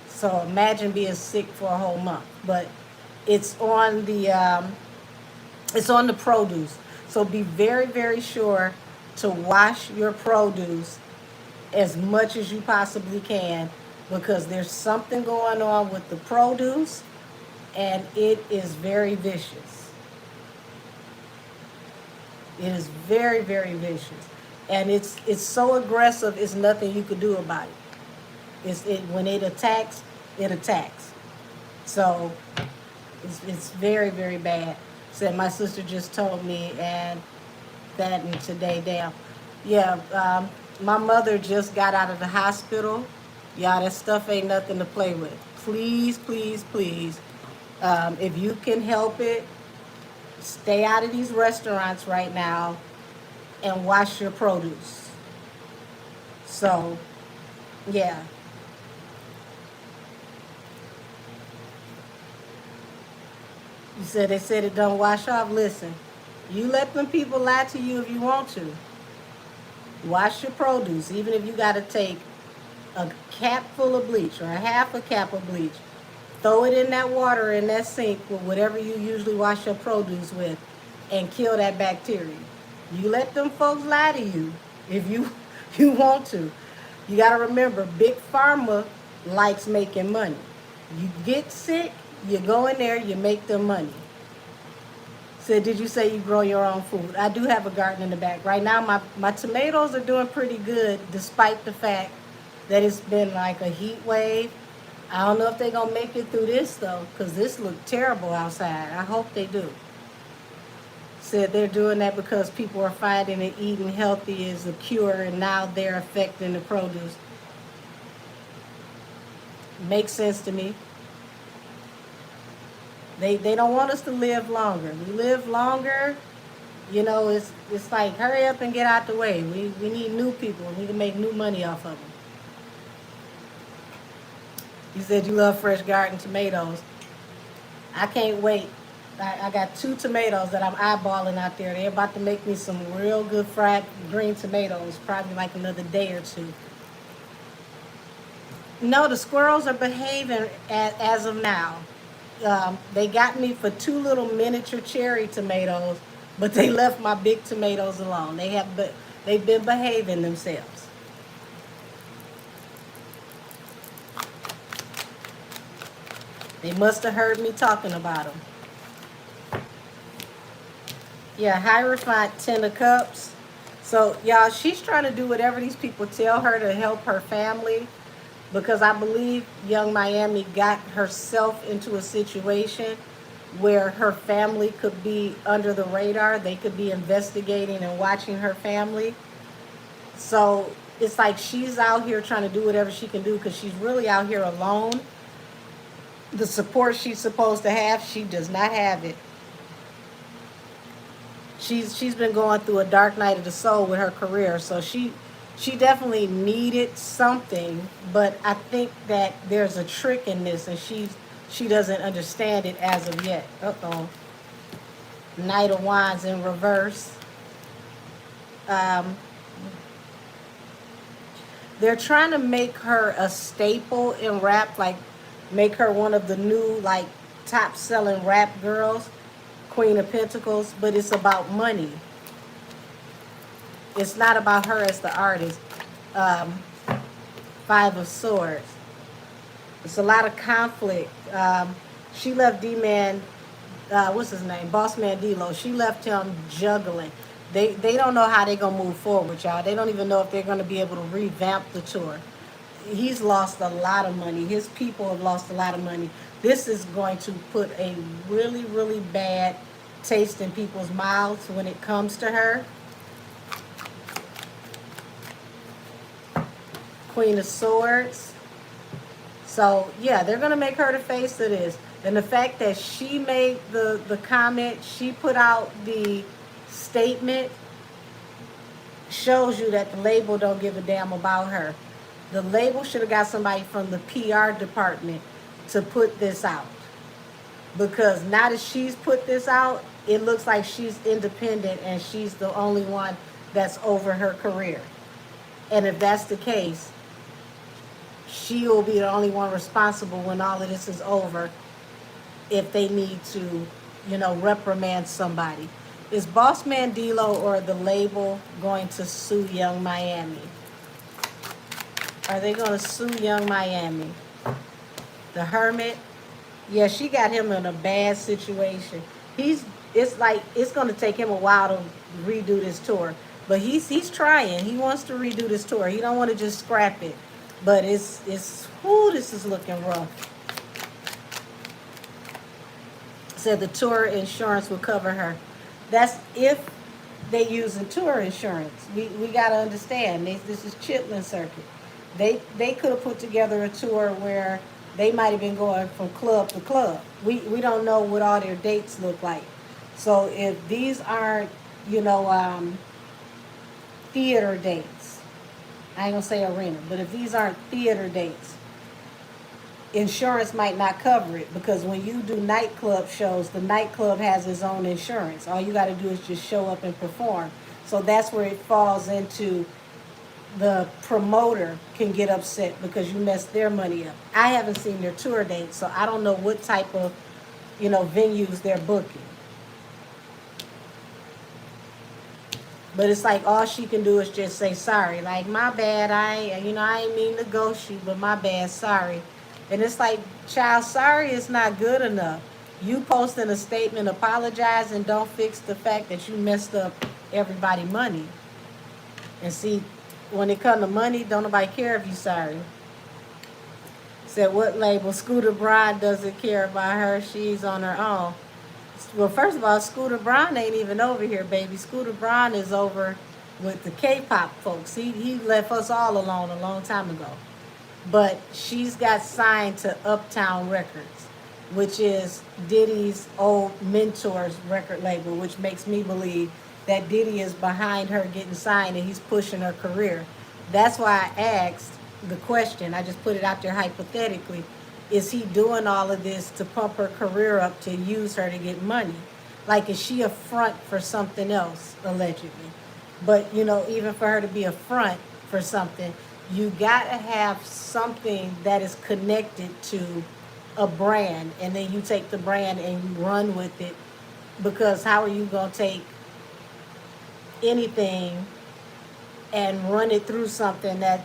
A: So imagine being sick for a whole month. But it's on the produce. So be very, very sure to wash your produce as much as you possibly can, because there's something going on with the produce and it is very vicious. It is very, very vicious. And it's so aggressive, it's nothing you could do about it. When it attacks, it attacks. So it's very, very bad. Said my sister just told me, and that and today down. Yeah, my mother just got out of the hospital. Y'all, that stuff ain't nothing to play with. Please, please, please, if you can help it, stay out of these restaurants right now and wash your produce. So, yeah. You said they said it don't wash off. Listen, you let them people lie to you if you want to. Wash your produce, even if you got to take a cap full of bleach or a half a cap of bleach. Throw it in that water in that sink with whatever you usually wash your produce with, and kill that bacteria. You let them folks lie to you if you you want to. You got to remember, Big Pharma likes making money. You get sick, you go in there, you make them money. So did you say you grow your own food? I do have a garden in the back. Right now, my tomatoes are doing pretty good, despite the fact that it's been like a heat wave. I don't know if they're going to make it through this, though, because this looked terrible outside. I hope they do. Said they're doing that because people are finding that eating healthy is a cure, and now they're affecting the produce. Makes sense to me. They don't want us to live longer. We live longer, you know. It's like hurry up and get out the way. We need new people. We need to make new money off of them. You said you love fresh garden tomatoes. I can't wait. I got 2 tomatoes that I'm eyeballing out there. They're about to make me some real good fried green tomatoes, probably like another day or two. No, the squirrels are behaving as of now. They got me for 2 little miniature cherry tomatoes, but they left my big tomatoes alone. They've been behaving themselves. They must have heard me talking about them. Yeah, Hierophant, 10 of Cups. So, y'all, she's trying to do whatever these people tell her to help her family, because I believe Young Miami got herself into a situation where her family could be under the radar. They could be investigating and watching her family. So it's like she's out here trying to do whatever she can do, because she's really out here alone. The support she's supposed to have, she does not have it. She's been going through a dark night of the soul with her career, so she definitely needed something, but I think that there's a trick in this, and she doesn't understand it as of yet. Uh-oh. Knight of Wands in reverse. Um, they're trying to make her a staple in rap, like make her one of the new like top selling rap girls, Queen of Pentacles, but it's about money. It's not about her as the artist. Um, 5 of Swords. It's a lot of conflict. She left D-Man, what's his name? Boss Man D-Lo. She left him juggling. They don't know how they're going to move forward, y'all. They don't even know if they're going to be able to revamp the tour. He's lost a lot of money. His people have lost a lot of money. This is going to put a really, really bad taste in people's mouths when it comes to her. Queen of Swords. So, yeah, they're going to make her the face of this. And the fact that she made the comment, she put out the statement, shows you that the label don't give a damn about her. The label should have got somebody from the PR department to put this out. Because now that she's put this out, it looks like she's independent and she's the only one that's over her career. And if that's the case, she will be the only one responsible when all of this is over, if they need to, you know, reprimand somebody. Is Boss Man D-Lo or the label going to sue Young Miami? Are they going to sue Young Miami? The Hermit? Yeah, she got him in a bad situation. It's like it's going to take him a while to redo this tour, but he's trying. He wants to redo this tour. He don't want to just scrap it. But whoo, this is looking rough. Said the tour insurance will cover her. That's if they using tour insurance. We got to understand, this is Chitlin Circuit. They could have put together a tour where they might have been going from club to club. We don't know what all their dates look like. So if these aren't, you know, theater dates, I ain't gonna say arena, but if these aren't theater dates, insurance might not cover it, because when you do nightclub shows, the nightclub has its own insurance. All you got to do is just show up and perform. So that's where it falls into the promoter can get upset because you messed their money up. I haven't seen their tour dates, so I don't know what type of, you know, venues they're booking. But it's like all she can do is just say sorry. Like, my bad, I ain't mean to ghost you, but my bad, sorry. And it's like, child, sorry is not good enough. You posting a statement, apologize, and don't fix the fact that you messed up everybody's money. And see, when it comes to money, don't nobody care if you sorry. Said what label? Scooter Braun doesn't care about her. She's on her own. Well, first of all, Scooter Braun ain't even over here, baby. Scooter Braun is over with the K-pop folks. He left us all alone a long time ago. But she's got signed to Uptown Records. which is Diddy's old mentor's record label, which makes me believe that Diddy is behind her getting signed and he's pushing her career. That's why I asked the question. I just put it out there hypothetically. Is he doing all of this to pump her career up to use her to get money? Like, is she a front for something else, allegedly? But, even for her to be a front for something, you got to have something that is connected to a brand. And then you take the brand and you run with it. Because how are you going to take anything and run it through something that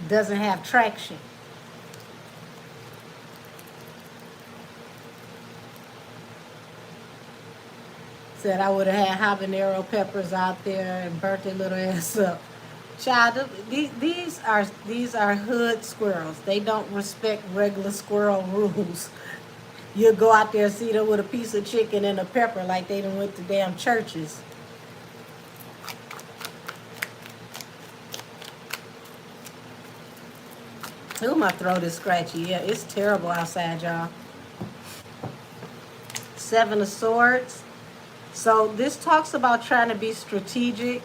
A: doesn't have traction? Said I would have had habanero peppers out there and burnt their little ass up. Child, these are hood squirrels. They don't respect regular squirrel rules. You'll go out there and see them with a piece of chicken and a pepper like they done went to damn churches. Ooh, my throat is scratchy. Yeah, it's terrible outside, y'all. Seven of Swords. So this talks about trying to be strategic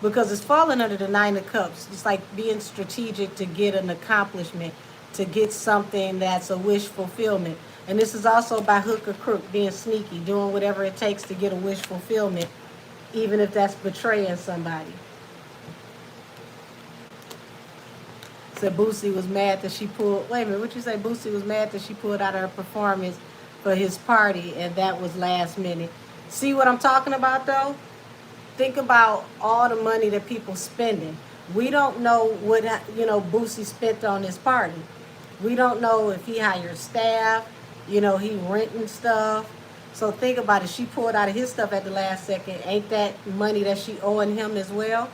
A: because it's falling under the Nine of Cups. It's like being strategic to get an accomplishment, to get something that's a wish fulfillment. And this is also by hook or crook, being sneaky, doing whatever it takes to get a wish fulfillment, even if that's betraying somebody. Said Boosie was mad that she pulled, wait a minute, what you say? Boosie was mad that she pulled out her performance for his party and that was last minute. See what I'm talking about though? Think about all the money that people spending. We don't know what, Boosie spent on his party. We don't know if he hired staff, he renting stuff. So think about it. She pulled out of his stuff at the last second. Ain't that money that she owing him as well?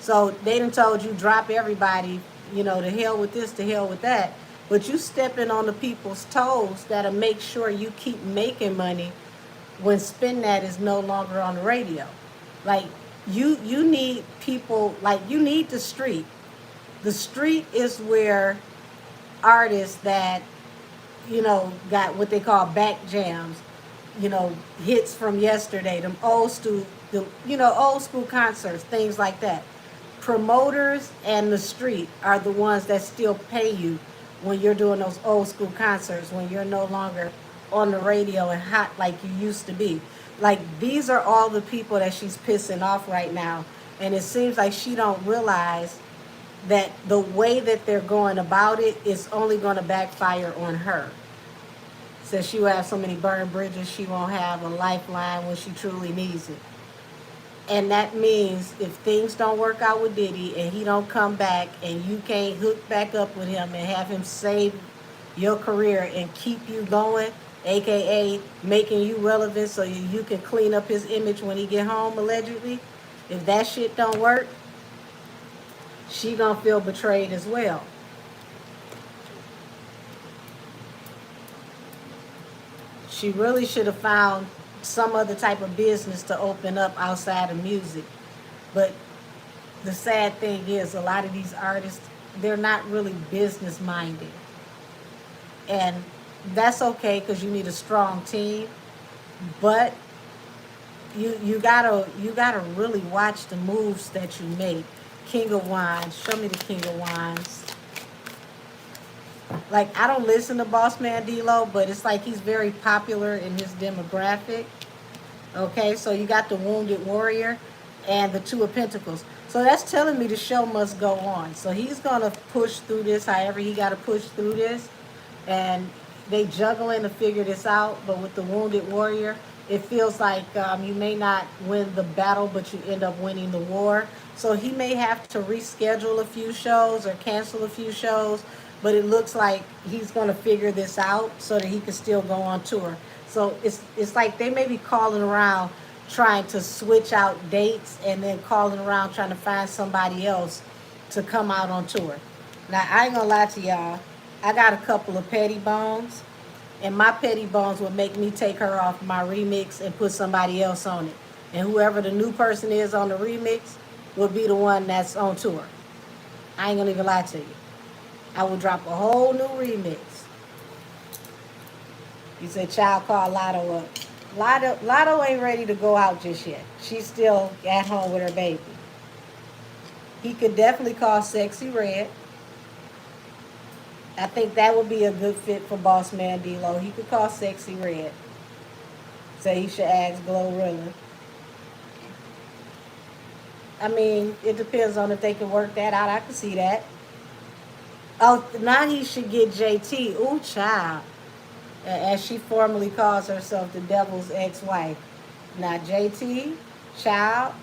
A: So they done told you drop everybody, to hell with this, to hell with that. But you stepping on the people's toes that'll make sure you keep making money when Spin That is no longer on the radio. Like, you need people, like, you need the street. The street is where artists that, got what they call back jams, hits from yesterday, them old school concerts, things like that. Promoters and the street are the ones that still pay you when you're doing those old school concerts, when you're no longer on the radio and hot like you used to be. Like, these are all the people that she's pissing off right now. And it seems like she don't realize that the way that they're going about it is only going to backfire on her. Says she will have so many burned bridges, she won't have a lifeline when she truly needs it. And that means if things don't work out with Diddy and he don't come back and you can't hook back up with him and have him save your career and keep you going, aka making you relevant so you can clean up his image when he get home, allegedly, if that shit don't work, she gonna feel betrayed as well. She really should have found some other type of business to open up outside of music. But the sad thing is, a lot of these artists, they're not really business minded. And that's okay because you need a strong team. But you gotta really watch the moves that you make. King of Wands, show me the King of Wands. Like, I don't listen to Boss Man D-Lo, but it's like he's very popular in his demographic. Okay, so you got the Wounded Warrior and the Two of Pentacles. So that's telling me the show must go on. So he's going to push through this however he got to push through this. And they juggling to figure this out. But with the Wounded Warrior, it feels like you may not win the battle, but you end up winning the war. So he may have to reschedule a few shows or cancel a few shows. But it looks like he's going to figure this out so that he can still go on tour. So it's like they may be calling around trying to switch out dates and then calling around trying to find somebody else to come out on tour. Now, I ain't going to lie to y'all. I got a couple of petty bones. And my petty bones would make me take her off my remix and put somebody else on it. And whoever the new person is on the remix will be the one that's on tour. I ain't going to even lie to you. I will drop a whole new remix. You said child called Lotto up. Lotto ain't ready to go out just yet. She's still at home with her baby. He could definitely call Sexy Red. I think that would be a good fit for Boss Man D-Lo. He could call Sexy Red. Say he should ask Glorilla. I mean, it depends on if they can work that out. I can see that. Oh, now he should get JT. Ooh, child. As she formally calls herself the devil's ex-wife. Now, JT, child,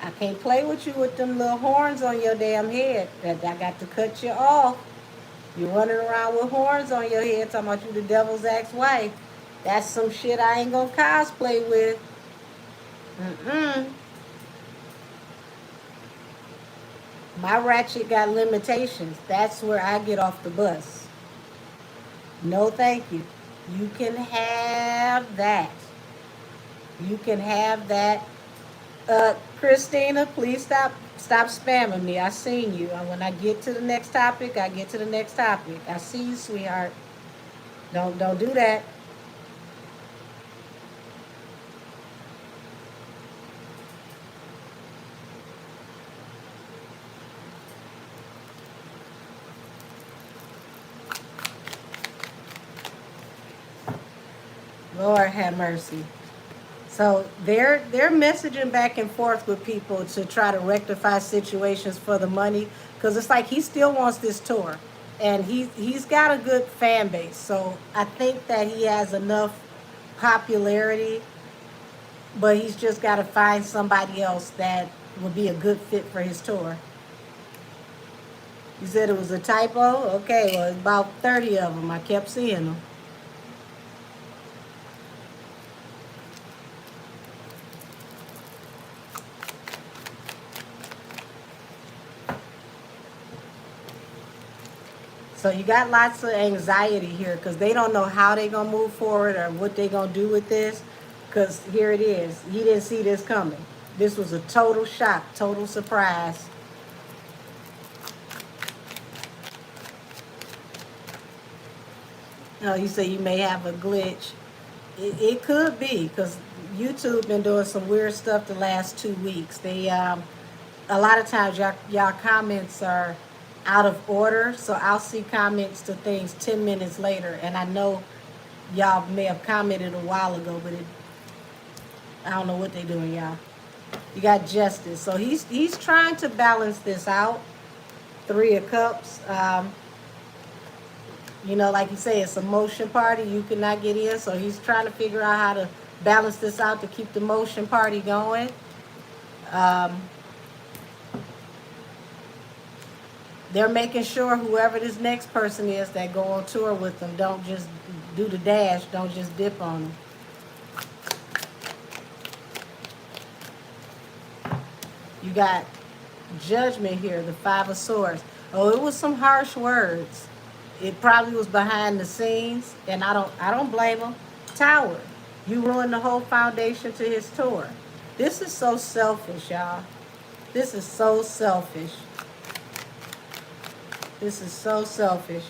A: I can't play with you with them little horns on your damn head. That I got to cut you off. You're running around with horns on your head talking about you the devil's ex-wife. That's some shit I ain't gonna cosplay with. Mm-mm. My ratchet got limitations. That's where I get off the bus. No, thank you. You can have that. You can have that. Christina, please stop spamming me. I seen you. And when I get to the next topic, I get to the next topic. I see you, sweetheart. Don't do that. Lord have mercy. So they're messaging back and forth with people to try to rectify situations for the money, because it's like he still wants this tour, and he's got a good fan base. So I think that he has enough popularity, but he's just got to find somebody else that would be a good fit for his tour. You said it was a typo? Okay, well, about 30 of them. I kept seeing them. So you got lots of anxiety here because they don't know how they're going to move forward or what they're going to do with this. Because here it is. He didn't see this coming. This was a total shock, total surprise. You say you may have a glitch. It could be because YouTube been doing some weird stuff the last 2 weeks. They a lot of times y'all comments are out of order, so I'll see comments to things 10 minutes later, and I know y'all may have commented a while ago, but I don't know what they're doing, y'all. You got Justice, so he's trying to balance this out. 3 of Cups. Like you say, it's a motion party. You cannot get in, so he's trying to figure out how to balance this out to keep the motion party going. They're making sure whoever this next person is that go on tour with them don't just do the dash, don't just dip on them. You got Judgment here, the 5 of Swords. Oh, it was some harsh words. It probably was behind the scenes, and I don't blame him. Tower, you ruined the whole foundation to his tour. This is so selfish, y'all. This is so selfish. This is so selfish.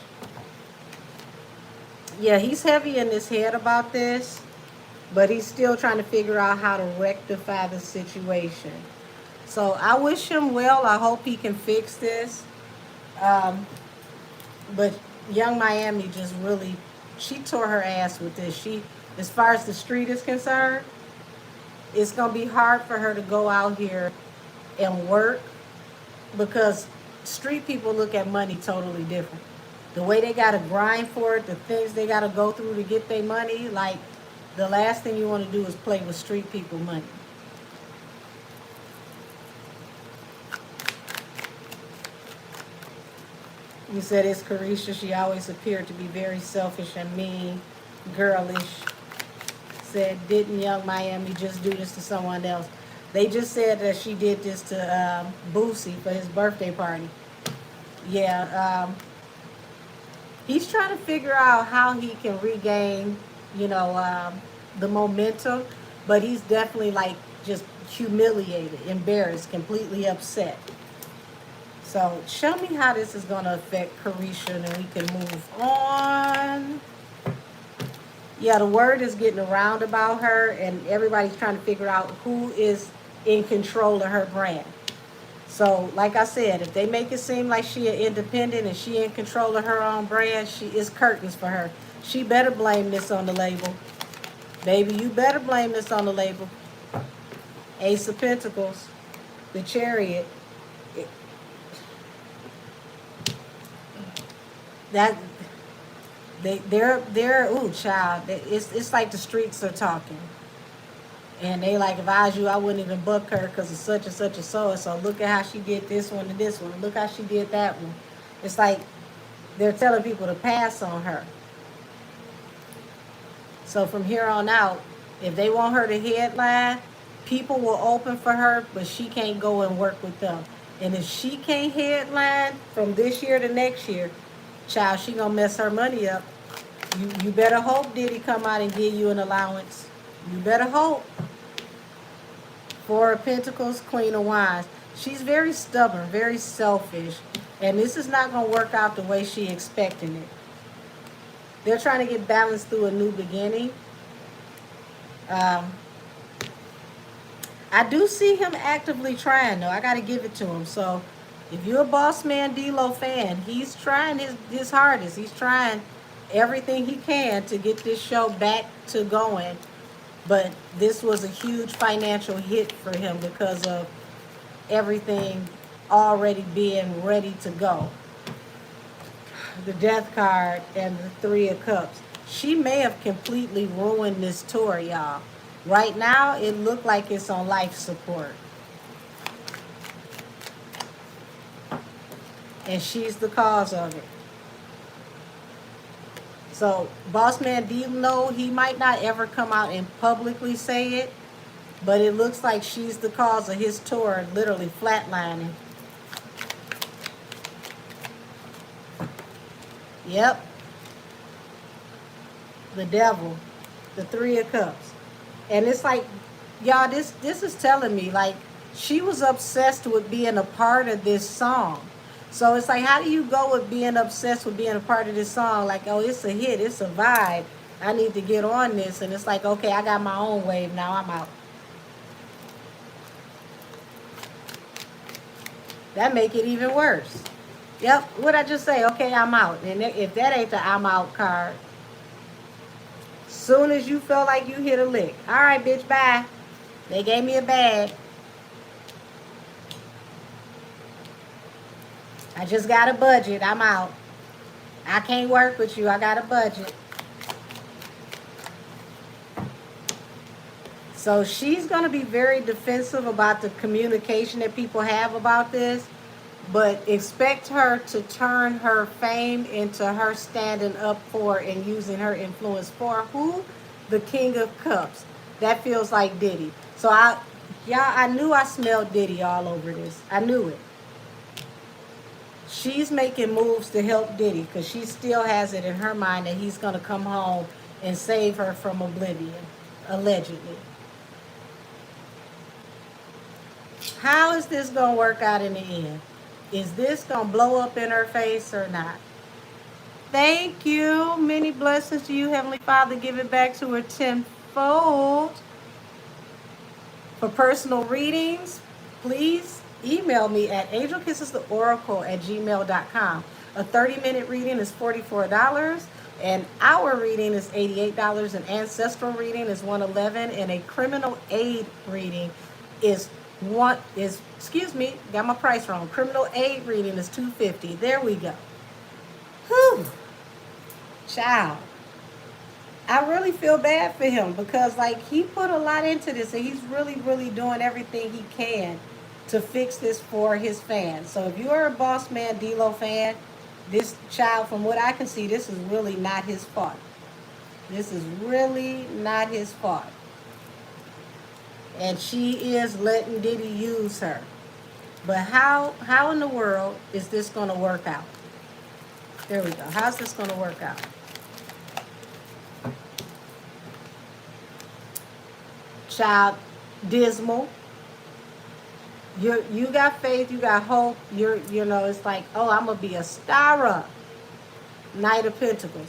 A: Yeah, he's heavy in his head about this, but he's still trying to figure out how to rectify the situation. So I wish him well. I hope he can fix this. But Young Miami just really, she tore her ass with this. As far as the street is concerned, it's going to be hard for her to go out here and work because street people look at money totally different. The way they got to grind for it, the things they got to go through to get their money, like the last thing you want to do is play with street people money. You said it's Carisha. She always appeared to be very selfish and mean, girlish. Said, didn't Young Miami just do this to someone else? They just said that she did this to Boosie for his birthday party. Yeah, he's trying to figure out how he can regain, the momentum, but he's definitely like just humiliated, embarrassed, completely upset. So show me how this is going to affect Carisha, and then we can move on. Yeah, the word is getting around about her, and everybody's trying to figure out who is in control of her brand. So, like I said, if they make it seem like she is independent and she in control of her own brand, she is curtains for her. She better blame this on the label. Baby, you better blame this on the label. Ace of Pentacles, the Chariot. It- that they're ooh child. It's like the streets are talking. And they like, if I was you, I wouldn't even book her because of such and such and so and so. Look at how she did this one and this one. Look how she did that one. It's like they're telling people to pass on her. So from here on out, if they want her to headline, people will open for her, but she can't go and work with them. And if she can't headline from this year to next year, child, she gonna mess her money up. You better hope Diddy come out and give you an allowance. You better hope. Four of Pentacles, Queen of Wands. She's very stubborn, very selfish, and this is not gonna work out the way she expecting it. They're trying to get balanced through a new beginning. Um, I do see him actively trying, though. I got to give it to him. So, if you're a Boss Man D-Lo fan, he's trying his hardest. He's trying everything he can to get this show back to going. But this was a huge financial hit for him because of everything already being ready to go. The Death card and the Three of Cups. She may have completely ruined this tour, y'all. Right now, it looked like it's on life support. And she's the cause of it. So, Boss Man D-Lo, he might not ever come out and publicly say it, but it looks like she's the cause of his tour literally flatlining. Yep. The Devil. The Three of Cups. And it's like, y'all, this is telling me, like, she was obsessed with being a part of this song. So it's like, how do you go with being obsessed with being a part of this song? Like, oh, it's a hit, it's a vibe. I need to get on this. And it's like, okay, I got my own wave now, I'm out. That make it even worse. Yep, what'd I just say? Okay, I'm out. And if that ain't the I'm out card, soon as you felt like you hit a lick. All right, bitch, bye. They gave me a bag. I just got a budget. I'm out. I can't work with you. I got a budget. So she's going to be very defensive about the communication that people have about this. But expect her to turn her fame into her standing up for and using her influence for who? The King of Cups. That feels like Diddy. So I knew I smelled Diddy all over this. I knew it. She's making moves to help Diddy because she still has it in her mind that he's going to come home and save her from oblivion, allegedly. How is this going to work out in the end? Is this going to blow up in her face or not? Thank you. Many blessings to you, Heavenly Father. Give it back to her tenfold. For personal readings, please email me at angelkissestheoracle@gmail.com. A 30-minute reading is $44. An hour reading is $88. An ancestral reading is $111. And a criminal aid reading is got my price wrong. Criminal aid reading is $250. There we go. Whew. Child. I really feel bad for him because, like, he put a lot into this and he's really, really doing everything he can to fix this for his fans. So if you are a Boss Man D-Lo fan, this child, from what I can see, this is really not his fault. This is really not his fault. And she is letting Diddy use her. But how in the world is this going to work out? There we go. How's this going to work out? Child, dismal. You got faith, you got hope. It's like, oh, I'm gonna be a star. Knight of Pentacles.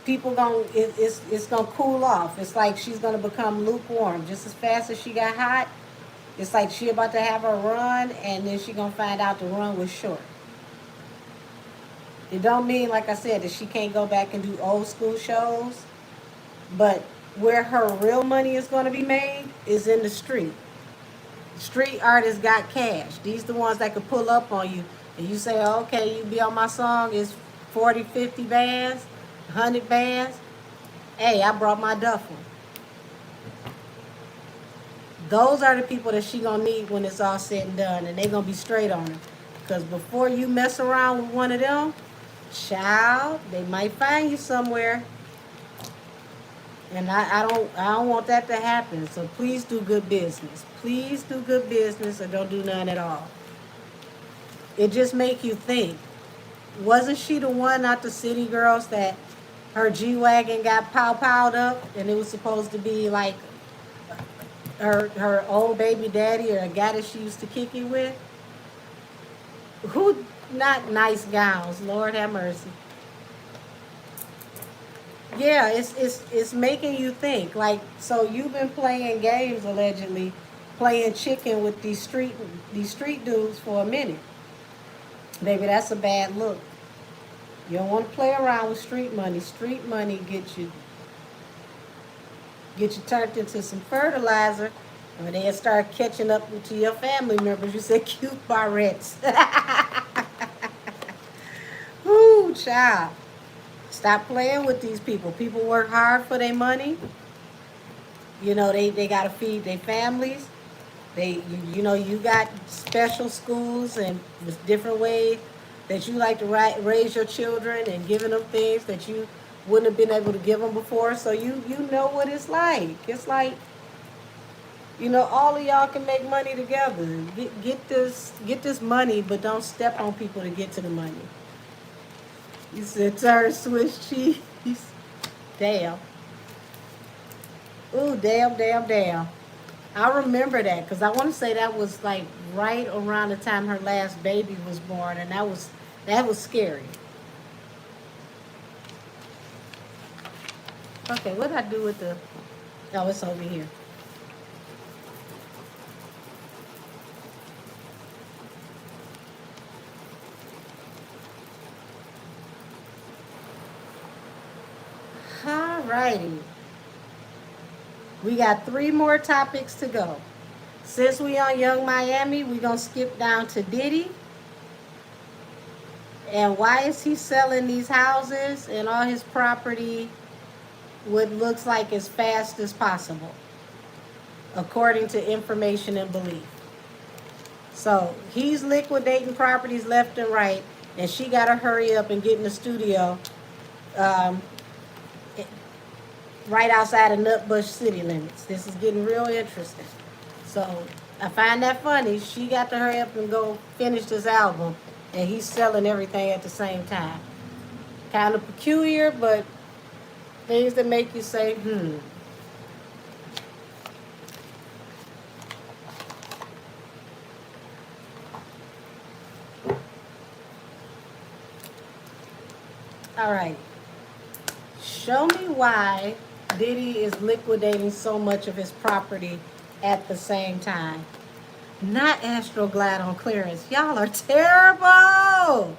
A: people it's gonna cool off. It's like she's gonna become lukewarm just as fast as she got hot. It's like she about to have her run, and then she gonna find out the run was short. It don't mean, like I said, that she can't go back and do old school shows, but where her real money is gonna be made is in the street. Street artists got cash. These the ones that could pull up on you, and you say, okay, you be on my song, it's 40, 50 bands, 100 bands. Hey, I brought my duffel. Those are the people that she gonna need when it's all said and done, and they gonna be straight on her. Because before you mess around with one of them, child, they might find you somewhere. And I don't want that to happen. So please do good business. Please do good business, or don't do none at all. It just make you think. Wasn't she the one, not the city girls, that her G-Wagon got pow-powed up, and it was supposed to be like her old baby daddy or a guy that she used to kick it with? Who, not nice gowns, Lord have mercy. Yeah, it's making you think. Like, so you've been playing games, allegedly, playing chicken with these street dudes for a minute. Baby, that's a bad look. You don't want to play around with street money. Street money get you turned into some fertilizer, and then start catching up to your family members. You say cute barrettes. Whoo, child. Stop playing with these people. People work hard for their money. You know, they got to feed their families. You got special schools and with different ways that you like to raise your children, and giving them things that you wouldn't have been able to give them before. So you know what it's like. It's like, all of y'all can make money together. Get this money, but don't step on people to get to the money. You said turn Swiss cheese. Damn. Ooh, damn, damn, damn. I remember that because I want to say that was like right around the time her last baby was born, and that was scary. Okay, what did I do with the? Oh, it's over here. All righty. We got 3 more topics to go. Since we on Young Miami, we gonna skip down to Diddy. And why is he selling these houses and all his property what looks like as fast as possible, according to information and belief? So he's liquidating properties left and right, and she got to hurry up and get in the studio um, right outside of Nutbush city limits. This is getting real interesting. So I find that funny. She got to hurry up and go finish this album, and he's selling everything at the same time. Kind of peculiar, but things that make you say, All right. Show me why Diddy is liquidating so much of his property at the same time. Not Astroglide on clearance. Y'all are terrible.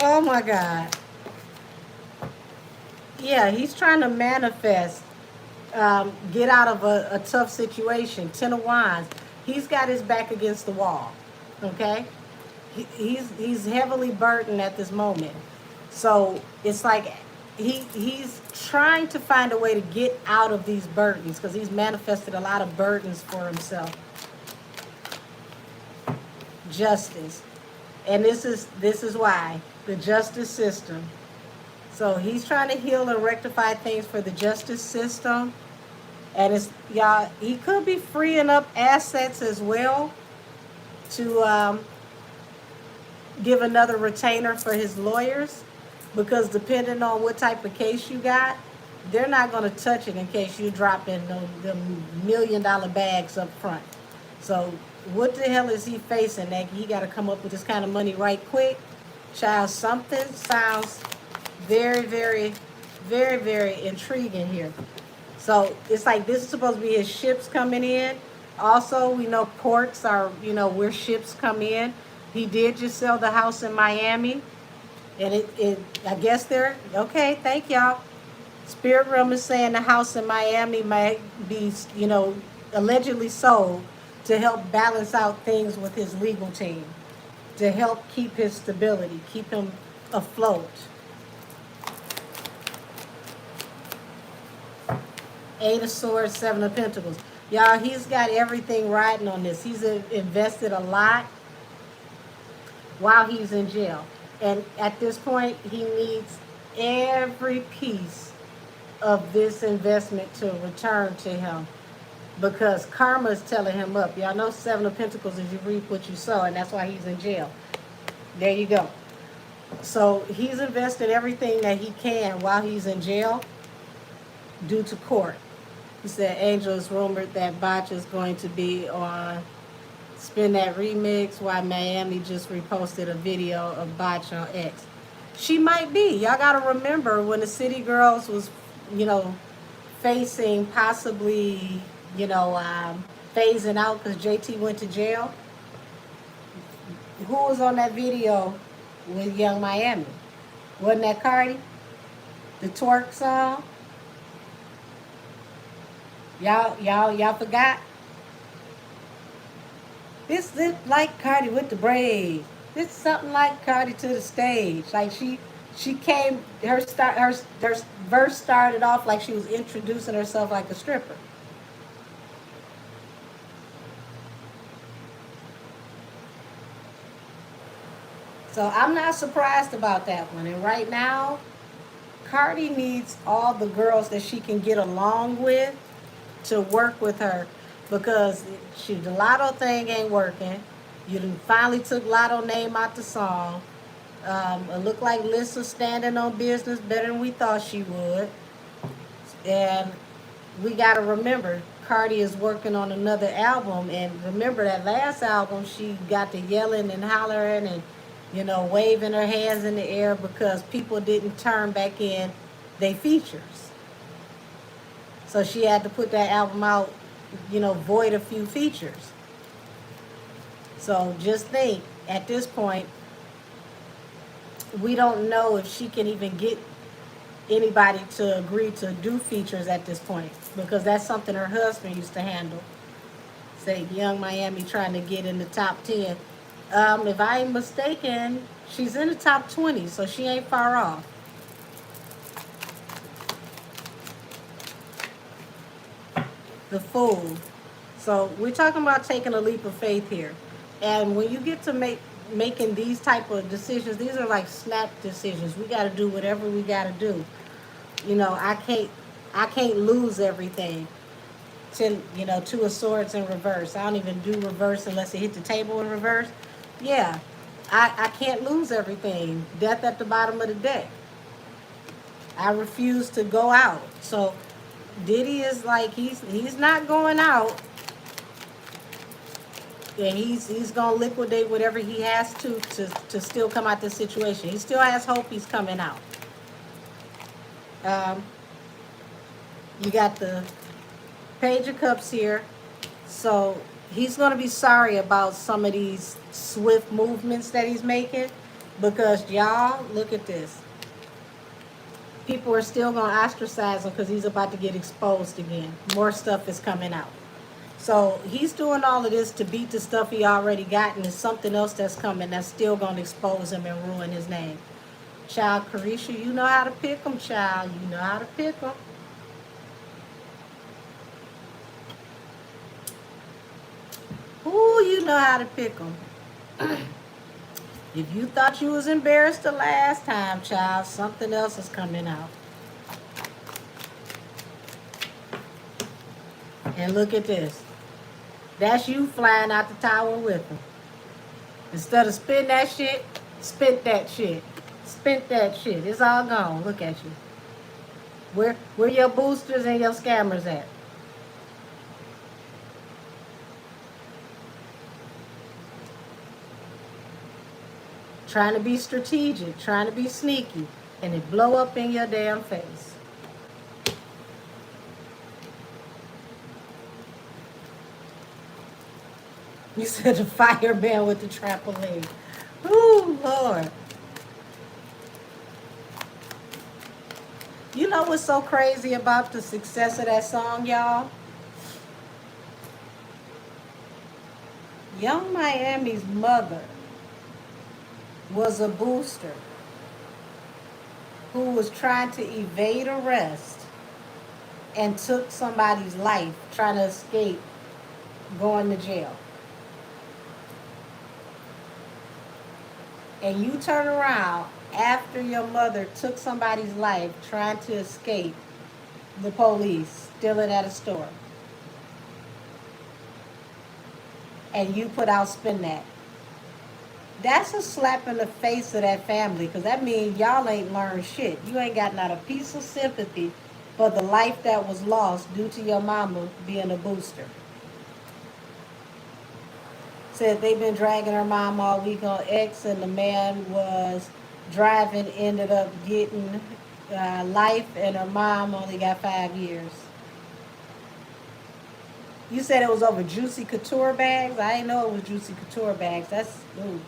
A: Oh my God. Yeah, he's trying to manifest, get out of a tough situation. Ten of Wands. He's got his back against the wall. Okay? He's heavily burdened at this moment. So it's like he's trying to find a way to get out of these burdens, because he's manifested a lot of burdens for himself. Justice. And this is why. The justice system. So he's trying to heal and rectify things for the justice system. And he could be freeing up assets as well to give another retainer for his lawyers, because depending on what type of case you got, they're not going to touch it in case you drop in the $1 million bags up front. So what the hell is he facing that he got to come up with this kind of money right quick? Child, something sounds Very, very, very, very intriguing here. So it's like this is supposed to be his ships coming in. Also, we know ports are, where ships come in. He did just sell the house in Miami. And it I guess they're okay, thank y'all. Spirit Realm is saying the house in Miami might be, allegedly sold to help balance out things with his legal team, to help keep his stability, keep him afloat. Eight of Swords, Seven of Pentacles. Y'all, he's got everything riding on this. He's invested a lot while he's in jail. And at this point, he needs every piece of this investment to return to him because karma is telling him up. Y'all know Seven of Pentacles is you reap what you sow, and that's why he's in jail. There you go. So he's invested everything that he can while he's in jail due to court. He said, Angel, is rumored that Botch is going to be on Spin That Remix while Miami just reposted a video of Botch on X. She might be. Y'all got to remember when the City Girls was, facing possibly, phasing out because JT went to jail. Who was on that video with Young Miami? Wasn't that Cardi? The twerk song? Y'all forgot? This is like Cardi with the braids. This is something like Cardi to the stage. Like she came, her verse started off like she was introducing herself like a stripper. So I'm not surprised about that one. And right now, Cardi needs all the girls that she can get along with to work with her because the Lotto thing ain't working. You finally took Lotto name out the song. It looked like Lissa's standing on business better than we thought she would. And we got to remember, Cardi is working on another album. And remember that last album, she got to yelling and hollering and, waving her hands in the air because people didn't turn back in their features. So she had to put that album out, void a few features. So just think, at this point, we don't know if she can even get anybody to agree to do features at this point because that's something her husband used to handle. Say Young Miami trying to get in the top 10. If I ain't mistaken, she's in the top 20, so she ain't far off. The Fool. So we're talking about taking a leap of faith here. And when you get to making these type of decisions, these are like snap decisions. We got to do whatever we got to do. I can't lose everything. Two of Swords in reverse. I don't even do reverse unless it hit the table in reverse. Yeah, I can't lose everything. Death at the bottom of the deck. I refuse to go out. So Diddy is like he's not going out. And he's gonna liquidate whatever he has to still come out this situation. He still has hope he's coming out. You got the Page of Cups here. So he's gonna be sorry about some of these swift movements that he's making because y'all look at this. People are still gonna ostracize him because he's about to get exposed again. More stuff is coming out. So he's doing all of this to beat the stuff he already got, and there's something else that's coming that's still going to expose him and ruin his name. Child, Carisha, you know how to pick them, child. You know how to pick them. Ooh, you know how to pick them. If you thought you was embarrassed the last time, child, something else is coming out. And look at this. That's you flying out the tower with them. Instead of spin that shit, spent that shit. Spent that shit. It's all gone. Look at you. Where your boosters and your scammers at? Trying to be strategic. Trying to be sneaky. and it blow up in your damn face. You said the fireman with the trampoline. Ooh, Lord. You know what's so crazy about the success of that song, y'all? Young Miami's mother was a booster who was trying to evade arrest and took somebody's life trying to escape going to jail. And you turn around after your mother took somebody's life trying to escape the police, stealing at a store. And you put out Spin That. That's a slap in the face of that family, because that means y'all ain't learned shit. You ain't got not a piece of sympathy for the life that was lost due to your mama being a booster. Said they've been dragging her mom all week on X, and the man was driving, ended up getting life, and her mom only got 5 years. You said it was over Juicy Couture bags? I didn't know it was Juicy Couture bags. That's, ooh.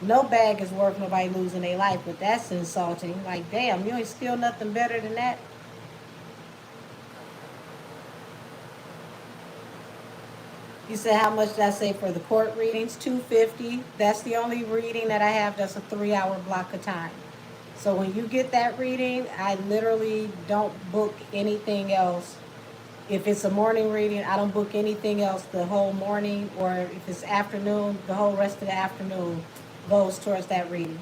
A: No bag is worth nobody losing their life, but that's insulting. Like, damn, you ain't steal nothing better than that? You said how much did I say for the court readings? $250. That's the only reading that I have. That's a 3-hour block of time. So when you get that reading, I literally don't book anything else. If it's a morning reading, I don't book anything else the whole morning, or if it's afternoon, the whole rest of the afternoon goes towards that reading.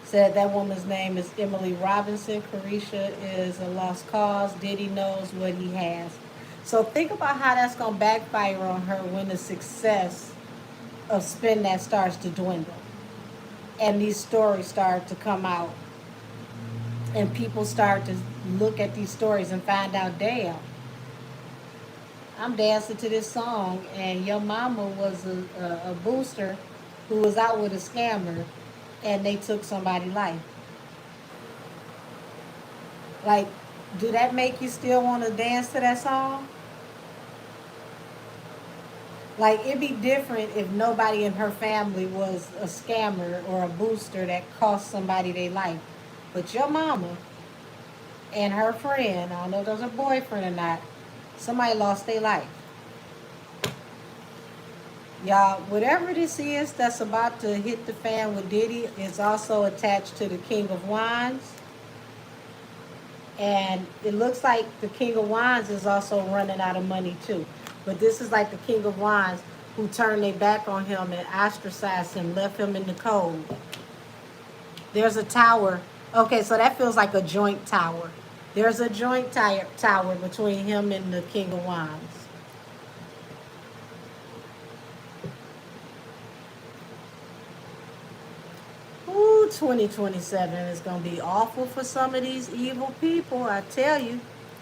A: Said that woman's name is Emily Robinson. Carisha is a lost cause. Diddy knows what he has. So think about how that's going to backfire on her when the success of Spin That starts to dwindle. And these stories start to come out. And people start to look at these stories and find out, damn, I'm dancing to this song, and your mama was a booster who was out with a scammer, and they took somebody's life. Like, do that make you still want to dance to that song? Like, it'd be different if nobody in her family was a scammer or a booster that cost somebody their life. But your mama and her friend, I don't know if those are boyfriend or not, somebody lost their life. Y'all, whatever this is that's about to hit the fan with Diddy is also attached to the King of Wands. And it looks like the King of Wands is also running out of money too. But this is like the King of Wands who turned their back on him and ostracized him, left him in the cold. There's a tower. Okay, so that feels like a joint tower. There's a joint tower between him and the King of Wands. Ooh, 2027 is going to be awful for some of these evil people. I tell you,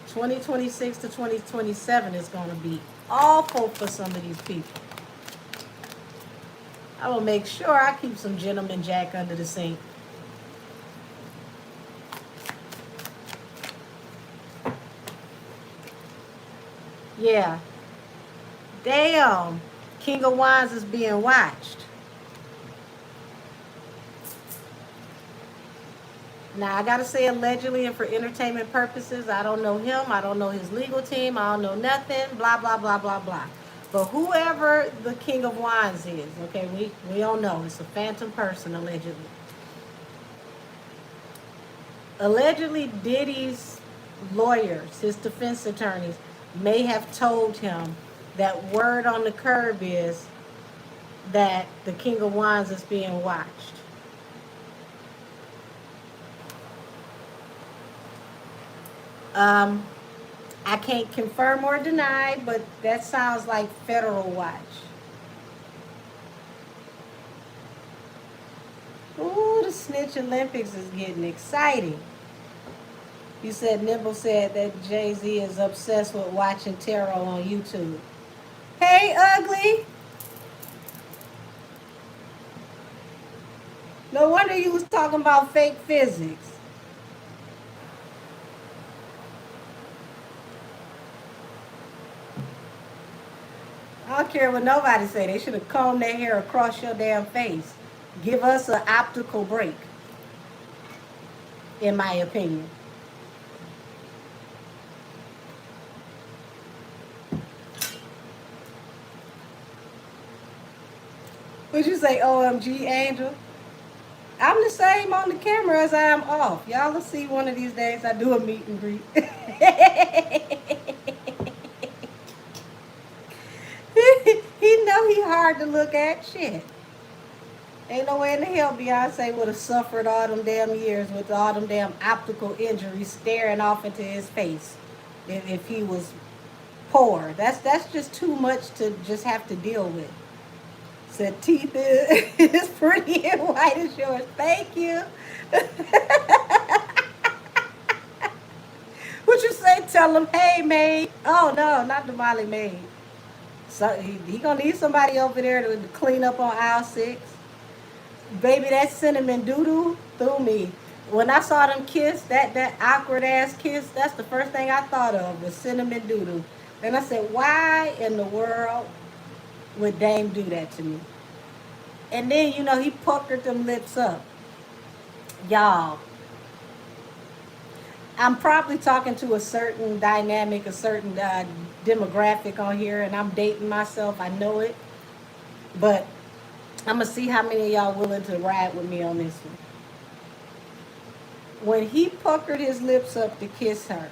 A: 2026 to 2027 is going to be awful for some of these people. I will make sure I keep some Gentleman Jack under the sink. Yeah. Damn. King of Wands is being watched. Now, I got to say allegedly and for entertainment purposes. I don't know him. I don't know his legal team. I don't know nothing. Blah, blah, blah, blah, blah. But whoever the King of Wands is, okay, we don't know. It's a phantom person, allegedly. Allegedly, Diddy's lawyers, his defense attorneys, may have told him that word on the curb is that the King of Wands is being watched. I can't confirm or deny, but that sounds like federal watch. Ooh, the Snitch Olympics is getting exciting. You said Nimble said that Jay-Z is obsessed with watching tarot on YouTube. Hey, ugly. No wonder you was talking about fake physics. I don't care what nobody say. They should have combed their hair across your damn face. Give us an optical break, in my opinion. Would you say OMG Angel? I'm the same on the camera as I am off. Y'all will see one of these days I do a meet and greet. He know he hard to look at. Shit. Ain't no way in the hell Beyonce would have suffered all them damn years with all them damn optical injuries staring off into his face if he was poor. That's just too much to just have to deal with. Said teeth is pretty and white as yours. Thank you. What you say? Tell him, hey, maid. Oh no, not the Molly maid. So he gonna need somebody over there to clean up on aisle 6. Baby, that cinnamon doodoo threw me. When I saw them kiss, that awkward ass kiss, that's the first thing I thought of was cinnamon doodoo. And I said, why in the world would Dame do that to me? And then, he puckered them lips up. Y'all, I'm probably talking to a certain dynamic, a certain demographic on here, and I'm dating myself. I know it. But I'm going to see how many of y'all willing to ride with me on this one. When he puckered his lips up to kiss her,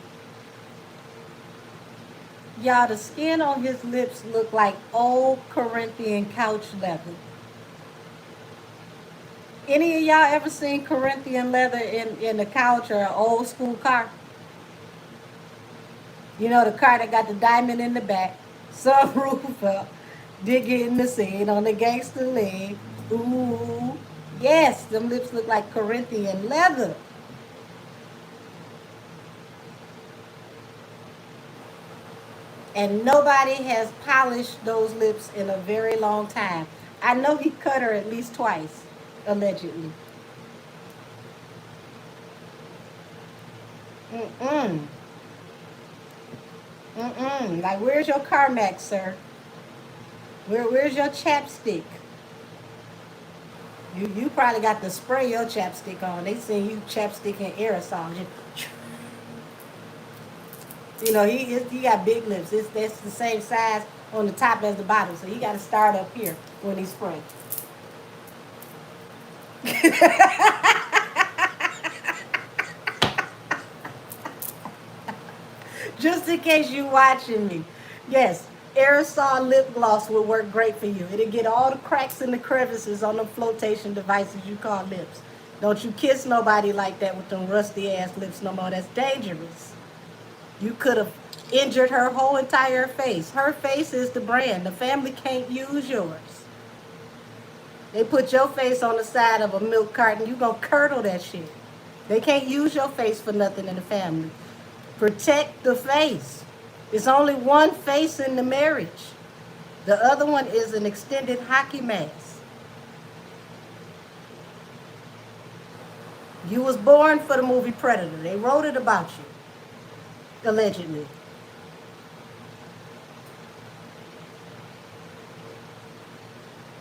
A: y'all, the skin on his lips looked like old Corinthian couch leather. Any of y'all ever seen Corinthian leather in a couch or an old school car? You know, the car that got the diamond in the back, sunroof up, dig in the scene on the gangster leg. Ooh, yes, them lips look like Corinthian leather. And nobody has polished those lips in a very long time. I know he cut her at least twice, allegedly. Mm-mm. Mm-mm. Like, where's your Carmex, sir? Where's your chapstick? You probably got to spray your chapstick on. They send you chapstick and aerosol. He got big lips. That's the same size on the top as the bottom. So you got to start up here when he spray. Just in case you watching me. Yes, aerosol lip gloss will work great for you. It'll get all the cracks and the crevices on the flotation devices you call lips. Don't you kiss nobody like that with them rusty ass lips no more. That's dangerous. You could have injured her whole entire face. Her face is the brand. The family can't use yours. They put your face on the side of a milk carton. You gonna curdle that shit. They can't use your face for nothing in the family. Protect the face. It's only one face in the marriage. The other one is an extended hockey mask. You was born for the movie Predator. They wrote it about you, allegedly.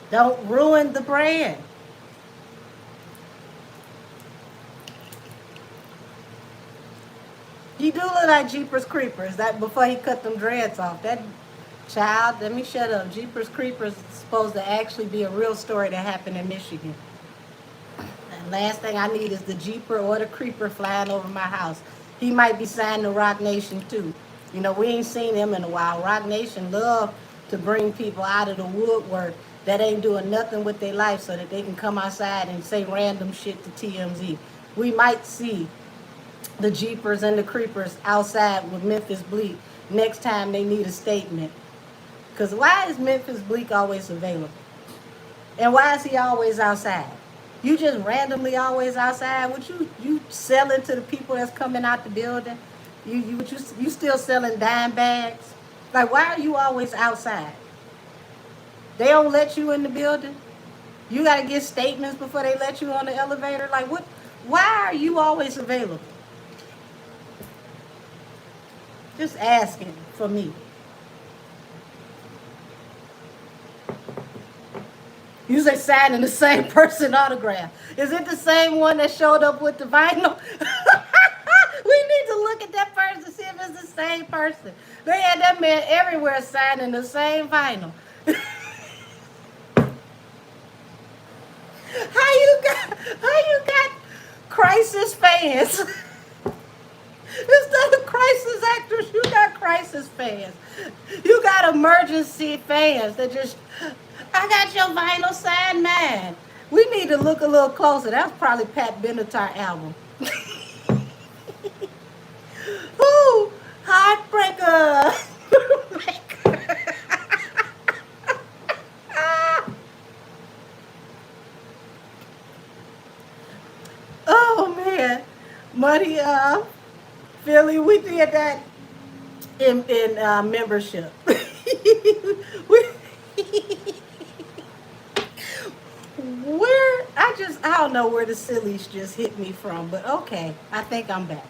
A: Don't ruin the brand. He do look like Jeepers Creepers. That before he cut them dreads off. That child, let me shut up. Jeepers Creepers is supposed to actually be a real story that happened in Michigan. And last thing I need is the Jeeper or the Creeper flying over my house. He might be signed to Rock Nation too. We ain't seen him in a while. Rock Nation love to bring people out of the woodwork that ain't doing nothing with their life so that they can come outside and say random shit to TMZ. We might see the Jeepers and the Creepers outside with Memphis Bleak next time they need a statement. Because why is Memphis Bleak always available? And why is he always outside? You just randomly always outside? Would you selling to the people that's coming out the building? You still selling dime bags? Like, why are you always outside? They don't let you in the building? You got to get statements before they let you on the elevator. Like what? Why are you always available? Just asking for me. You say signing the same person autograph. Is it the same one that showed up with the vinyl? We need to look at that person to see if it's the same person. They had that man everywhere signing the same vinyl. How you got crisis fans? Instead of crisis actors, you got crisis fans. You got emergency fans that just, I got your vinyl signed, man. We need to look a little closer. That's probably Pat Benatar album. Ooh, heartbreaker. Oh man, Money Philly, we did that in membership. we, where I don't know where the sillies just hit me from, but okay, I think I'm back.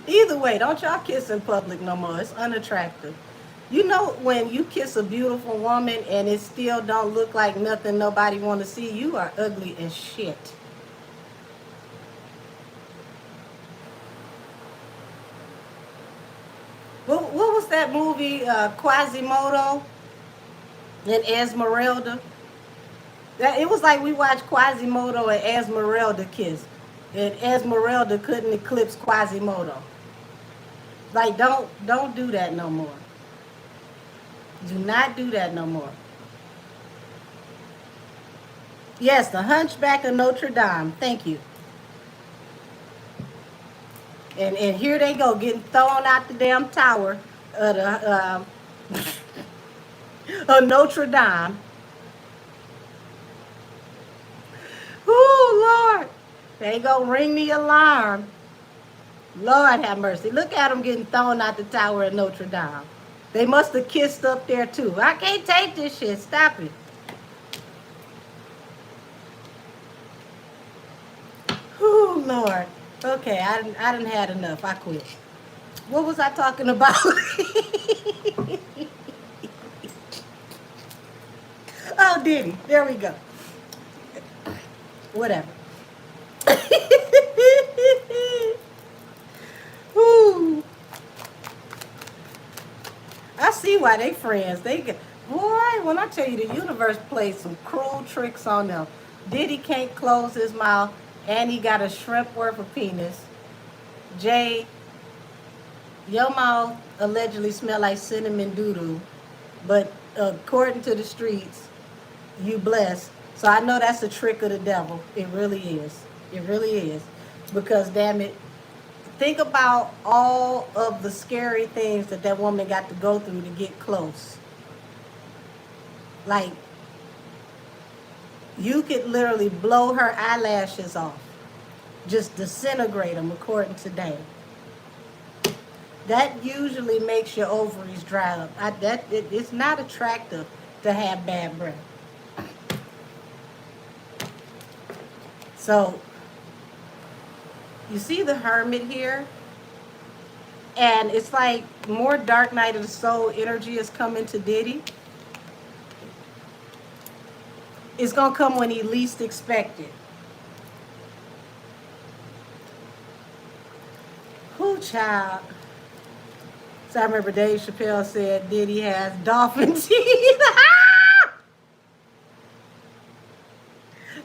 A: Either way, don't y'all kiss in public no more. It's unattractive. You know when you kiss a beautiful woman and it still don't look like nothing nobody want to see, you are ugly as shit. What was that movie, Quasimodo and Esmeralda? That it was like we watched Quasimodo and Esmeralda kiss, and Esmeralda couldn't eclipse Quasimodo. Like don't do that no more. Do not do that no more. Yes, the Hunchback of Notre Dame. Thank you. And here they go getting thrown out the damn tower of of Notre Dame. Oh Lord, they go ring the alarm. Lord have mercy. Look at them getting thrown out the tower of Notre Dame. They must have kissed up there too. I can't take this shit. Stop it. Oh Lord. Okay, I didn't had enough. I quit. What was I talking about? Oh, Diddy. There we go. Whatever. Ooh. I see why they friends. They get, boy, when I tell you the universe plays some cruel tricks on them. Diddy can't close his mouth and he got a shrimp worth of penis. Jay, your mouth allegedly smell like cinnamon doo-doo, but according to the streets, you blessed. So I know that's a trick of the devil. It really is. It really is. Because damn it, think about all of the scary things that that woman got to go through to get close. Like, you could literally blow her eyelashes off. Just disintegrate them according to Dane. That usually makes your ovaries dry up. It's not attractive to have bad breath. So, you see the hermit here? And it's like more Dark Night of the Soul energy is coming to Diddy. It's going to come when he least expect it. Who child? So I remember Dave Chappelle said Diddy has dolphin teeth.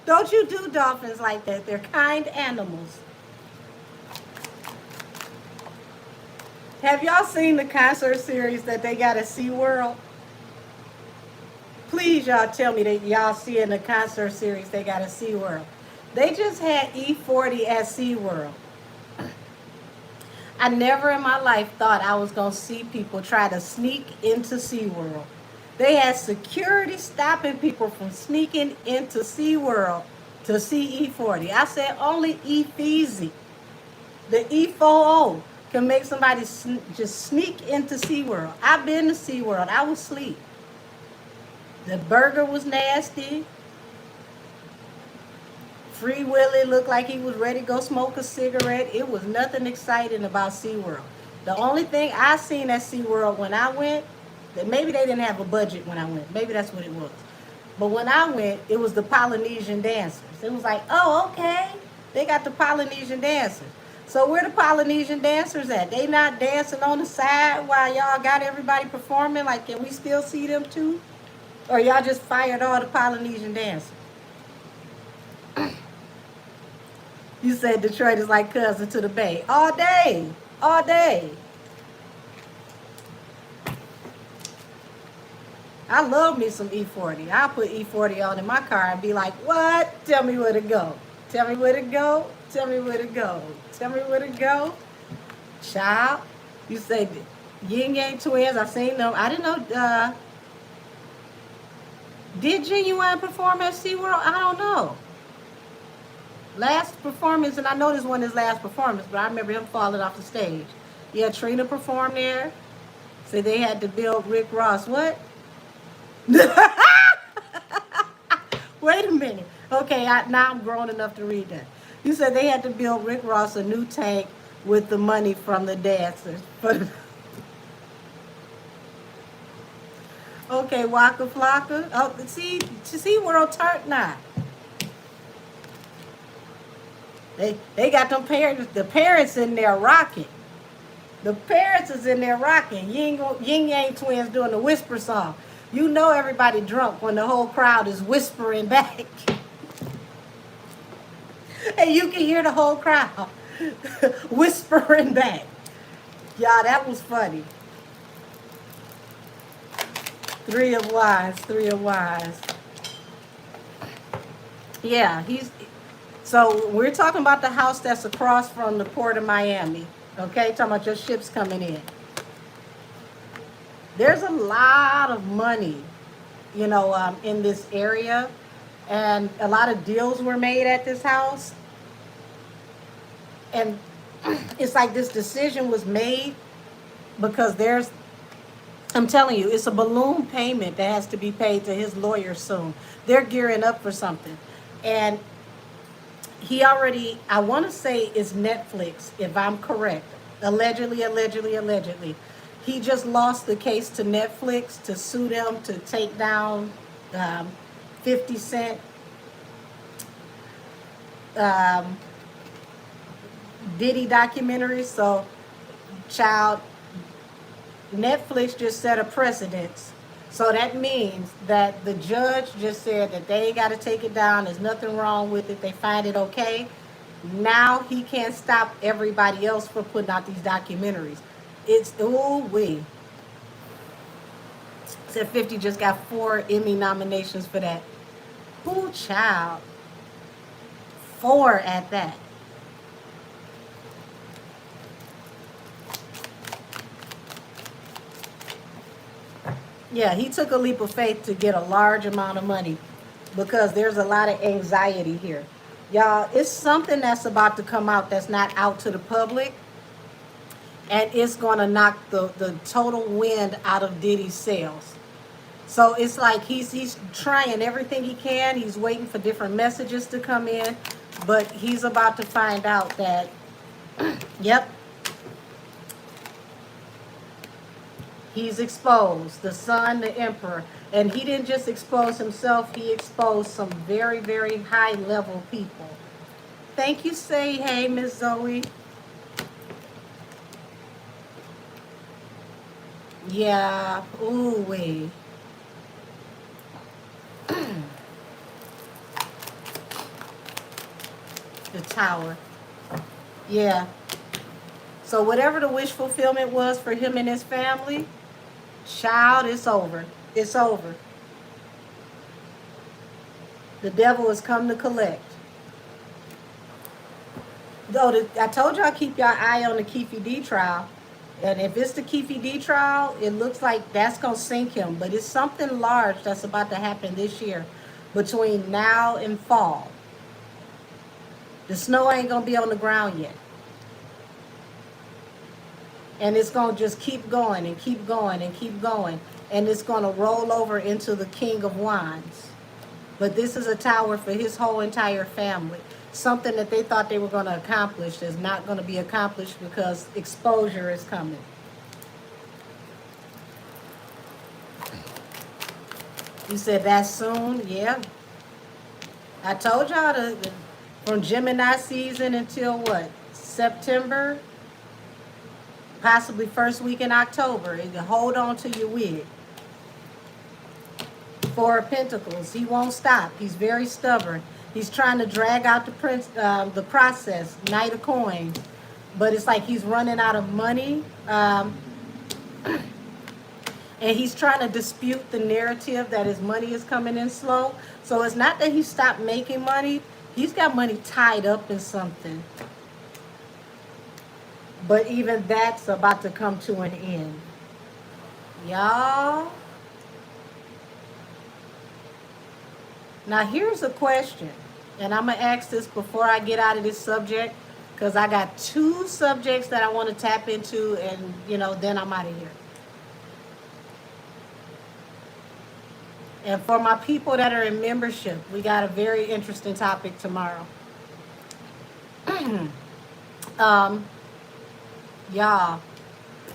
A: Don't you do dolphins like that. They're kind animals. Have y'all seen the concert series that they got at SeaWorld? Please, y'all tell me that y'all see in the concert series they got at SeaWorld. They just had E40 at SeaWorld. I never in my life thought I was going to see people try to sneak into SeaWorld. They had security stopping people from sneaking into SeaWorld to see E40. I said only E-Feezy, the E40. can make somebody just sneak into SeaWorld. I've been to SeaWorld. I was asleep. The burger was nasty. Free Willy looked like he was ready to go smoke a cigarette. It was nothing exciting about SeaWorld. The only thing I seen at SeaWorld when I went, that maybe they didn't have a budget when I went. Maybe that's what it was. But when I went, it was the Polynesian dancers. It was like, oh, okay. They got the Polynesian dancers. So where the Polynesian dancers at? They not dancing on the side while y'all got everybody performing? Like, can we still see them too? Or y'all just fired all the Polynesian dancers? You said Detroit is like cousin to the Bay. All day. All day. I love me some E40. I'll put E40 on in my car and be like, what? Tell me where to go. Tell me where to go. Tell me where to go. Tell me where to go. Child. You say Yin Yang Twins. I've seen them. I didn't know. Did Genuine perform at SeaWorld? I don't know. Last performance, and I know this one is last performance, but I remember him falling off the stage. Yeah, Trina performed there. So they had to build Rick Ross. What? Wait a minute. Okay, now I'm grown enough to read that. You said they had to build Rick Ross a new tank with the money from the dancers. Okay, Waka Flocka. Oh, see World Turk now. They got them parents, the parents in there rocking. The parents is in there rocking. Yin Yang Twins doing the whisper song. You know everybody drunk when the whole crowd is whispering back. And you can hear the whole crowd whispering back. Yeah, that was funny. Three of Wands. Yeah, so we're talking about the house that's across from the port of Miami. Okay, talking about your ships coming in. There's a lot of money, in this area. And a lot of deals were made at this house. And it's like this decision was made because I'm telling you, it's a balloon payment that has to be paid to his lawyer soon. They're gearing up for something. And he already, I want to say it's Netflix, if I'm correct. Allegedly. He just lost the case to Netflix to sue them to take down 50 Cent Diddy documentary. So, child, Netflix just set a precedence. So that means that the judge just said that they got to take it down. There's nothing wrong with it. They find it okay. Now he can't stop everybody else from putting out these documentaries. It's, ooh-wee. Said 50 just got 4 Emmy nominations for that. Ooh, child. 4 at that. Yeah, he took a leap of faith to get a large amount of money because there's a lot of anxiety here. Y'all, it's something that's about to come out that's not out to the public, and it's going to knock the total wind out of Diddy's sails. So it's like he's trying everything he can. He's waiting for different messages to come in, but he's about to find out that, yep, he's exposed, the son, the emperor. And he didn't just expose himself, he exposed some very, very high level people. Thank you, Say Hey, Miss Zoe. Yeah, ooh wee. The tower. Yeah. So whatever the wish fulfillment was for him and his family, child, it's over. It's over. The devil has come to collect. Though I told y'all keep your eye on the Keffe D trial. And if it's the Keffe D trial, it looks like that's going to sink him. But it's something large that's about to happen this year between now and fall. The snow ain't going to be on the ground yet. And it's going to just keep going and keep going and keep going. And it's going to roll over into the King of Wands. But this is a tower for his whole entire family. Something that they thought they were going to accomplish is not going to be accomplished because exposure is coming. You said that soon? Yeah. I told y'all from Gemini season until what? September? Possibly first week in October. You can hold on to your wig. Four of Pentacles. He won't stop. He's very stubborn. He's trying to drag out the process. Knight of Coins. But it's like he's running out of money. And he's trying to dispute the narrative that his money is coming in slow. So it's not that he stopped making money. He's got money tied up in something. But even that's about to come to an end. Y'all. Now here's a question. And I'm going to ask this before I get out of this subject. Because I got two subjects that I want to tap into. And, then I'm out of here. And for my people that are in membership, we got a very interesting topic tomorrow. Y'all.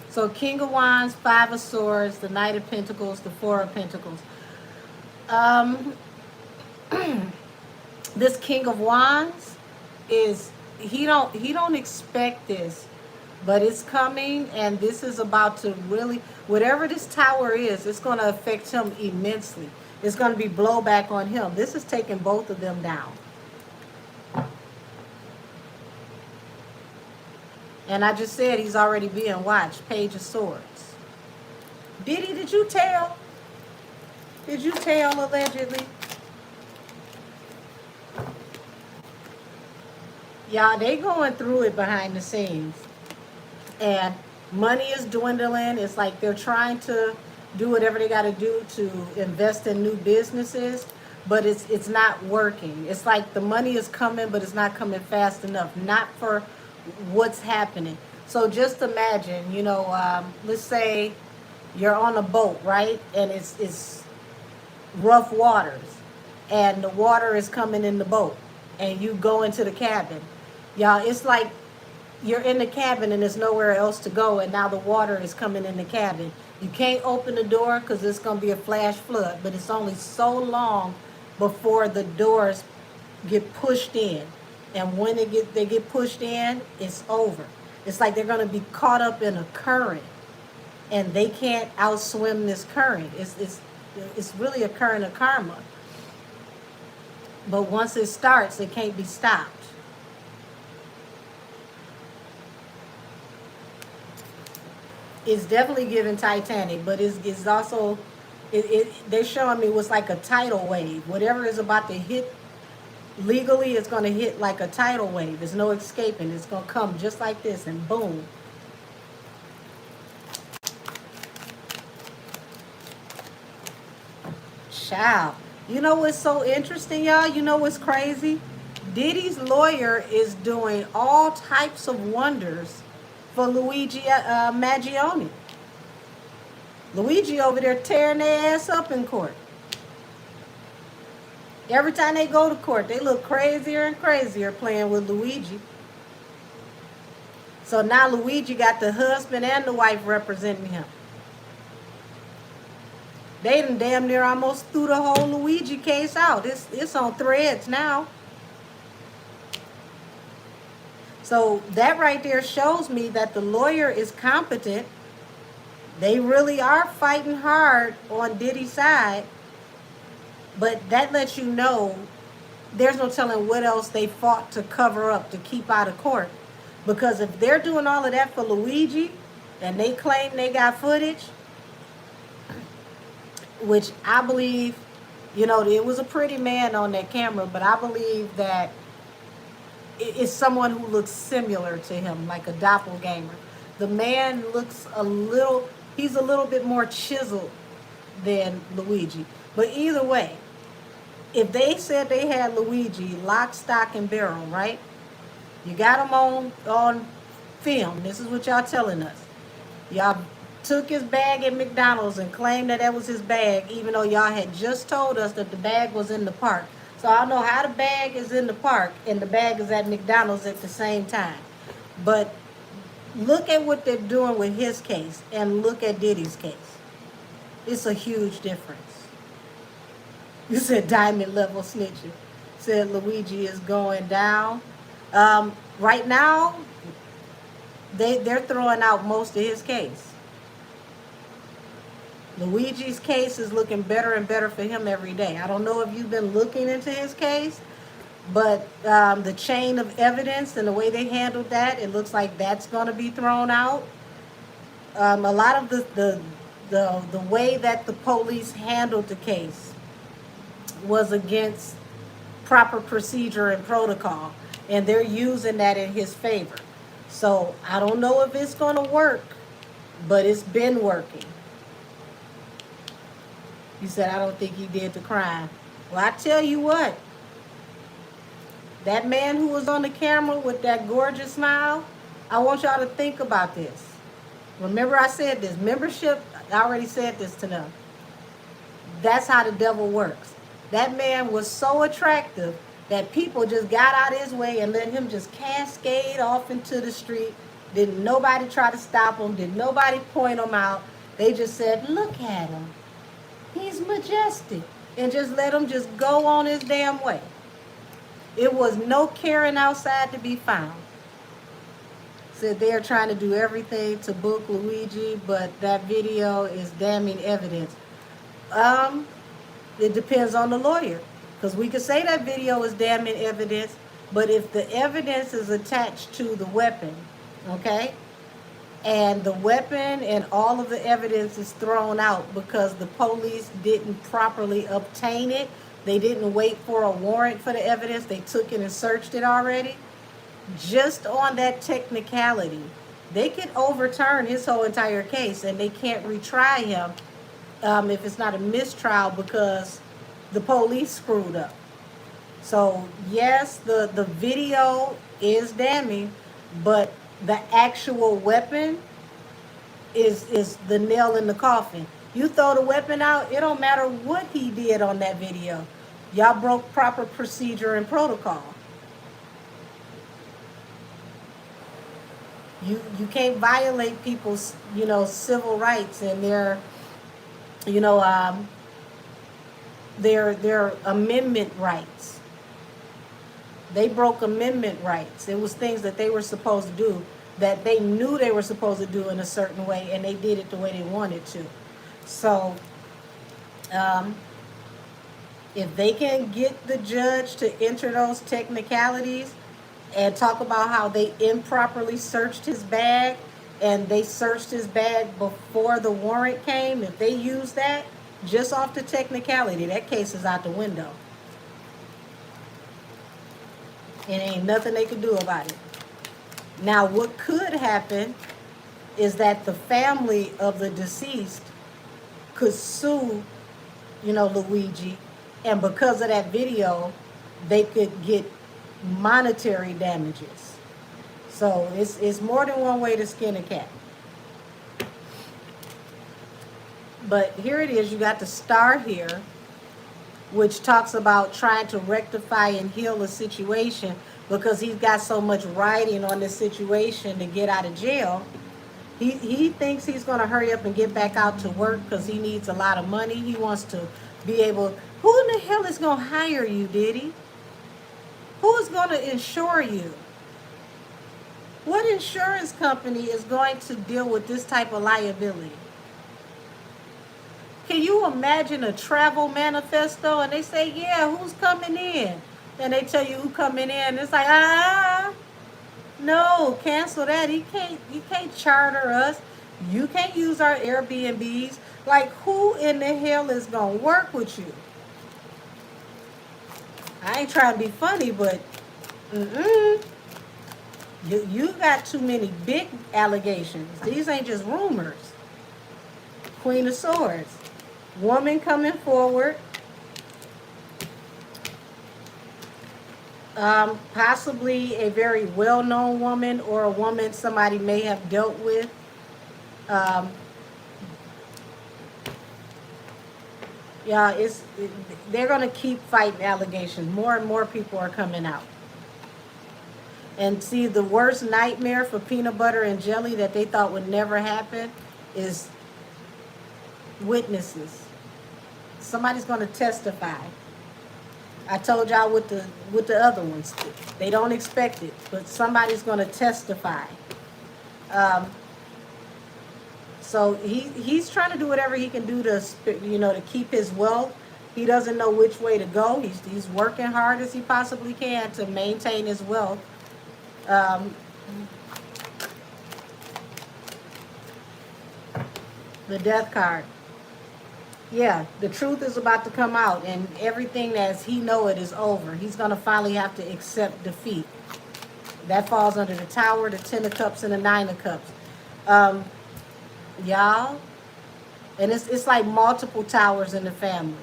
A: So King of Wands, Five of Swords, the Knight of Pentacles, the Four of Pentacles. This King of Wands he don't expect this, but it's coming, and this is about to really, whatever this tower is, it's going to affect him immensely. It's going to be blowback on him. This is taking both of them down. And I just said he's already being watched. Page of Swords. Did you tell? Did you tell allegedly? Y'all, they going through it behind the scenes. And money is dwindling. It's like they're trying to do whatever they got to do to invest in new businesses, but it's not working. It's like the money is coming, but it's not coming fast enough. Not for what's happening. So just imagine, let's say you're on a boat, right? And it's rough waters, and the water is coming in the boat, and you go into the cabin. Y'all, it's like you're in the cabin and there's nowhere else to go, and now the water is coming in the cabin. You can't open the door because it's going to be a flash flood, but it's only so long before the doors get pushed in. And when they get pushed in, it's over. It's like they're going to be caught up in a current, and they can't outswim this current. It's really a current of karma. But once it starts, it can't be stopped. It's definitely giving Titanic, but it's also, they're showing me what's like a tidal wave. Whatever is about to hit legally, it's going to hit like a tidal wave. There's no escaping. It's going to come just like this, and boom. Child. You know what's so interesting, y'all? You know what's crazy? Diddy's lawyer is doing all types of wonders for Luigi Maggioni. Luigi over there tearing their ass up in court. Every time they go to court, they look crazier and crazier playing with Luigi. So now Luigi got the husband and the wife representing him. They done damn near almost threw the whole Luigi case out. It's on threads now. So that right there shows me that the lawyer is competent. They really are fighting hard on Diddy's side. But that lets you know there's no telling what else they fought to cover up to keep out of court. Because if they're doing all of that for Luigi and they claim they got footage, which I believe, it was a pretty man on that camera, but I believe that it's someone who looks similar to him, like a doppelganger. The man looks he's a little bit more chiseled than Luigi. But either way, if they said they had Luigi lock, stock, and barrel, right? You got him on film. This is what y'all telling us. Y'all took his bag at McDonald's and claimed that that was his bag, even though y'all had just told us that the bag was in the park. So I don't know how the bag is in the park and the bag is at McDonald's at the same time. But look at what they're doing with his case and look at Diddy's case. It's a huge difference. You said diamond level snitching. Said Luigi is going down. Right now, they're throwing out most of his case. Luigi's case is looking better and better for him every day. I don't know if you've been looking into his case, but the chain of evidence and the way they handled that, it looks like that's going to be thrown out. A lot of the way that the police handled the case was against proper procedure and protocol, and they're using that in his favor. So I don't know if it's going to work, but it's been working. He said, I don't think he did the crime. Well, I tell you what, that man who was on the camera with that gorgeous smile, I want y'all to think about this. Remember I said this, membership, I already said this to them. That's how the devil works. That man was so attractive that people just got out of his way and let him just cascade off into the street. Didn't nobody try to stop him. Didn't nobody point him out. They just said, look at him. He's majestic. And just let him just go on his damn way. It was no Karen outside to be found. Said they're trying to do everything to book Luigi, but that video is damning evidence. It depends on the lawyer. Because we could say that video is damning evidence, but if the evidence is attached to the weapon, okay, and the weapon and all of the evidence is thrown out because the police didn't properly obtain it, they didn't wait for a warrant for the evidence, they took it and searched it already, just on that technicality, they could overturn his whole entire case and they can't retry him if it's not a mistrial because the police screwed up. So yes, the video is damning, but the actual weapon is the nail in the coffin. You throw the weapon out, it don't matter what he did on that video. Y'all broke proper procedure and protocol. You can't violate people's, civil rights and their amendment rights. They broke amendment rights. It was things that they were supposed to do that they knew they were supposed to do in a certain way, and they did it the way they wanted to. So if they can get the judge to enter those technicalities and talk about how they improperly searched his bag and they searched his bag before the warrant came, if they use that just off the technicality, that case is out the window. And ain't nothing they could do about it. Now, what could happen is that the family of the deceased could sue, Luigi, and because of that video, they could get monetary damages. So it's more than one way to skin a cat. But here it is, you got the star here, which talks about trying to rectify and heal a situation because he's got so much riding on this situation to get out of jail. He thinks he's going to hurry up and get back out to work because he needs a lot of money. He wants to be able... Who in the hell is going to hire you, Diddy? Who is going to insure you? What insurance company is going to deal with this type of liability? Can you imagine a travel manifesto and they say, yeah, who's coming in? And they tell you who coming in. It's like, no, cancel that. You can't charter us. You can't use our Airbnbs. Like, who in the hell is going to work with you? I ain't trying to be funny, but you got too many big allegations. These ain't just rumors. Queen of Swords. Woman coming forward. Possibly a very well-known woman or a woman somebody may have dealt with. Um, yeah, they're going to keep fighting allegations. More and more people are coming out. And see, the worst nightmare for peanut butter and jelly that they thought would never happen is witnesses. Somebody's going to testify. I told y'all with the other ones, they don't expect it, but somebody's going to testify. Um, so he's trying to do whatever he can do to to keep his wealth. He doesn't know which way to go. He's working hard as he possibly can to maintain his wealth. Um, the death card. Yeah, the truth is about to come out, and everything as he know it is over. He's going to finally have to accept defeat. That falls under the Tower, the Ten of Cups, and the Nine of Cups. Y'all, and it's like multiple towers in the family.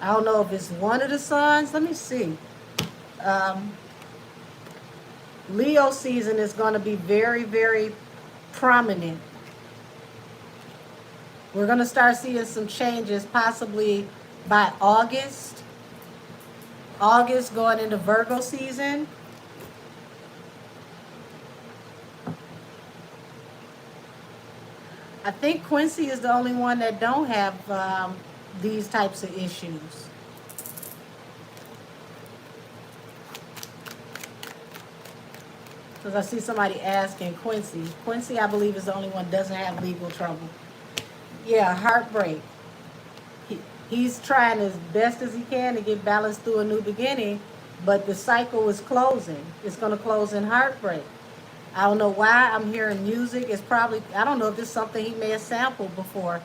A: I don't know if it's one of the sons. Let me see. Leo season is going to be very, very prominent. We're going to start seeing some changes possibly by August. August going into Virgo season. I think Quincy is the only one that don't have these types of issues. Because I see somebody asking Quincy. Quincy, I believe, is the only one that doesn't have legal trouble. Yeah, heartbreak. He's trying as best as he can to get balanced through a new beginning, but the cycle is closing. It's going to close in heartbreak. I don't know why I'm hearing music. It's probably, I don't know if it's something he may have sampled before.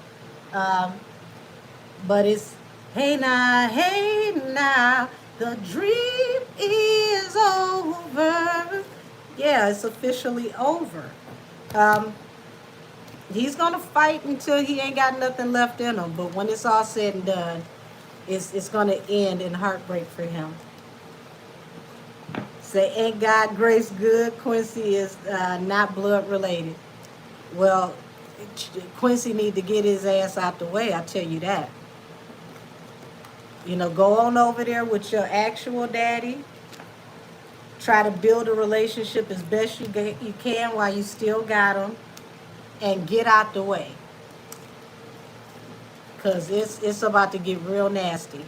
A: But it's, hey now, the dream is over. Yeah, it's officially over. He's going to fight until he ain't got nothing left in him. But when it's all said and done, it's going to end in heartbreak for him. Say, ain't God grace good? Quincy is not blood related. Well, Quincy need to get his ass out the way, I tell you that. Go on over there with your actual daddy. Try to build a relationship as best you can while you still got him. And get out the way. Because it's about to get real nasty.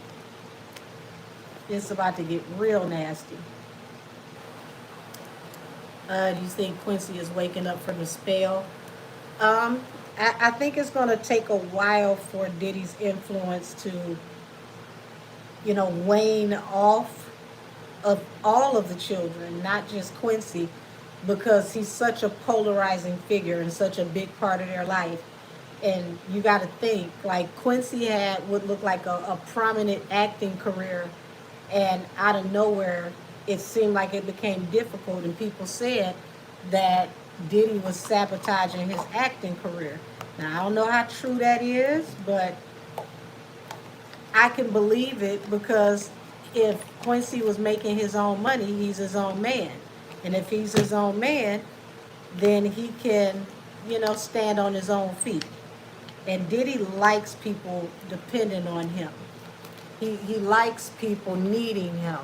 A: It's about to get real nasty. Do you think Quincy is waking up from the spell? I think it's going to take a while for Diddy's influence to, wane off of all of the children, not just Quincy, because he's such a polarizing figure and such a big part of their life. And you got to think, like Quincy had what looked like a prominent acting career, and out of nowhere, it seemed like it became difficult, and people said that Diddy was sabotaging his acting career. Now, I don't know how true that is, but I can believe it, because if Quincy was making his own money, he's his own man. And if he's his own man, then he can, stand on his own feet. And Diddy likes people depending on him. He likes people needing him.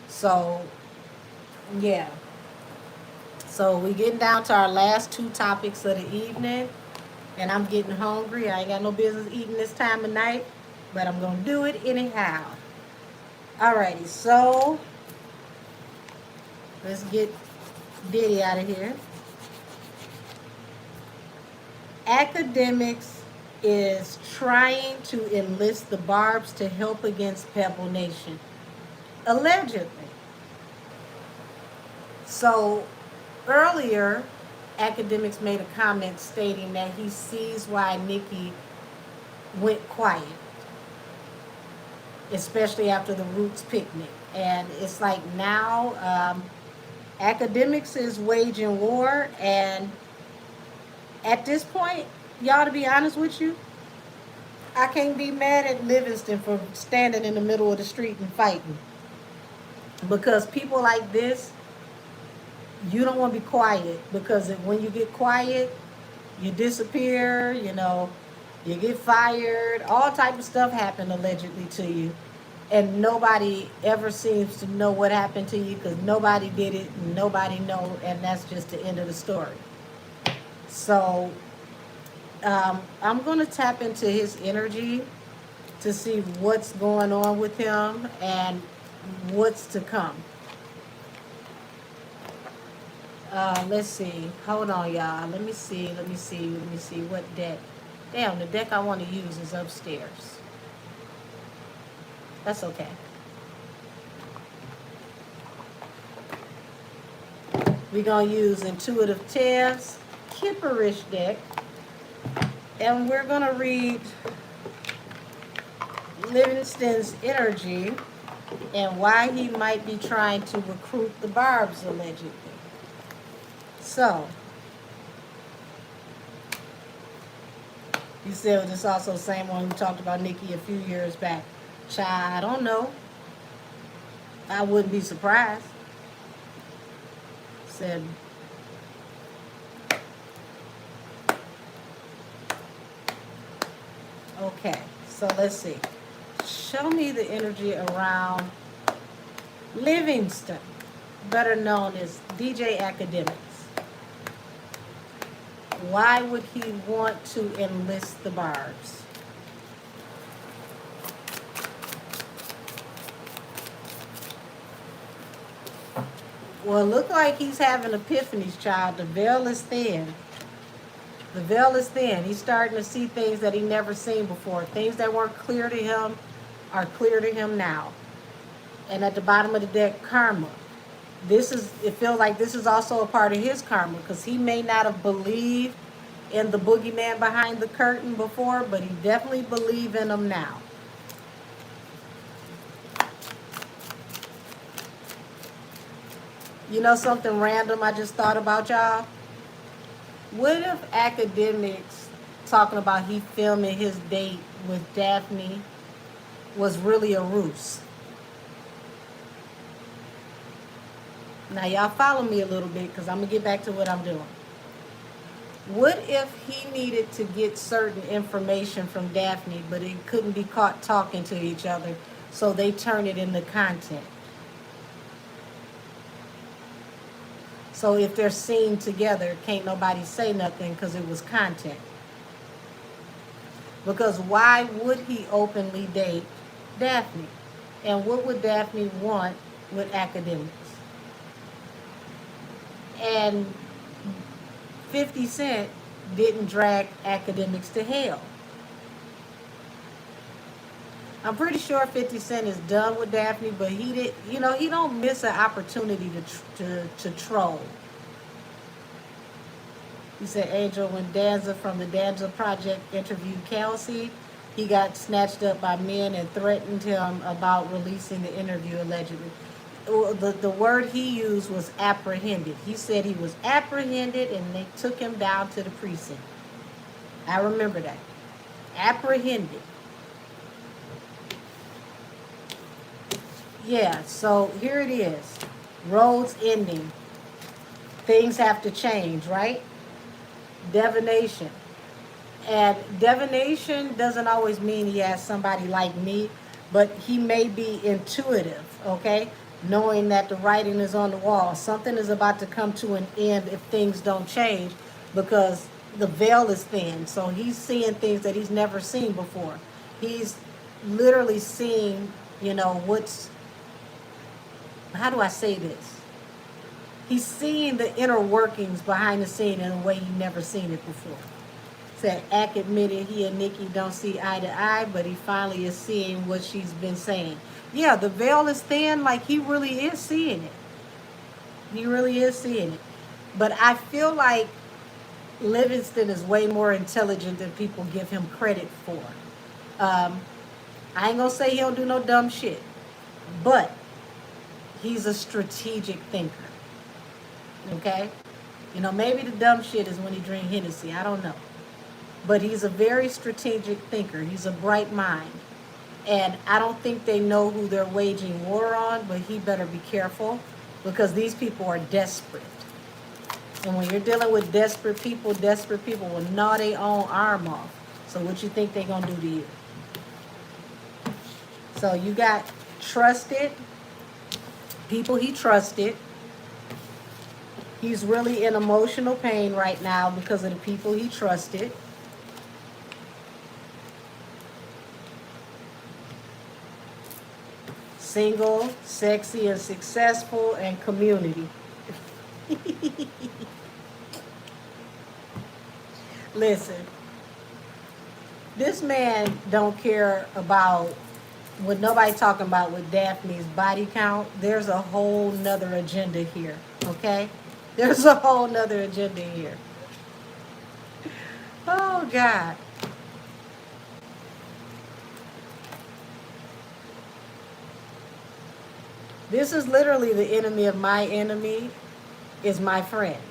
A: So, yeah. So we're getting down to our last two topics of the evening. And I'm getting hungry. I ain't got no business eating this time of night, but I'm going to do it anyhow. Alrighty, so let's get Diddy out of here. Academics is trying to enlist the Barbs to help against Pebble Nation. Allegedly. So earlier, Academics made a comment stating that he sees why Nicki went quiet, especially after the Roots picnic. And it's like now Academics is waging war, and at this point, y'all, to be honest with you, I can't be mad at Livingston for standing in the middle of the street and fighting. Because people like this, You don't want to be quiet because when you get quiet, you disappear, you get fired, all type of stuff happened allegedly to you. And nobody ever seems to know what happened to you because nobody did it, and nobody know, and that's just the end of the story. So I'm going to tap into his energy to see what's going on with him and what's to come. Let's see. Hold on, y'all. Let me see what deck. Damn, the deck I want to use is upstairs. That's okay. We're going to use Intuitive Tev's Kipperish deck. And we're going to read Livingston's energy and why he might be trying to recruit the Barbs, allegedly. So, you said this also the same one we talked about Nikki a few years back. Child, I don't know. I wouldn't be surprised. Said, okay, so let's see. Show me the energy around Livingston, better known as DJ Academics. Why would he want to enlist the Barbs? Well, it look like he's having epiphanies, child. The veil is thin. The veil is thin. He's starting to see things that he never seen before. Things that weren't clear to him are clear to him now. And at the bottom of the deck, karma. It feels like this is also a part of his karma because he may not have believed in the boogeyman behind the curtain before, but he definitely believes in him now. You know something random I just thought about, y'all? What if Academics talking about he filming his date with Daphne was really a ruse? Now, y'all follow me a little bit because I'm going to get back to what I'm doing. What if he needed to get certain information from Daphne, but it couldn't be caught talking to each other, so they turn it into content? So if they're seen together, can't nobody say nothing because it was content. Because why would he openly date Daphne? And what would Daphne want with Academics? And 50 Cent didn't drag Academics to hell. I'm pretty sure 50 Cent is done with Daphne, but he don't miss an opportunity to troll. He said, Angel, when Danza from the Danza Project interviewed Kelsey, he got snatched up by men and threatened him about releasing the interview allegedly. The word he used was apprehended. He said he was apprehended and they took him down to the precinct. I remember that. Apprehended. Yeah, so here it is. Roads ending. Things have to change, right? Divination. And divination doesn't always mean he has somebody like me, but he may be intuitive, okay? Knowing that the writing is on the wall. Something is about to come to an end if things don't change because the veil is thin. So he's seeing things that he's never seen before. He's literally seeing, how do I say this? He's seeing the inner workings behind the scene in a way he never seen it before. Said Ack admitted he and Nikki don't see eye to eye, but he finally is seeing what she's been saying. Yeah, the veil is thin, like he really is seeing it. He really is seeing it. But I feel like Livingston is way more intelligent than people give him credit for. I ain't gonna say he don't do no dumb shit, but he's a strategic thinker. Okay? Maybe the dumb shit is when he drink Hennessy. I don't know. But he's a very strategic thinker. He's a bright mind. And I don't think they know who they're waging war on, but he better be careful because these people are desperate. And when you're dealing with desperate people will gnaw their own arm off. So what you think they gonna do to you? So you got trusted people he trusted. He's really in emotional pain right now because of the people he trusted. Single, sexy, and successful, and community. Listen, this man don't care about what nobody talking about with Daphne's body count. There's a whole nother agenda here, okay? There's a whole nother agenda here. Oh, God. This is literally the enemy of my enemy is my friend.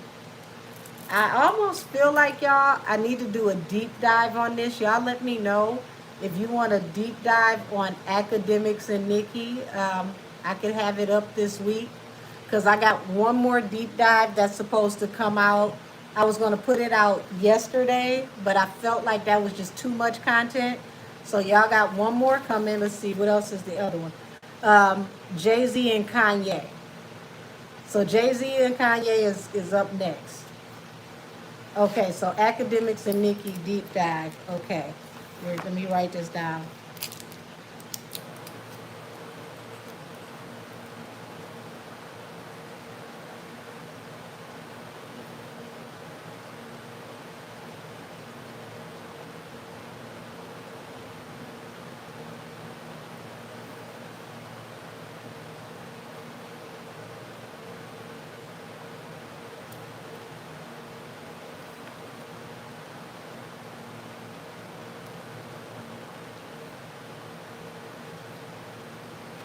A: I almost feel like y'all, I need to do a deep dive on this. Y'all let me know if you want a deep dive on Akademiks and Nikki. I could have it up this week because I got one more deep dive that's supposed to come out. I was going to put it out yesterday, but I felt like that was just too much content. So y'all got one more coming. Let's see, what else is the other one? Jay-Z and Kanye. So Jay-Z and Kanye is up next. Okay, so Akademiks and Nikki deep dive. Okay, here, let me write this down.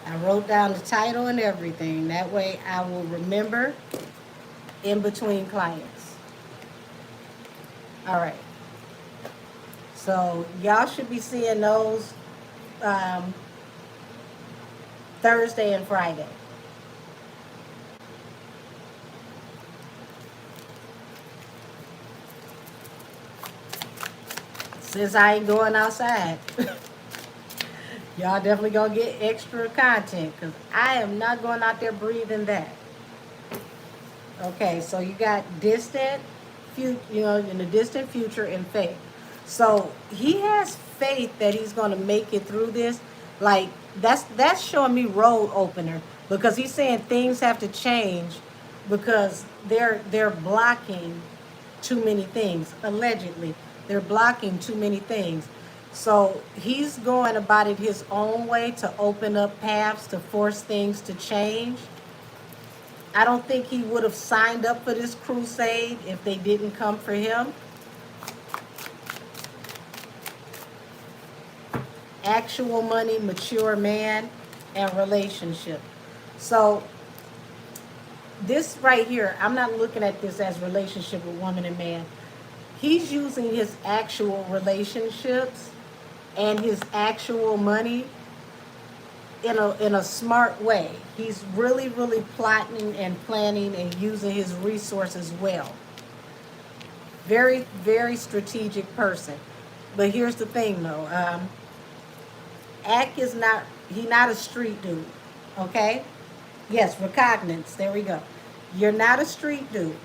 A: I wrote down the title and everything. That way I will remember in between clients. All right. So y'all should be seeing those um, Thursday and Friday. Since I ain't going outside, y'all definitely gonna get extra content because I am not going out there breathing that. Okay, so you got distant, in the distant future and faith. So he has faith that he's gonna make it through this. Like that's showing me road opener because he's saying things have to change because they're blocking too many things. Allegedly, they're blocking too many things. So he's going about it his own way to open up paths to force things to change. I don't think he would have signed up for this crusade if they didn't come for him. Actual money, mature man, and relationship. So this right here, I'm not looking at this as relationship with woman and man. He's using his actual relationships and his actual money in a smart way. He's really, really plotting and planning and using his resources well. Very, very strategic person. But here's the thing though. Ack is not, he not a street dude. Okay? Yes, recognizance. There we go. You're not a street dude.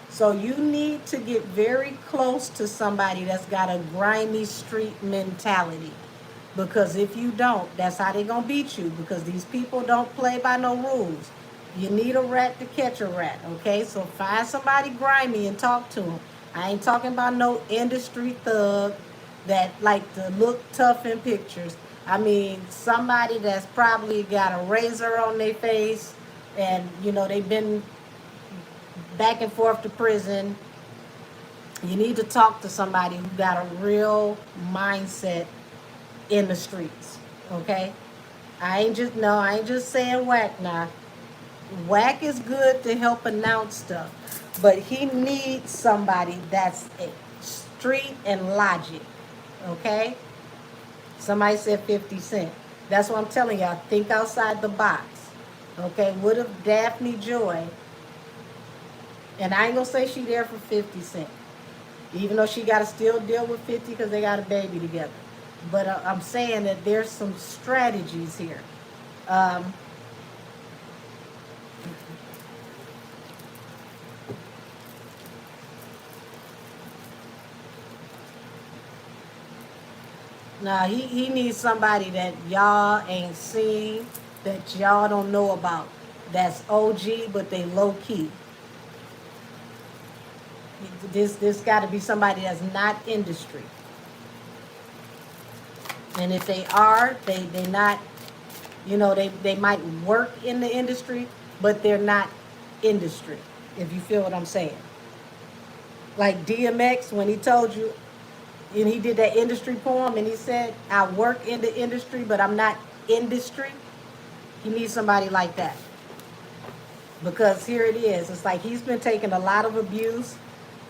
A: So you need to get very close to somebody that's got a grimy street mentality. Because if you don't, that's how they gonna beat you. Because these people don't play by no rules. You need a rat to catch a rat, okay? So find somebody grimy and talk to them. I ain't talking about no industry thug that like to look tough in pictures. I mean, somebody that's probably got a razor on their face and, they've been back and forth to prison. You need to talk to somebody who got a real mindset in the streets, okay? I ain't just saying whack now. Whack is good to help announce stuff, but he needs somebody that's a street and logic, okay? Somebody said 50 Cent. That's what I'm telling y'all. Think outside the box, okay? What if Daphne Joy And I ain't gonna say she there for 50 Cent, even though she got to still deal with 50 because they got a baby together. But I'm saying that there's some strategies here. Um, Now he needs somebody that y'all ain't seen, that y'all don't know about. That's OG, but they low key. This got to be somebody that's not industry. And if they are, they not, they might work in the industry, but they're not industry. If you feel what I'm saying. Like DMX when he told you, and he did that industry poem, and he said, "I work in the industry, but I'm not industry." You need somebody like that. Because here it is. It's like he's been taking a lot of abuse,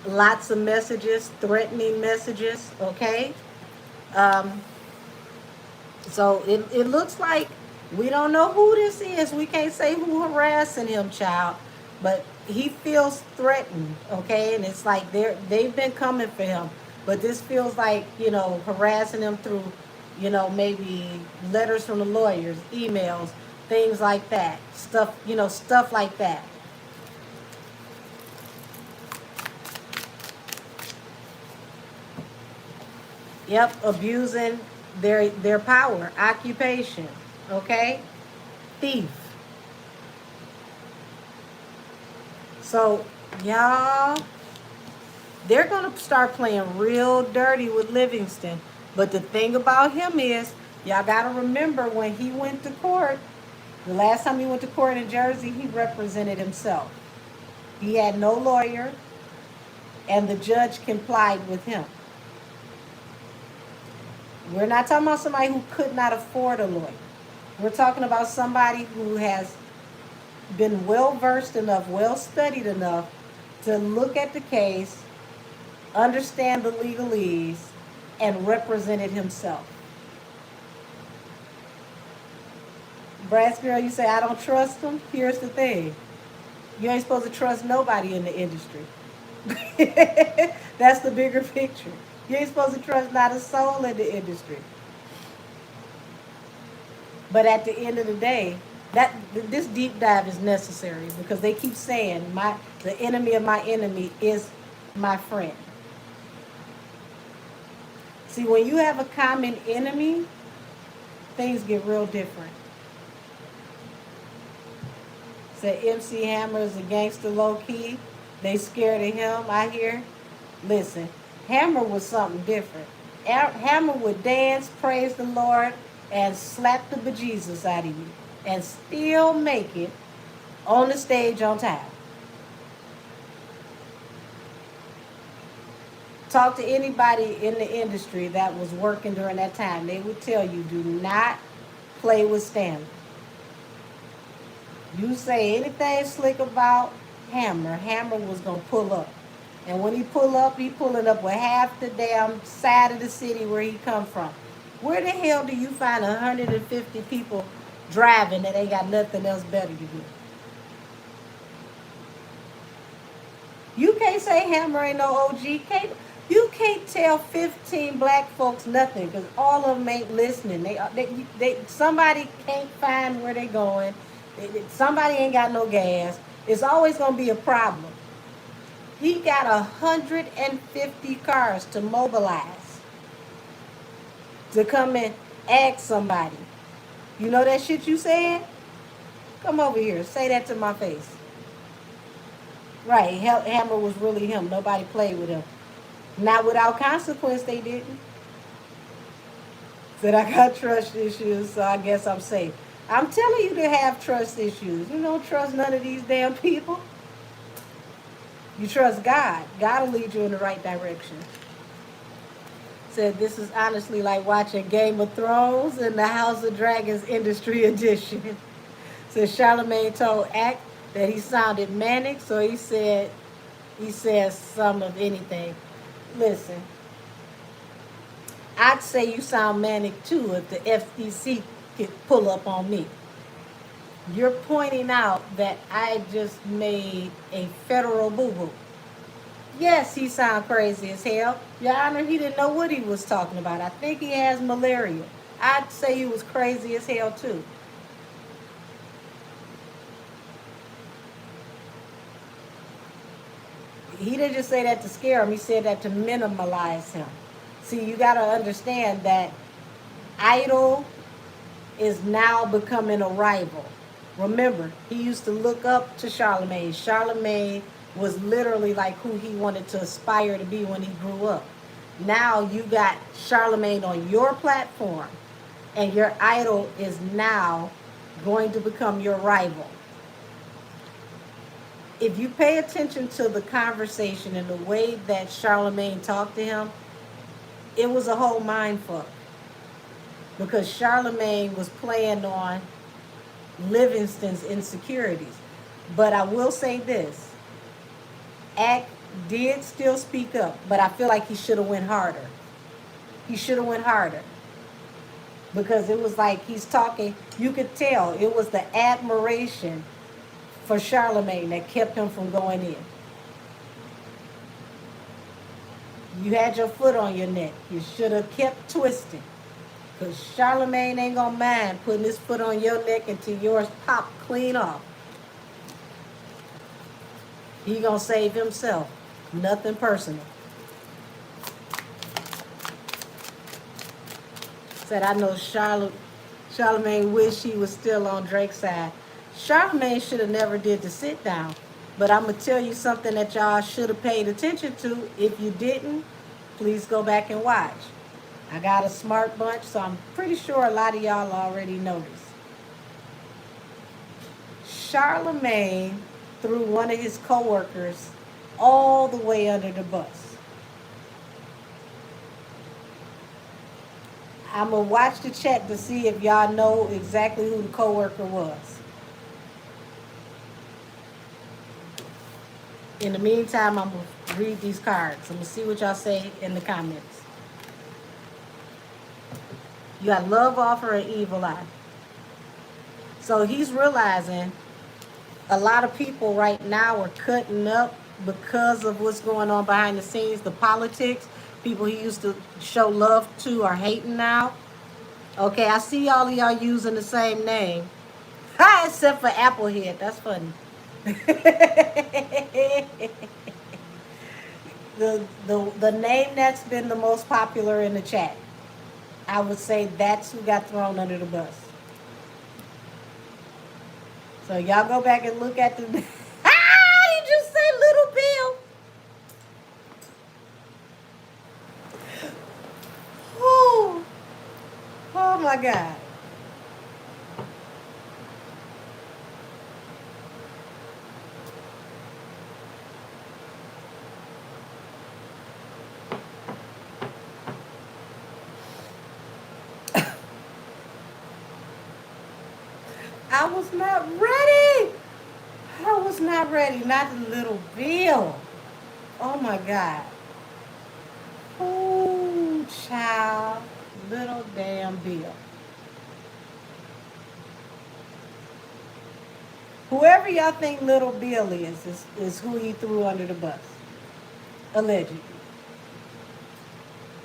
A: lots of messages, threatening messages, okay? Um, so it looks like we don't know who this is. We can't say who harassing him, child. But he feels threatened, okay? And it's like they've been coming for him. But this feels like, harassing him through, maybe letters from the lawyers, emails, things like that. Stuff like that. Yep, abusing their power, occupation, okay? Thief. So, y'all, they're going to start playing real dirty with Livingston. But the thing about him is, y'all got to remember when he went to court, the last time he went to court in Jersey, he represented himself. He had no lawyer, and the judge complied with him. We're not talking about somebody who could not afford a lawyer. We're talking about somebody who has been well versed enough, well studied enough to look at the case, understand the legalese, and represent it himself. Brass girl, you say, I don't trust him? Here's the thing. You ain't supposed to trust nobody in the industry. That's the bigger picture. You ain't supposed to trust not a soul in the industry. But at the end of the day, this deep dive is necessary because they keep saying the enemy of my enemy is my friend. See, when you have a common enemy, things get real different. Said MC Hammer is a gangster low key. They scared of him, I hear. Listen, Hammer was something different. Hammer would dance, praise the Lord, and slap the bejesus out of you, and still make it on the stage on time. Talk to anybody in the industry that was working during that time. They would tell you, do not play with Stanley. You say anything slick about Hammer, Hammer was going to pull up. And when he pull up, he pulling up with half the damn side of the city where he come from. Where the hell do you find 150 people driving that ain't got nothing else better to do? You can't say Hammer ain't no OG. You can't tell 15 black folks nothing because all of them ain't listening. Somebody can't find where they going. Somebody ain't got no gas. It's always going to be a problem. He got 150 cars to mobilize to come and ask somebody. You know that shit you said? Come over here. Say that to my face. Right. Hammer was really him. Nobody played with him. Not without consequence, they didn't. Said I got trust issues, so I guess I'm safe. I'm telling you to have trust issues. You don't trust none of these damn people. You trust God. God will lead you in the right direction. Said this is honestly like watching Game of Thrones and the House of Dragons Industry Edition. Said Charlemagne told Act that he sounded manic, so he said some of anything. Listen, I'd say you sound manic too if the FTC could pull up on me. You're pointing out that I just made a federal boo-boo. Yes, he sound crazy as hell. Your Honor, he didn't know what he was talking about. I think he has malaria. I'd say he was crazy as hell too. He didn't just say that to scare him. He said that to minimize him. See, you got to understand that Idol is now becoming a rival. Remember, he used to look up to Charlemagne. Charlemagne was literally like who he wanted to aspire to be when he grew up. Now you got Charlemagne on your platform, and your idol is now going to become your rival. If you pay attention to the conversation and the way that Charlemagne talked to him, it was a whole mind fuck. Because Charlemagne was playing on Livingston's insecurities. But I will say this. Ack did still speak up, but I feel like he should have went harder. He should have went harder. Because it was like he's talking, you could tell it was the admiration for Charlemagne that kept him from going in. You had your foot on your neck. You should have kept twisting. Because Charlemagne ain't going to mind putting his foot on your neck until yours pop clean off. He going to save himself. Nothing personal. Said, I know Charlemagne wished he was still on Drake's side. Charlemagne should have never did the sit down. But I'm going to tell you something that y'all should have paid attention to. If you didn't, please go back and watch. I got a smart bunch, so I'm pretty sure a lot of y'all already noticed. Charlemagne threw one of his co-workers all the way under the bus. I'm going to watch the chat to see if y'all know exactly who the co-worker was. In the meantime, I'm going to read these cards. I'm going to see what y'all say in the comments. You got love offer and evil eye. So he's realizing a lot of people right now are cutting up because of what's going on behind the scenes, the politics. People he used to show love to are hating now. Okay, I see all of y'all using the same name. Ha, except for Applehead. That's funny. the name that's been the most popular in the chat, I would say that's who got thrown under the bus. So y'all go back and look at the. You just say Little Bill. Oh, oh my God. I was not ready. I was not ready. Not the Little Bill. Oh my God. Oh, child. Little damn Bill. Whoever y'all think Little Bill is who he threw under the bus. Allegedly.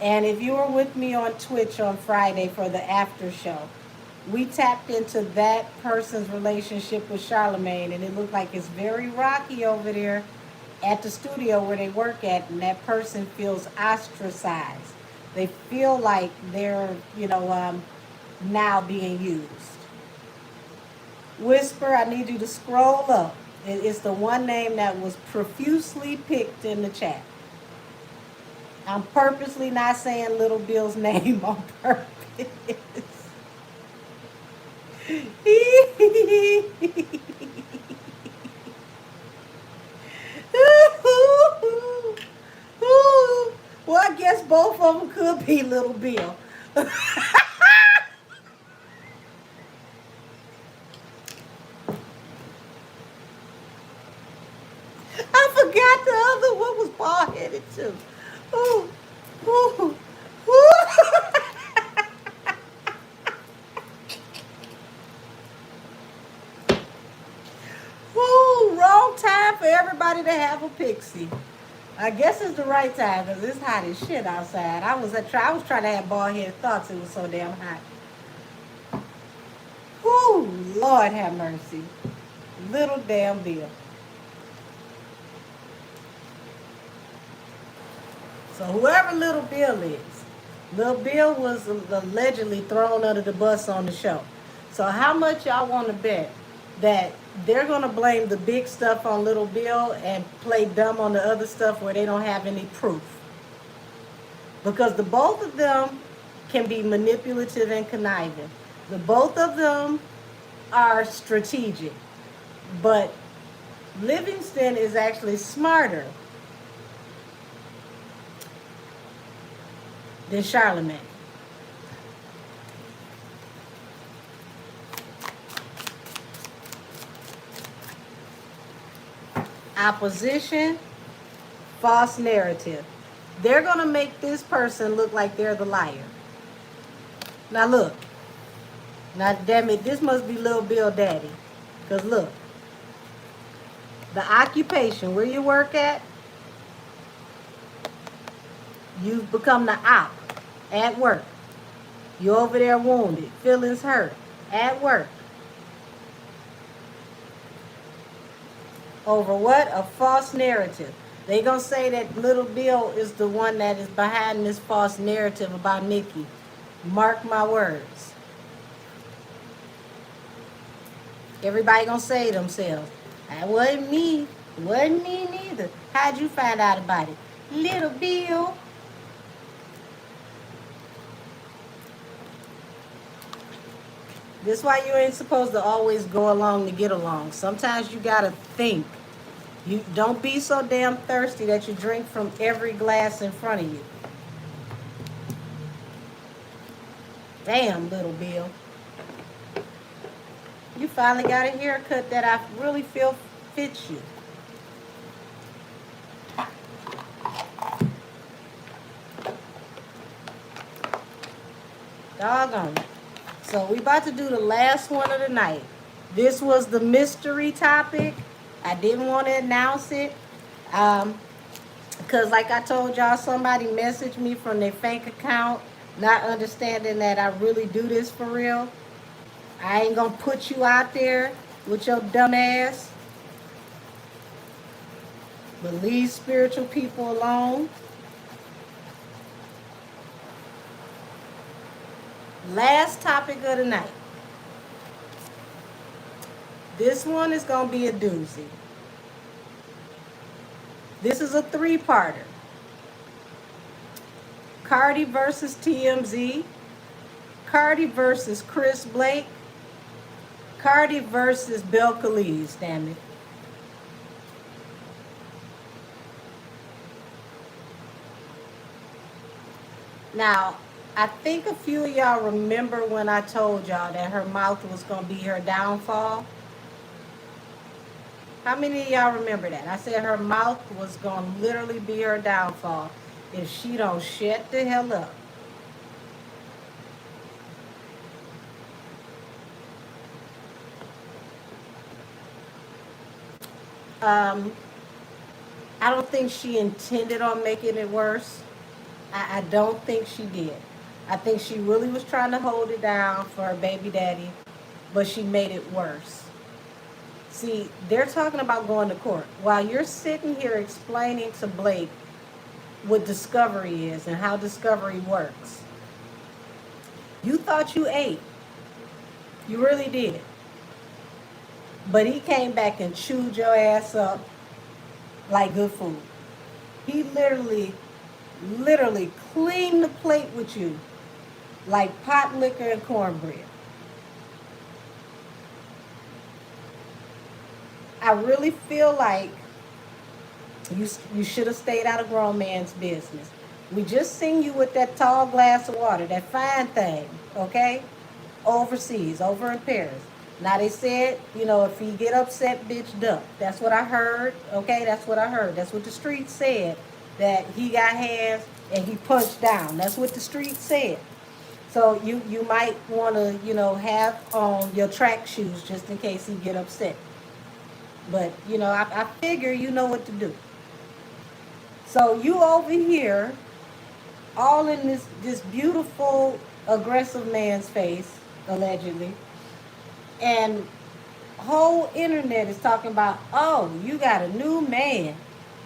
A: And if you were with me on Twitch on Friday for the after show, we tapped into that person's relationship with Charlemagne, and it looked like it's very rocky over there at the studio where they work at, and that person feels ostracized. They feel like they're, now being used. Whisper, I need you to scroll up. It's the one name that was profusely picked in the chat. I'm purposely not saying Little Bill's name on purpose. Well, I guess both of them could be Little Bill. I forgot the other one was bald headed too. Ooh, ooh, ooh. everybody to have a pixie. I guess it's the right time because it's hot as shit outside. I was trying to have bald headed thoughts. It was so damn hot. Whoo, Lord have mercy. Little damn Bill. So whoever Little Bill is, Little Bill was allegedly thrown under the bus on the show. So how much y'all want to bet that they're going to blame the big stuff on Little Bill and play dumb on the other stuff where they don't have any proof? Because the both of them can be manipulative and conniving. The both of them are strategic. But Livingston is actually smarter than Charlemagne. Opposition, false narrative. They're going to make this person look like they're the liar. Now look. Now damn it, this must be Little Bill Daddy. Because look. The occupation, where you work at, you've become the op at work. You're over there wounded, feelings hurt, at work. Over what? A false narrative. They gonna say that Little Bill is the one that is behind this false narrative about Nikki. Mark my words. Everybody gonna say themselves, that wasn't me. It wasn't me neither. How'd you find out about it? Little Bill. This is why you ain't supposed to always go along to get along. Sometimes you gotta think. You don't be so damn thirsty that you drink from every glass in front of you. Damn, Little Bill. You finally got a haircut that I really feel fits you. Doggone it. So we about to do the last one of the night. This was the mystery topic. I didn't want to announce it. Because like I told y'all, somebody messaged me from their fake account, not understanding that I really do this for real. I ain't gonna put you out there with your dumb ass. But leave spiritual people alone. Last topic of the night. This one is going to be a doozy. This is a three-parter. Cardi versus TMZ. Cardi versus Chris Blake. Cardi versus Bill Calise, damn it. Now, I think a few of y'all remember when I told y'all that her mouth was going to be her downfall. How many of y'all remember that? I said her mouth was going to literally be her downfall if she don't shut the hell up. I don't think she intended on making it worse. I don't think she did. I think she really was trying to hold it down for her baby daddy, but she made it worse. See, they're talking about going to court. While you're sitting here explaining to Blake what Discovery is and how Discovery works, you thought you ate. You really did. But he came back and chewed your ass up like good food. He literally cleaned the plate with you like pot liquor and cornbread. I really feel like you should have stayed out of grown man's business. We just seen you with that tall glass of water, that fine thing, okay? Overseas, over in Paris. Now they said, if he get upset, bitch, duck. That's what I heard, okay? That's what I heard. That's what the street said, that he got hands and he punched down. That's what the street said. So you might want to, have on your track shoes just in case he get upset. But, I figure you know what to do. So you over here, all in this beautiful, aggressive man's face, allegedly. And whole internet is talking about, oh, you got a new man.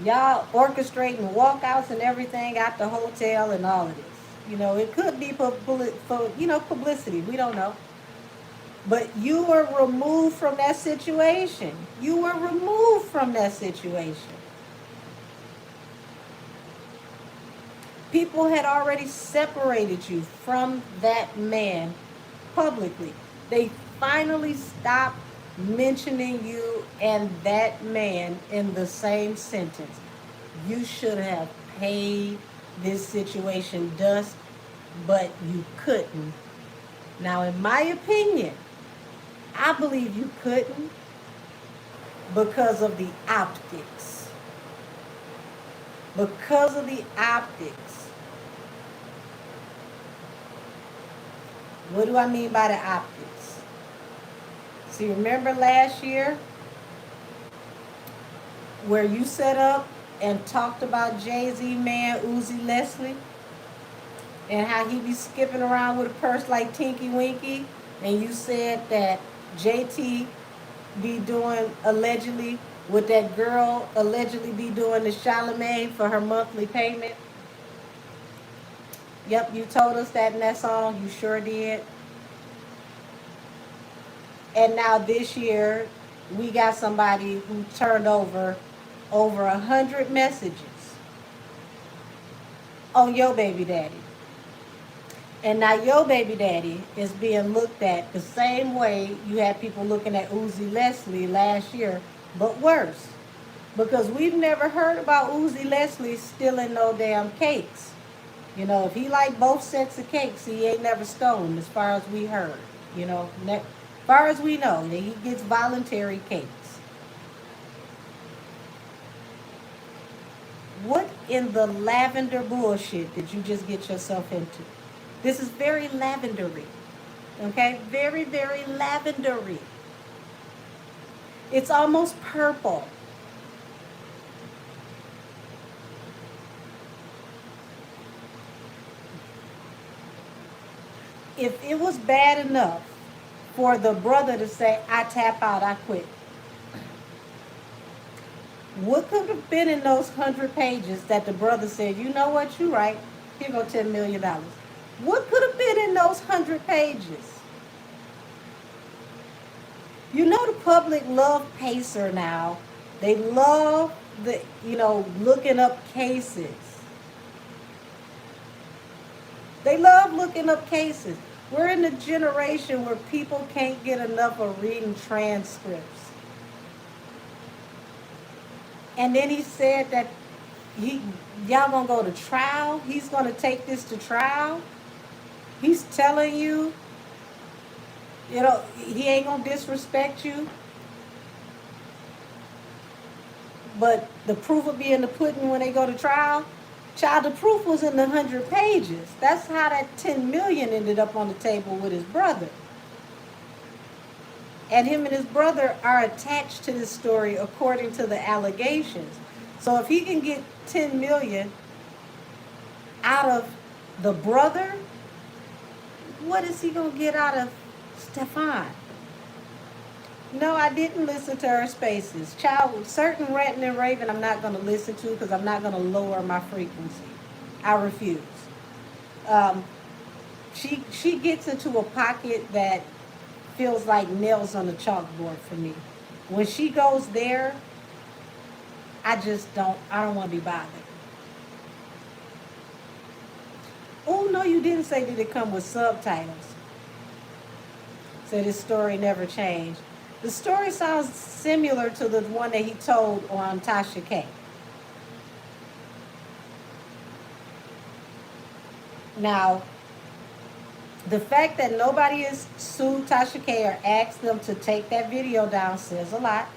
A: Y'all orchestrating walkouts and everything at the hotel and all of this. It could be for publicity. We don't know. But you were removed from that situation. You were removed from that situation. People had already separated you from that man publicly. They finally stopped mentioning you and that man in the same sentence. You should have paid this situation dust, but you couldn't. Now, in my opinion, I believe you couldn't because of the optics. Because of the optics. What do I mean by the optics? See, remember last year where you set up and talked about Jay-Z man Uzi Leslie and how he be skipping around with a purse like Tinky Winky, and you said that JT be doing allegedly with that girl allegedly be doing the Charlemagne for her monthly payment. Yep, you told us that in that song. You sure did. And now this year, we got somebody who turned over 100 messages on your baby daddy. And now your baby daddy is being looked at the same way you had people looking at Uzi Leslie last year, but worse. Because we've never heard about Uzi Leslie stealing no damn cakes. If he like both sets of cakes, he ain't never stolen, as far as we heard. As far as we know, that he gets voluntary cakes. What in the lavender bullshit did you just get yourself into? This is very lavendery. Okay? Very, very lavendery. It's almost purple. If it was bad enough for the brother to say, I tap out, I quit, what could have been in those 100 pages that the brother said, you know what, you right, here go $10 million. What could have been in those 100 pages? The public love Pacer now. They love looking up cases. They love looking up cases. We're in a generation where people can't get enough of reading transcripts. And then he said that y'all gonna go to trial. He's gonna take this to trial. He's telling you, he ain't gonna disrespect you. But the proof will be in the pudding when they go to trial. Child, the proof was in the 100 pages. That's how that 10 million ended up on the table with his brother. And him and his brother are attached to this story according to the allegations. So if he can get 10 million out of the brother, what is he going to get out of Stefan? No, I didn't listen to her spaces. Child, certain ranting and raving I'm not going to listen to because I'm not going to lower my frequency. I refuse. She gets into a pocket that feels like nails on a chalkboard for me. When she goes there, I don't want to be bothered. Oh, no, you didn't say did it come with subtitles. So this story never changed. The story sounds similar to the one that he told on Tasha K. Now, the fact that nobody has sued Tasha K or asked them to take that video down says a lot.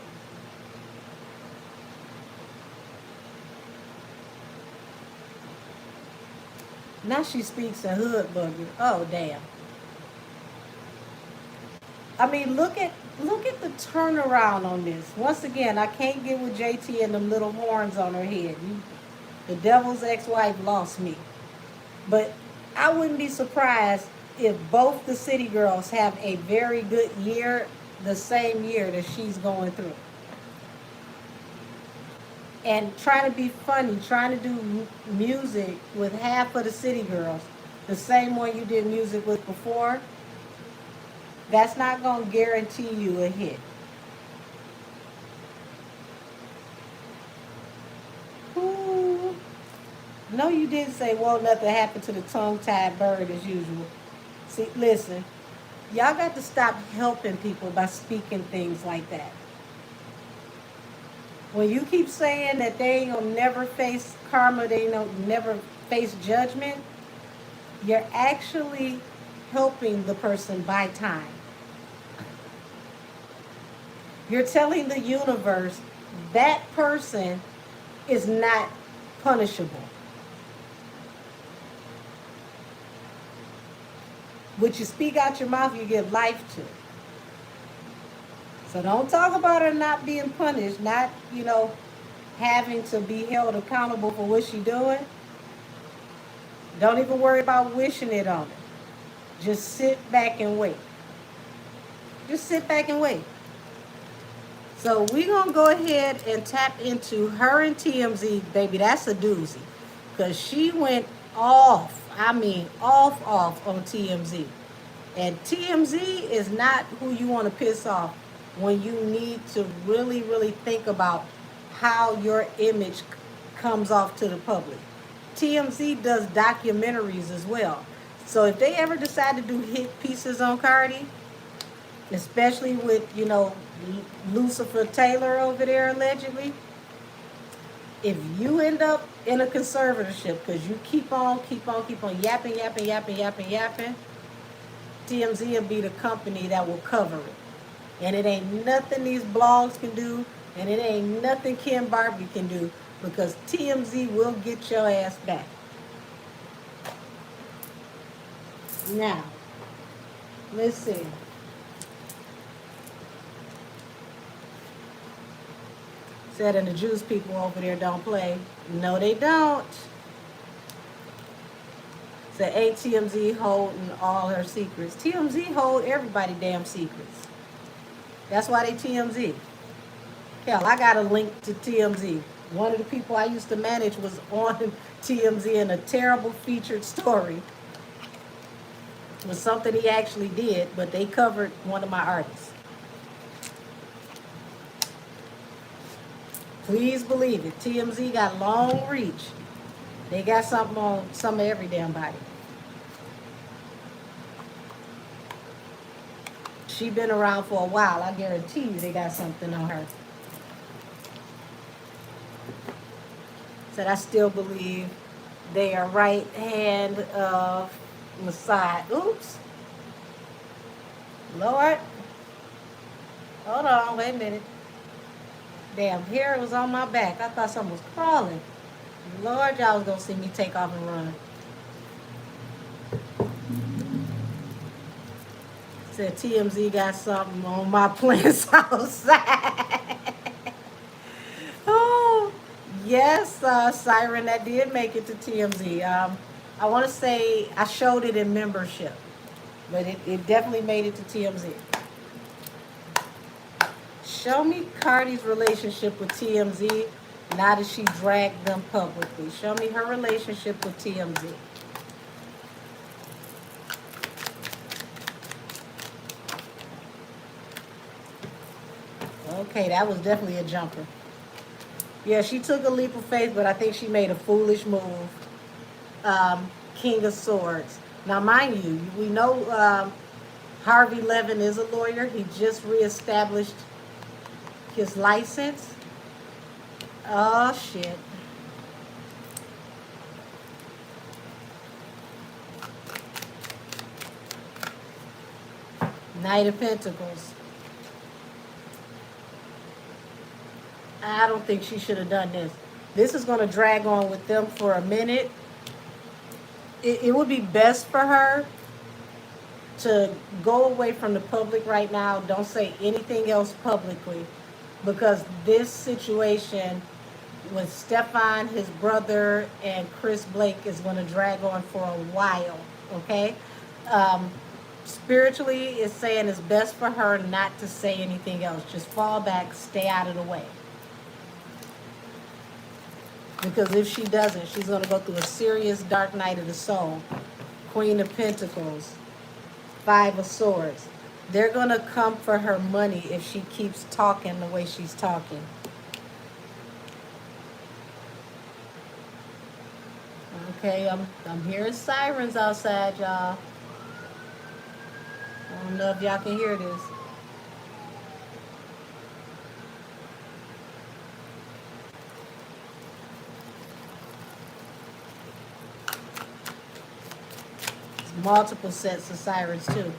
A: Now she speaks a hood booger. Oh, damn. I mean, look at the turnaround on this. Once again, I can't get with JT and them little horns on her head. The devil's ex-wife lost me. But I wouldn't be surprised if both the city girls have a very good year, the same year that she's going through. And trying to be funny, trying to do music with half of the city girls, the same one you did music with before, that's not going to guarantee you a hit. Ooh. No, you didn't say, well, nothing happened to the tongue-tied bird as usual. See, listen, y'all got to stop helping people by speaking things like that. When you keep saying that they ain't gonna never face karma, they don't never face judgment, you're actually helping the person by time. You're telling the universe that person is not punishable. What you speak out your mouth, you give life to. So don't talk about her not being punished, not, having to be held accountable for what she's doing. Don't even worry about wishing it on her. Just sit back and wait. Just sit back and wait. So we're going to go ahead and tap into her and TMZ, baby. That's a doozy. Because she went off, I mean off on TMZ. And TMZ is not who you want to piss off when you need to really, really think about how your image comes off to the public. TMZ does documentaries as well. So if they ever decide to do hit pieces on Cardi, especially with, Lucifer Taylor over there allegedly, if you end up in a conservatorship because you keep on yapping, TMZ will be the company that will cover it. And it ain't nothing these blogs can do, and it ain't nothing Ken Barbie can do, because TMZ will get your ass back. Now, let's see. Said, and the Jews people over there don't play. No, they don't. Said, ain't TMZ holding all her secrets? TMZ hold everybody damn secrets. That's why they TMZ. Hell, I got a link to TMZ. One of the people I used to manage was on TMZ in a terrible featured story. It was something he actually did, but they covered one of my artists. Please believe it. TMZ got long reach. They got something on some of every damn body. She been around for a while. I guarantee you they got something on her. Said, I still believe they are right hand of Messiah. Oops. Lord. Hold on, wait a minute. Damn, hair was on my back. I thought something was crawling. Lord, y'all was going to see me take off and run. Said TMZ got something on my plants outside. Oh, yes, Siren, that did make it to TMZ. I want to say I showed it in membership, but it definitely made it to TMZ. Show me Cardi's relationship with TMZ now that she dragged them publicly. Show me her relationship with TMZ. Okay, that was definitely a jumper. Yeah, she took a leap of faith, but I think she made a foolish move. King of Swords. Now, mind you, we know Harvey Levin is a lawyer. He just reestablished his license. Oh, shit. Knight of Pentacles. I don't think she should have done this. This is going to drag on with them for a minute. It would be best for her to go away from the public right now. Don't say anything else publicly, because this situation with Stefan, his brother, and Chris Blake is going to drag on for a while. Okay. Um, Spiritually, it's saying it's best for her not to say anything else. Just fall back, stay out of the way. Because if she doesn't, she's going to go through a serious dark night of the soul. Queen of Pentacles, Five of Swords. They're going to come for her money if she keeps talking the way she's talking. Okay, I'm hearing sirens outside, y'all. I don't know if y'all can hear this. It's multiple sets of sirens too.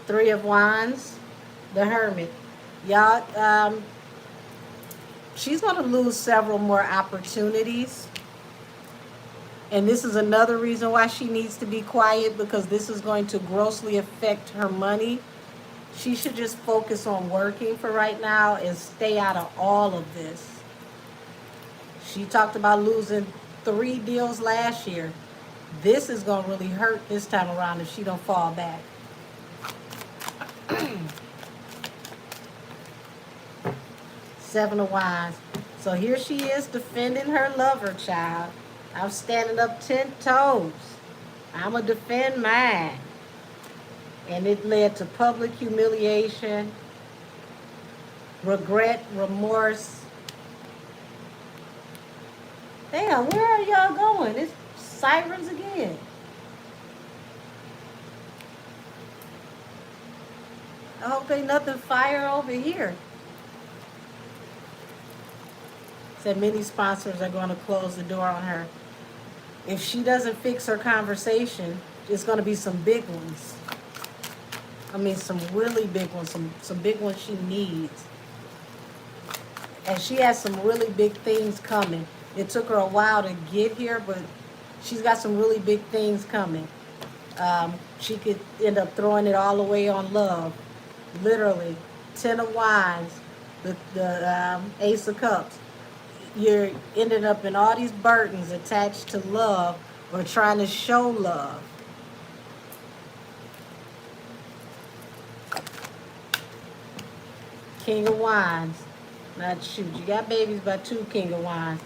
A: Three of Wands, the Hermit. Y'all, she's going to lose several more opportunities. And this is another reason why she needs to be quiet, because this is going to grossly affect her money. She should just focus on working for right now and stay out of all of this. She talked about losing 3 deals last year. This is going to really hurt this time around if she don't fall back. Seven of Wands. So here she is defending her lover, child. I'm standing up 10 toes. I'm going to defend mine. And it led to public humiliation, regret, remorse. Damn, where are y'all going? It's sirens again. I hope ain't nothing fire over here. Said many sponsors are going to close the door on her. If she doesn't fix her conversation, it's going to be some big ones. I mean, some really big ones, some big ones she needs. And she has some really big things coming. It took her a while to get here, but she's got some really big things coming. She could end up throwing it all away on love. Literally. 10 of Wands, the Ace of Cups. You're ending up in all these burdens attached to love or trying to show love. King of Wands. Now, shoot, you got babies by 2 King of Wands.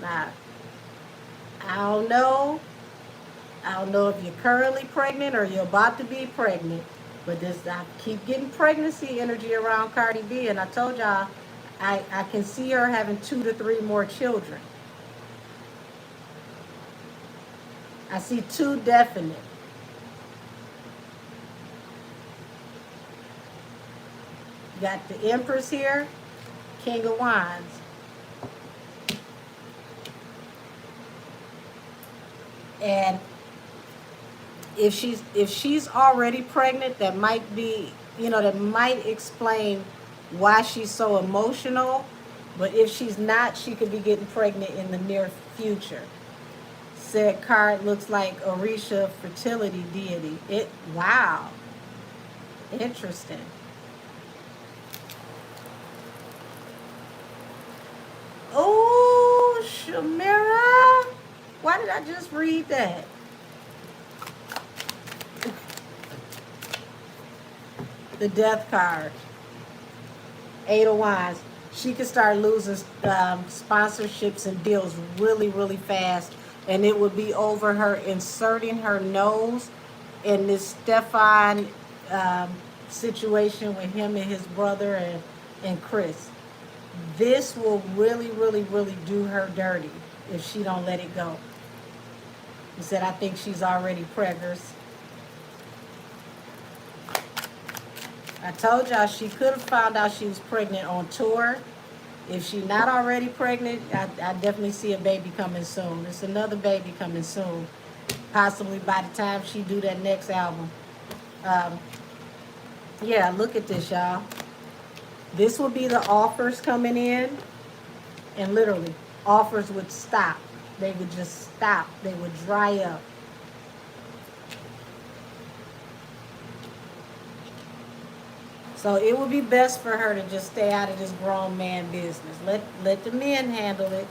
A: Now, I don't know. I don't know if you're currently pregnant or you're about to be pregnant. But this, I keep getting pregnancy energy around Cardi B. And I told y'all, I can see her having 2 to 3 more children. I see 2 definite. Got the Empress here, King of Wands. And if she's already pregnant, that might be, that might explain why she's so emotional. But if she's not, she could be getting pregnant in the near future. Said card looks like Orisha, fertility deity. Wow. Interesting. Oh, Shamira. Why did I just read that? The Death card. 8 of Wands. She could start losing sponsorships and deals really, really fast. And it would be over her inserting her nose in this Stefan situation with him and his brother and Chris. This will really, really, really do her dirty if she don't let it go. He said, I think she's already preggers. I told y'all she could have found out she was pregnant on tour. If she's not already pregnant, I definitely see a baby coming soon. There's another baby coming soon. Possibly by the time she do that next album. Yeah, look at this, y'all. This will be the offers coming in. And literally, offers would stop. They would just stop. They would dry up. So it would be best for her to just stay out of this grown man business. Let the men handle it.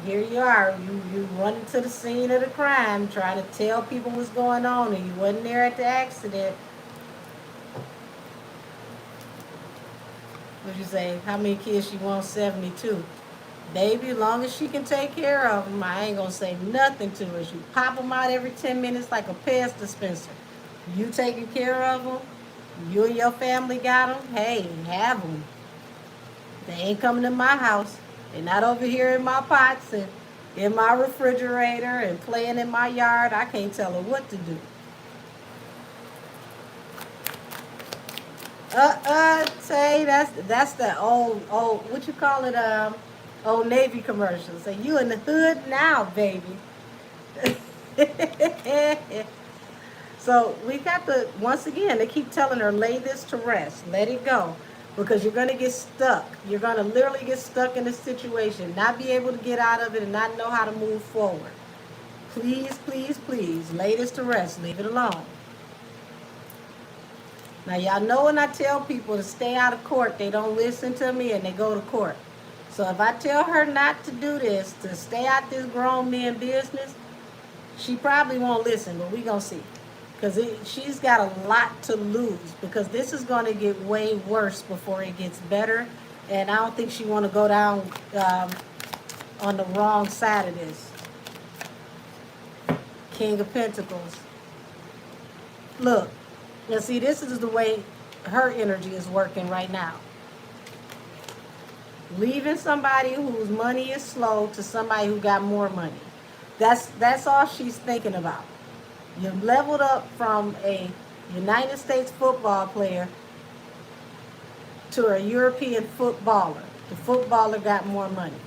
A: Here you are, you running to the scene of the crime, trying to tell people what's going on, and you wasn't there at the accident. What you say? How many kids she wants? 72. Baby, as long as she can take care of them, I ain't gonna say nothing to her. You pop them out every 10 minutes like a pest dispenser. You taking care of them? You and your family got them? Hey, have them. They ain't coming to my house. They're not over here in my pots and in my refrigerator and playing in my yard. I can't tell her what to do. Say that's the old what you call it, old Navy commercial. Say you in the hood now, baby. So we got to, once again, they keep telling her, lay this to rest, let it go, because you're going to get stuck. You're going to literally get stuck in this situation, not be able to get out of it and not know how to move forward. Please, please, please, lay this to rest, leave it alone. Now, y'all know when I tell people to stay out of court, they don't listen to me and they go to court. So if I tell her not to do this, to stay out this grown man business, she probably won't listen, but we going to see. Because she's got a lot to lose, because this is going to get way worse before it gets better. And I don't think she want to go down on the wrong side of this. King of Pentacles. Look, now see, this is the way her energy is working right now. Leaving somebody whose money is slow to somebody who got more money. That's all she's thinking about. You've leveled up from a United States football player to a European footballer. The footballer got more money.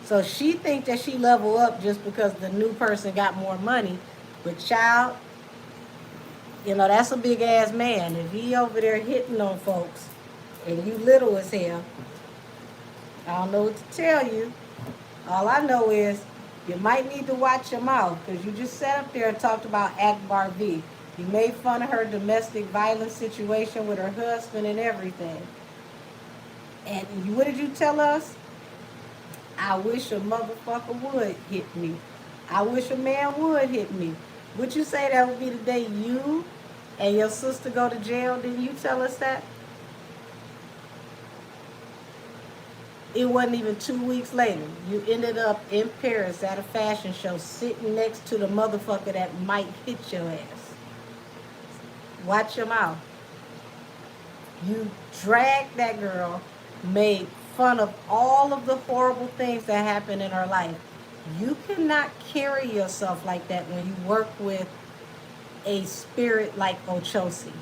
A: So she thinks that she leveled up just because the new person got more money. But child, you know, that's a big ass man. If he over there hitting on folks and you little as hell, I don't know what to tell you. All I know is you might need to watch your mouth, because you just sat up there and talked about Akbar V. You made fun of her domestic violence situation with her husband and everything. And what did you tell us? I wish a motherfucker would hit me. I wish a man would hit me. Would you say that would be the day you and your sister go to jail? Didn't you tell us that? It wasn't even 2 weeks later. You ended up in Paris at a fashion show sitting next to the motherfucker that might hit your ass. Watch your mouth. You dragged that girl, made fun of all of the horrible things that happened in her life. You cannot carry yourself like that when you work with a spirit like Ochosi.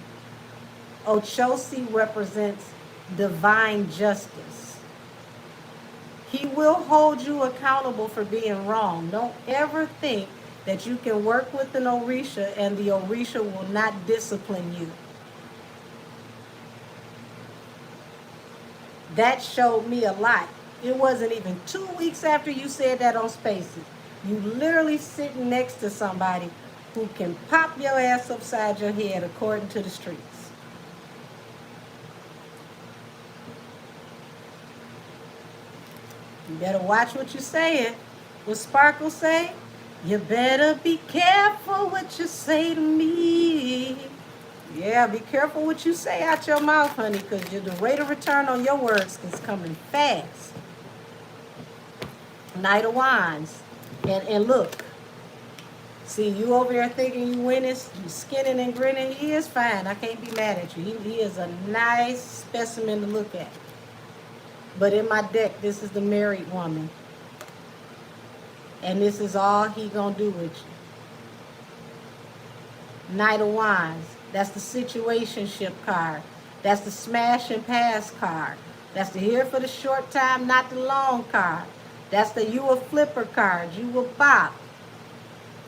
A: Ochosi represents divine justice. He will hold you accountable for being wrong. Don't ever think that you can work with an Orisha and the Orisha will not discipline you. That showed me a lot. It wasn't even 2 weeks after you said that on Spaces. You literally sitting next to somebody who can pop your ass upside your head according to the streets. You better watch what you're saying. What Sparkle say? You better be careful what you say to me. Yeah, be careful what you say out your mouth, honey, because the rate of return on your words is coming fast. Knight of Wands. And look, see, you over there thinking you winning, you skinning and grinning. He is fine. I can't be mad at you. He is a nice specimen to look at. But in my deck, this is the married woman. And this is all he gonna do with you. Knight of Wands. That's the situationship card. That's the smash and pass card. That's the here for the short time, not the long card. That's the you a flipper card. You will bop.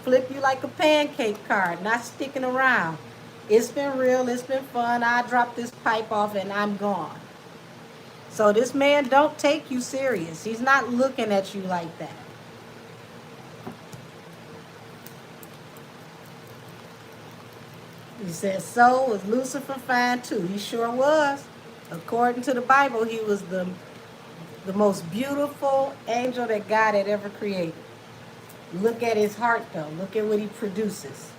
A: Flip you like a pancake card, not sticking around. It's been real, it's been fun. I drop this pipe off and I'm gone. So this man don't take you serious. He's not looking at you like that. He said, so was Lucifer fine too. He sure was. According to the Bible, he was the most beautiful angel that God had ever created. Look at his heart, though. Look at what he produces.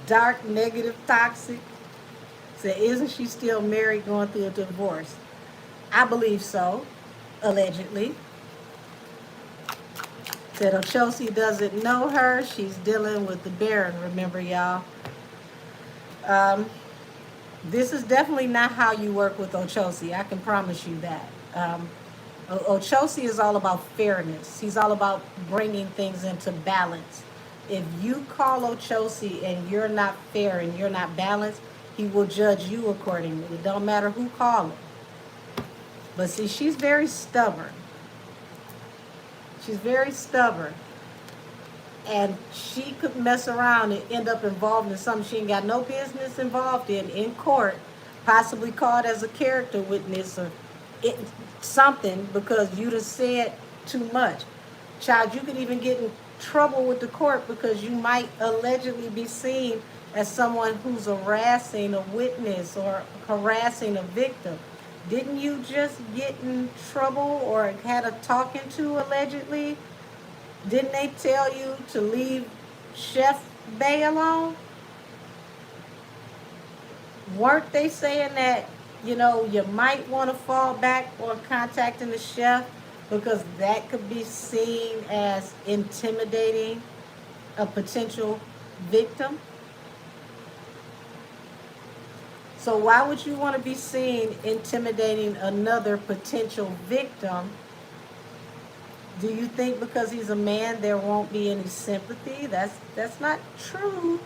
A: Dark, negative, toxic. Said, isn't she still married going through a divorce? I believe so, allegedly. Said, oh, Chelsea doesn't know her. She's dealing with the Baron, remember, y'all. This is definitely not how you work with Ochosi. I can promise you that. Ochosi is all about fairness. He's all about bringing things into balance. If you call Ochosi and you're not fair and you're not balanced, he will judge you accordingly. It don't matter who called him. But see, she's very stubborn. She's very stubborn. And she could mess around and end up involved in something she ain't got no business involved in court, possibly called as a character witness or something because you just said too much. Child, you could even get in trouble with the court because you might allegedly be seen as someone who's harassing a witness or harassing a victim. Didn't you just get in trouble or had a talking to allegedly? Didn't they tell you to leave Chef Bay alone? Weren't they saying that, you might want to fall back on contacting the chef because that could be seen as intimidating a potential victim? So why would you want to be seen intimidating another potential victim? Do you think because he's a man there won't be any sympathy? That's not true.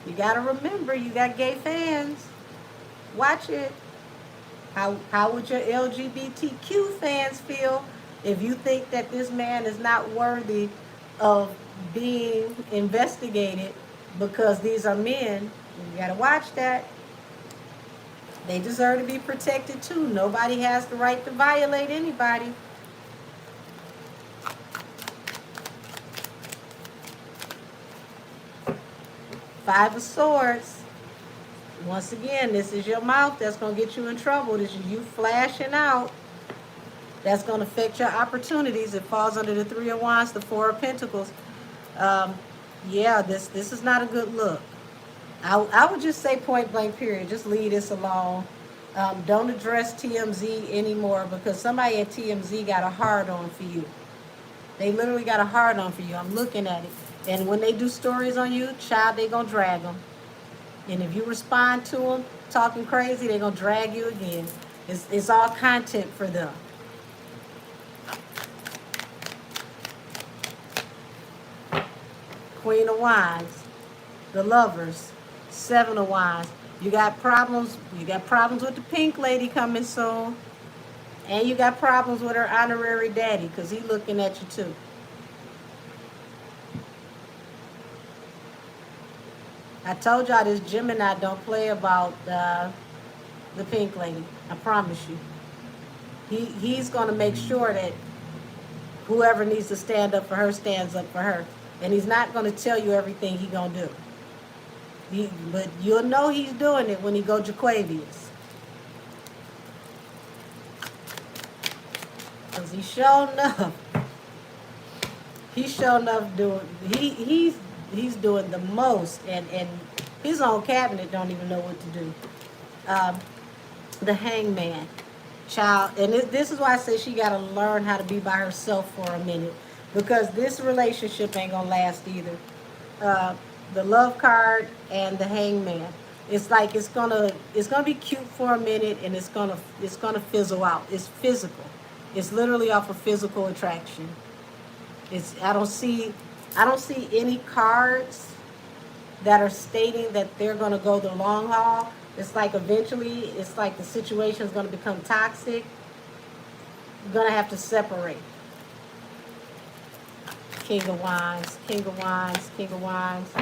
A: You got to remember, you got gay fans. Watch it. How would your LGBTQ fans feel if you think that this man is not worthy of being investigated because these are men? You got to watch that. They deserve to be protected too. Nobody has the right to violate anybody. Five of Swords. Once again, this is your mouth that's going to get you in trouble. This is you flashing out. That's going to affect your opportunities. It falls under the Three of Wands, the Four of Pentacles. Yeah, this is not a good look. I would just say point blank period. Just leave this alone. Don't address TMZ anymore because somebody at TMZ got a hard on for you. They literally got a hard on for you. I'm looking at it. And when they do stories on you, child, they gonna drag them. And if you respond to them talking crazy, they gonna drag you again. It's all content for them. Queen of Wands, the Lovers, Seven of Wands. You got problems. You got problems with the pink lady coming soon. And you got problems with her honorary daddy because he's looking at you too. I told y'all this Gemini don't play about the pink lady. I promise you. He's going to make sure that whoever needs to stand up for her stands up for her. And he's not going to tell you everything he's going to do. But you'll know he's doing it when he go Jaquavius. Because he's showing enough. He's showing enough doing. He's doing the most, and his own cabinet don't even know what to do. The Hangman, child, and this is why I say she got to learn how to be by herself for a minute, because this relationship ain't gonna last either. The Love card and the Hangman. It's like it's gonna be cute for a minute, and it's gonna fizzle out. It's physical. It's literally off of physical attraction. I don't see any cards that are stating that they're going to go the long haul. It's like eventually, it's like the situation is going to become toxic. You're going to have to separate. King of Wands, King of Wands, King of Wands.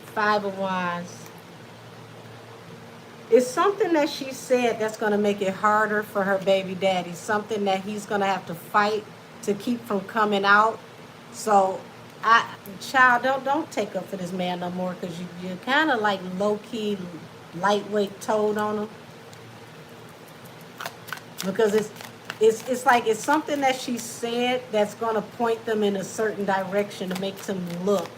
A: Five of Wands. It's something that she said that's going to make it harder for her baby daddy. Something that he's going to have to fight to keep from coming out. So I child, don't take up for this man no more because you're kind of like low key, lightweight told on him because it's like it's something that she said that's gonna point them in a certain direction to make them look,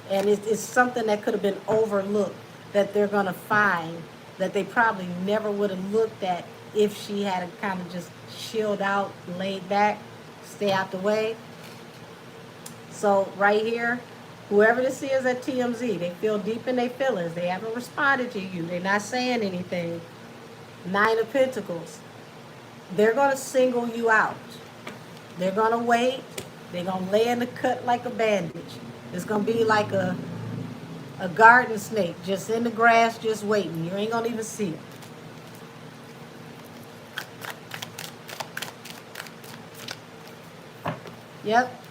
A: and it's something that could have been overlooked that they're gonna find that they probably never would have looked at if she had kind of just chilled out, laid back, stay out the way. So right here, whoever this is at TMZ, they feel deep in their feelings. They haven't responded to you. They're not saying anything. Nine of Pentacles. They're going to single you out. They're going to wait. They're going to lay in the cut like a bandage. It's going to be like a garden snake just in the grass, just waiting. You ain't going to even see it. Yep.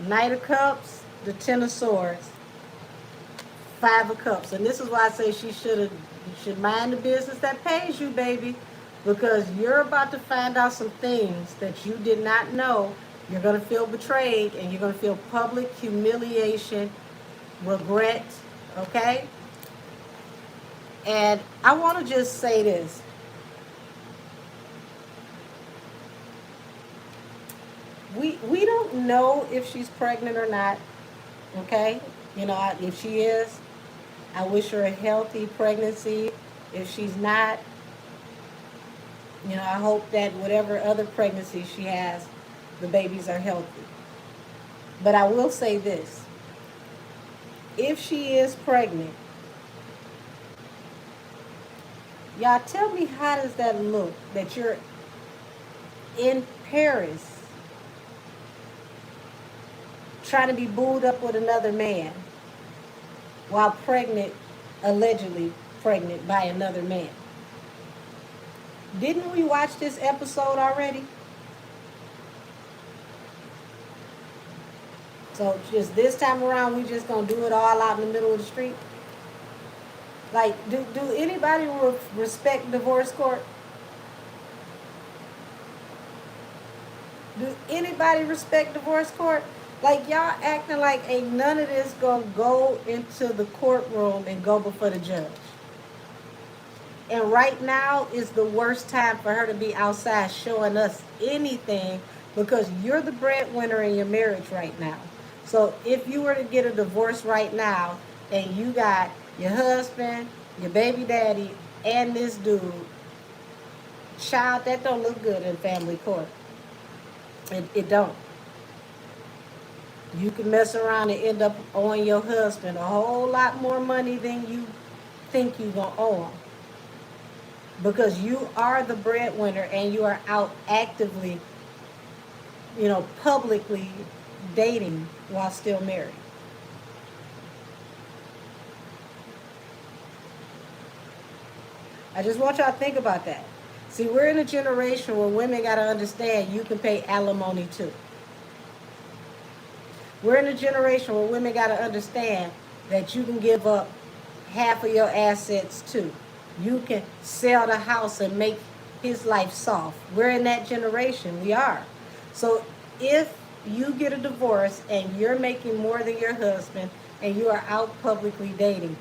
A: Knight of Cups, the Ten of Swords, Five of Cups. And this is why I say she should mind the business that pays you, baby. Because you're about to find out some things that you did not know. You're going to feel betrayed and you're going to feel public humiliation, regret, okay? And I want to just say this. We don't know if she's pregnant or not, okay? You know, if she is, I wish her a healthy pregnancy. If she's not, you know, I hope that whatever other pregnancy she has, the babies are healthy. But I will say this. If she is pregnant, y'all tell me how does that look that you're in Paris trying to be booed up with another man while pregnant, allegedly pregnant by another man. Didn't we watch this episode already? So just this time around, we just gonna do it all out in the middle of the street? Like, do anybody respect divorce court? Do anybody respect divorce court? Like, y'all acting like ain't none of this gonna go into the courtroom and go before the judge. And right now is the worst time for her to be outside showing us anything because you're the breadwinner in your marriage right now. So if you were to get a divorce right now and you got your husband, your baby daddy, and this dude, child, that don't look good in family court. It don't. You can mess around and end up owing your husband a whole lot more money than you think you're going to owe him. Because you are the breadwinner and you are out actively, you know, publicly dating while still married. I just want y'all to think about that. See, we're in a generation where women got to understand you can pay alimony too. We're in a generation where women got to understand that you can give up half of your assets too. You can sell the house and make his life soft. We're in that generation. We are. So if you get a divorce and you're making more than your husband and you are out publicly dating,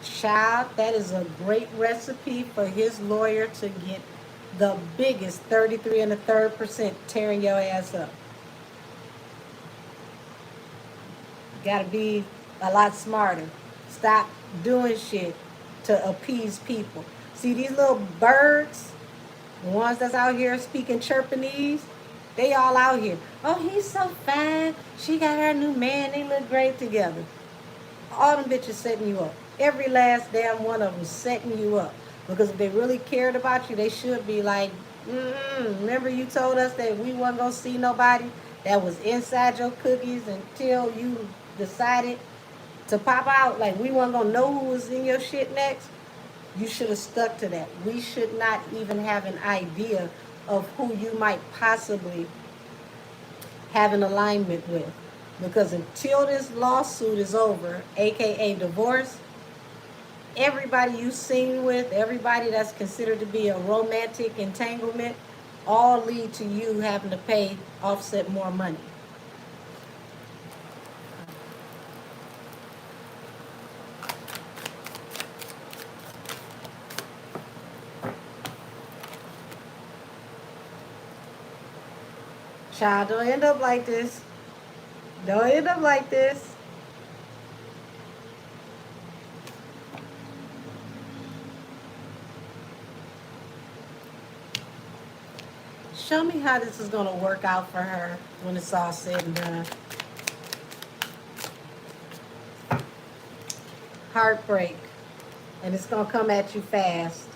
A: child, that is a great recipe for his lawyer to get the biggest 33 and a third % tearing your ass up. Got to be a lot smarter. Stop doing shit to appease people. See these little birds, the ones that's out here speaking chirpinese, they all out here. Oh, he's so fine. She got her new man. They look great together. All them bitches setting you up. Every last damn one of them setting you up. Because if they really cared about you, they should be like, remember you told us that we wasn't going to see nobody that was inside your cookies until you decided to pop out? Like, we weren't going to know who was in your shit next? You should have stuck to that. We should not even have an idea of who you might possibly have an alignment with. Because until this lawsuit is over, aka divorce, everybody you seen with, everybody that's considered to be a romantic entanglement, all lead to you having to pay Offset more money. Child, don't end up like this. Don't end up like this. Show me how this is going to work out for her when it's all said and done. Heartbreak. And it's going to come at you fast.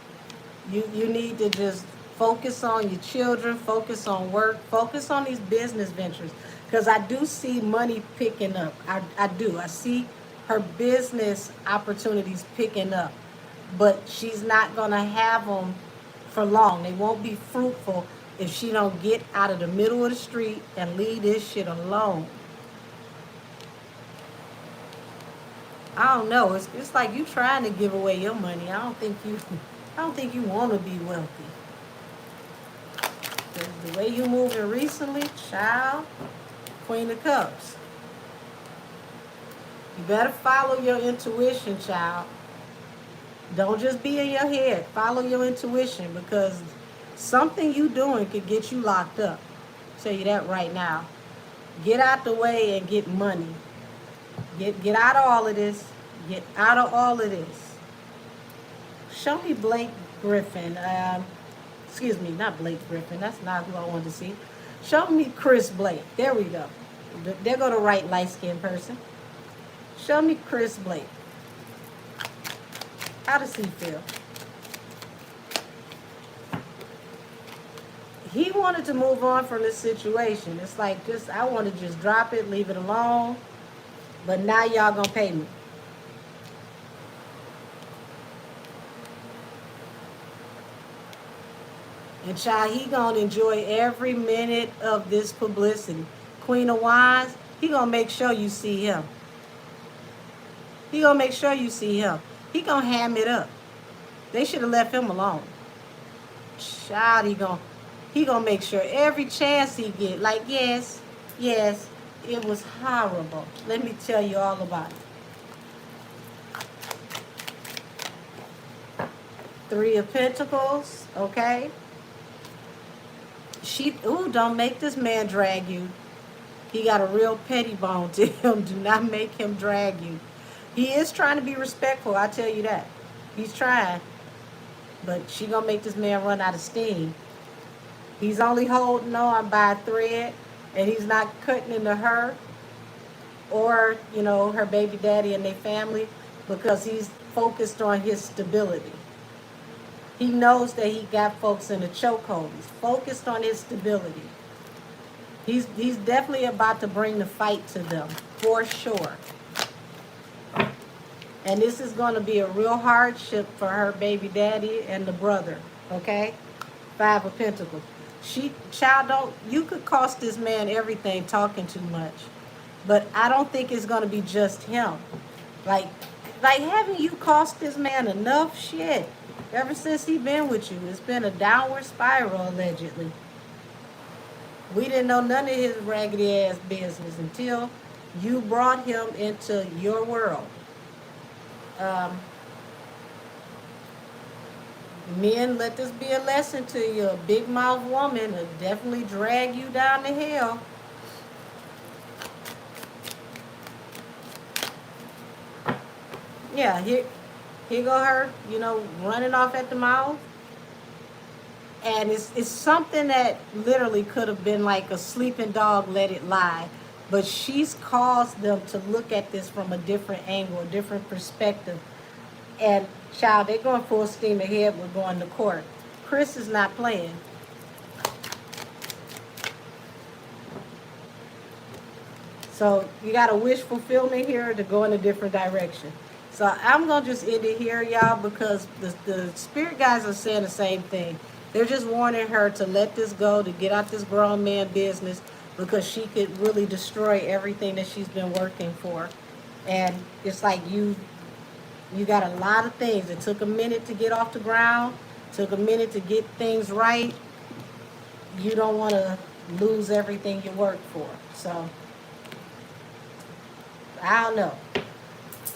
A: You need to just focus on your children, focus on work, focus on these business ventures. Because I do see money picking up. I do. I see her business opportunities picking up. But she's not going to have them for long. They won't be fruitful if she don't get out of the middle of the street and leave this shit alone. I don't know. It's like you trying to give away your money. I don't think you want to be wealthy. The way you moving recently, child, Queen of Cups. You better follow your intuition, child. Don't just be in your head. Follow your intuition, because something you doing could get you locked up. I'll tell you that right now. Get out the way and get money. Get out of all of this. Get out of all of this. Show me Blake Griffin. Excuse me, not Blake Griffin. That's not who I wanted to see. Show me Chris Blake. There we go. There go the right light-skinned person. Show me Chris Blake. How does he feel? He wanted to move on from this situation. It's like, I want to just drop it, leave it alone. But now y'all gonna pay me. And child, he gonna enjoy every minute of this publicity. Queen of Wands, he gonna make sure you see him. He gonna make sure you see him. He gonna ham it up. They should have left him alone. Child, he gonna make sure every chance he get, like, yes, it was horrible. Let me tell you all about it. Three of Pentacles, okay? Don't make this man drag you. He got a real petty bone to him. Do not make him drag you. He is trying to be respectful, I tell you that. He's trying. But she gonna make this man run out of steam. He's only holding on by a thread, and he's not cutting into her or, her baby daddy and their family, because he's focused on his stability. He knows that he got folks in a chokehold. He's focused on his stability. He's definitely about to bring the fight to them, for sure. And this is going to be a real hardship for her baby daddy and the brother, okay? Five of Pentacles. You could cost this man everything talking too much. But I don't think it's going to be just him. Like haven't you cost this man enough shit? Ever since he been with you, it's been a downward spiral, allegedly. We didn't know none of his raggedy ass business until you brought him into your world. Men, let this be a lesson to you. A big mouth woman will definitely drag you down to hell. Yeah, here go her, running off at the mouth. And it's something that literally could have been like a sleeping dog let it lie. But she's caused them to look at this from a different angle, a different perspective. And child, they're going full steam ahead with going to court. Chris is not playing. So you got a wish fulfillment here to go in a different direction. So I'm going to just end it here, y'all, because the spirit guys are saying the same thing. They're just warning her to let this go, to get out this grown man business, because she could really destroy everything that she's been working for. And it's like you got a lot of things. It took a minute to get off the ground, took a minute to get things right. You don't want to lose everything you worked for. So, I don't know.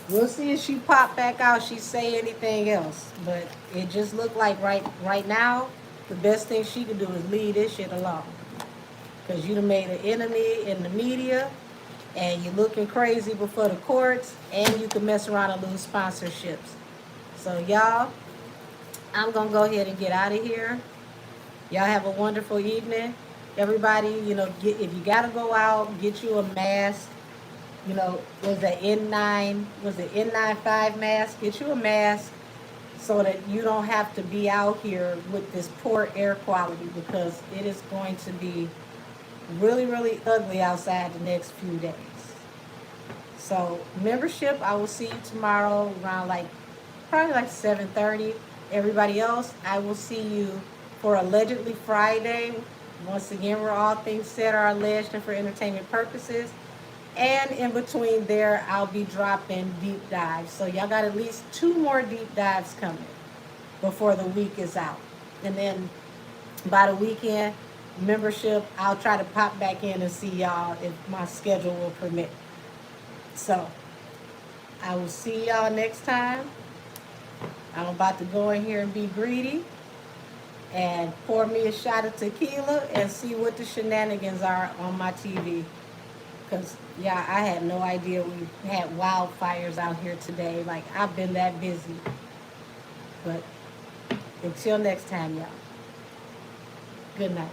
A: We'll see if she pop back out, she say anything else. But it just looked like right now, the best thing she could do is leave this shit alone. because you done made an enemy in the media, and you're looking crazy before the courts, and you can mess around and lose sponsorships. So y'all, I'm gonna go ahead and get out of here. Y'all have a wonderful evening. Everybody, if you gotta go out, get you a mask. Was the N95 mask? Get you a mask so that you don't have to be out here with this poor air quality, because it is going to be really, really ugly outside the next few days. So membership, I will see you tomorrow around probably like 7:30. Everybody else, I will see you for Allegedly Friday. Once again, where all things said are alleged and for entertainment purposes. And in between there, I'll be dropping deep dives. So y'all got at least 2 more deep dives coming before the week is out. And then by the weekend, membership, I'll try to pop back in and see y'all if my schedule will permit. So I will see y'all next time. I'm about to go in here and be greedy and pour me a shot of tequila and see what the shenanigans are on my TV. Because, yeah, I had no idea we had wildfires out here today. Like, I've been that busy. But until next time, y'all. Good night.